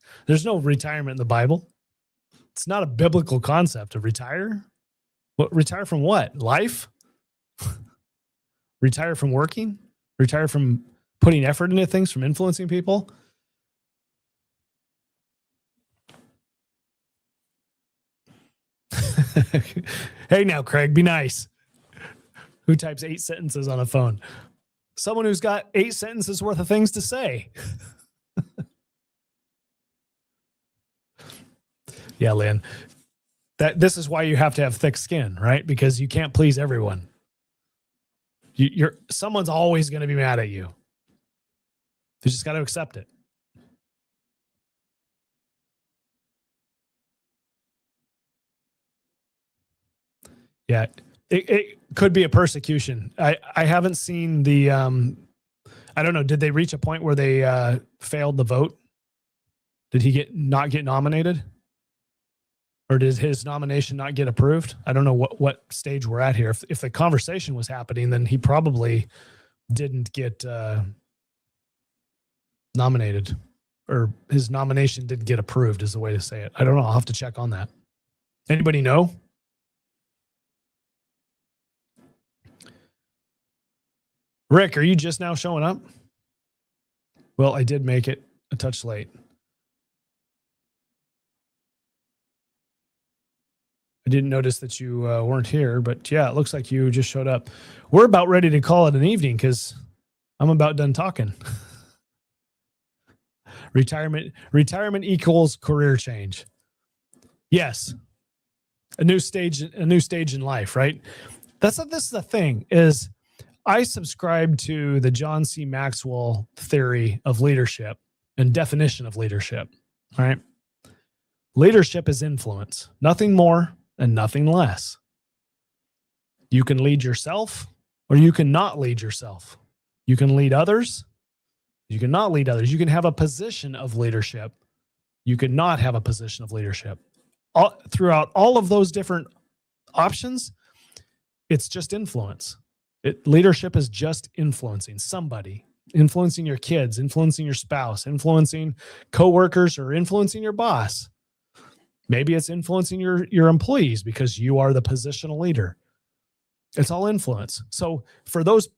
no retirement in the Bible. It's not a biblical concept to retire. What, retire from what? Life? Retire from working? Retire from putting effort into things, from influencing people? Hey now, Craig, be nice. Who types 8 sentences on a phone? Someone who's got 8 sentences worth of things to say. Yeah, Lynn. This is why you have to have thick skin, right? Because you can't please everyone. Someone's always going to be mad at you. You just got to accept it. Yeah, it could be a persecution. I haven't seen the, I don't know, did they reach a point where they failed the vote? Did he not get nominated? Or did his nomination not get approved? I don't know what stage we're at here. If the conversation was happening, then he probably didn't get nominated. or his nomination didn't get approved is the way to say it. I don't know. I'll have to check on that. Anybody know? Rick, are you just now showing up? Well, I did make it a touch late. I didn't notice that you weren't here, but yeah, it looks like you just showed up. We're about ready to call it an evening because I'm about done talking. Retirement equals career change. Yes. A new stage in life, right? This is the thing is I subscribe to the John C. Maxwell theory of leadership and definition of leadership. All right. Leadership is influence, nothing more and nothing less. You can lead yourself or you can not lead yourself. You can lead others. You can not lead others. You can have a position of leadership. You can not have a position of leadership. Throughout all of those different options, it's just influence. Leadership is just influencing somebody, influencing your kids, influencing your spouse, influencing coworkers, or influencing your boss. Maybe it's influencing your employees because you are the positional leader. It's all influence. So for those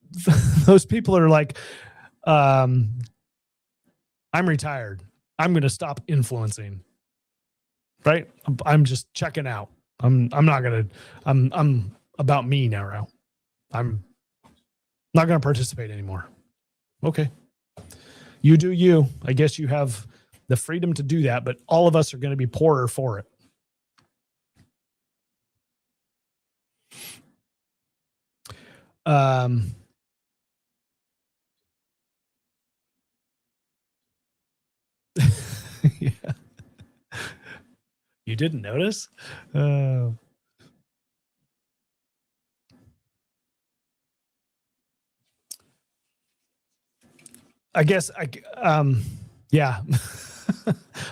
people that are like, I'm retired, I'm going to stop influencing. Right? I'm just checking out. I'm about me now. I'm not going to participate anymore. Okay. You do you. I guess you have the freedom to do that, but all of us are going to be poorer for it. Yeah. You didn't notice? I guess yeah,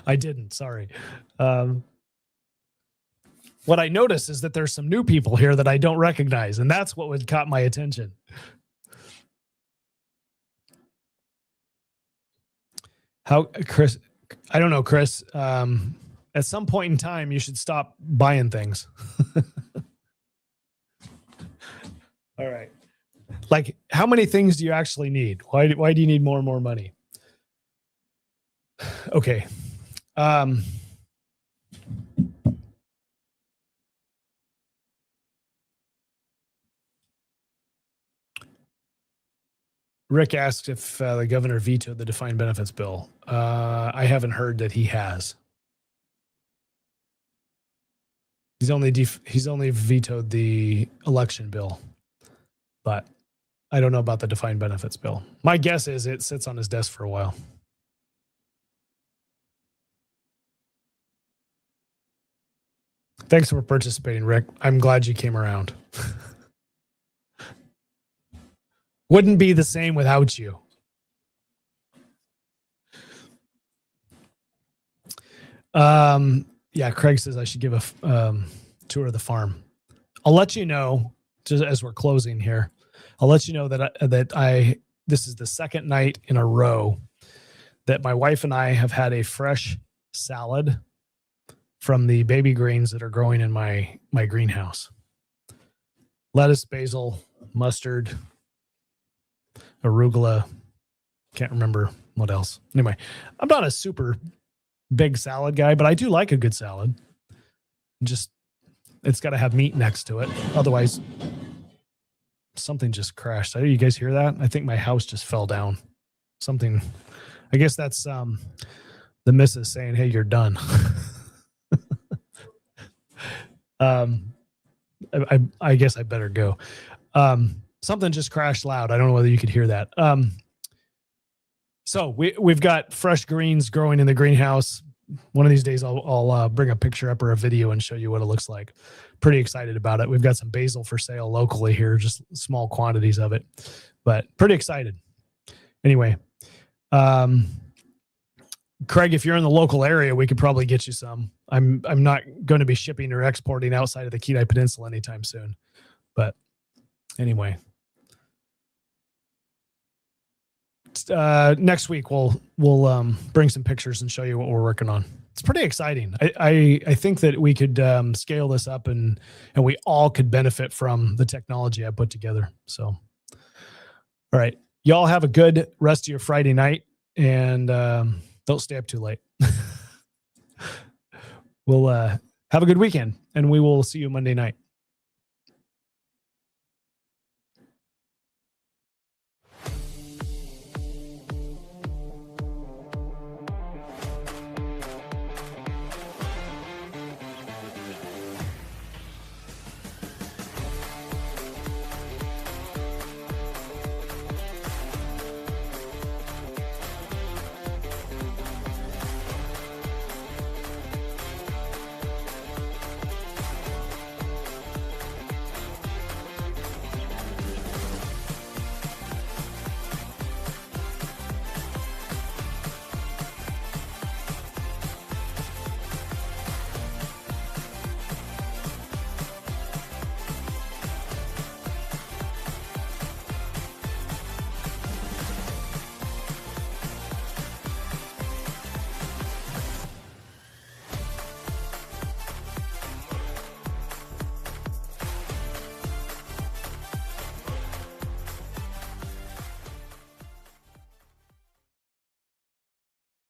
I didn't. Sorry. What I noticed is that there's some new people here that I don't recognize, and that's what would caught my attention. How, Chris? I don't know, Chris. At some point in time, you should stop buying things. All right. Like, how many things do you actually need? Why do you need more and more money? Okay. Rick asked if the governor vetoed the defined benefits bill. I haven't heard that he has. He's only vetoed the election bill, but I don't know about the defined benefits bill. My guess is it sits on his desk for a while. Thanks for participating, Rick. I'm glad you came around. Wouldn't be the same without you. Yeah, Craig says I should give a tour of the farm. I'll let you know, just as we're closing here, I'll let you know that this is the second night in a row that my wife and I have had a fresh salad from the baby greens that are growing in my greenhouse. Lettuce, basil, mustard, arugula. Can't remember what else. Anyway, I'm not a super big salad guy, but I do like a good salad. It's got to have meat next to it. Otherwise, something just crashed. You guys hear that? I think my house just fell down. Something. I guess that's the missus saying, "Hey, you're done." I guess I better go. Something just crashed loud. I don't know whether you could hear that. So we've got fresh greens growing in the greenhouse. One of these days I'll bring a picture up or a video and show you what it looks like. Pretty excited about it. We've got some basil for sale locally here, just small quantities of it, but pretty excited. Anyway, Craig, if you're in the local area, we could probably get you some. I'm not going to be shipping or exporting outside of the Kenai Peninsula anytime soon, but anyway. next week we'll bring some pictures and show you what we're working on. It's pretty exciting. I think that we could scale this up and we all could benefit from the technology I put together. So, all right, y'all have a good rest of your Friday night, and don't stay up too late. We'll have a good weekend, and we will see you Monday night.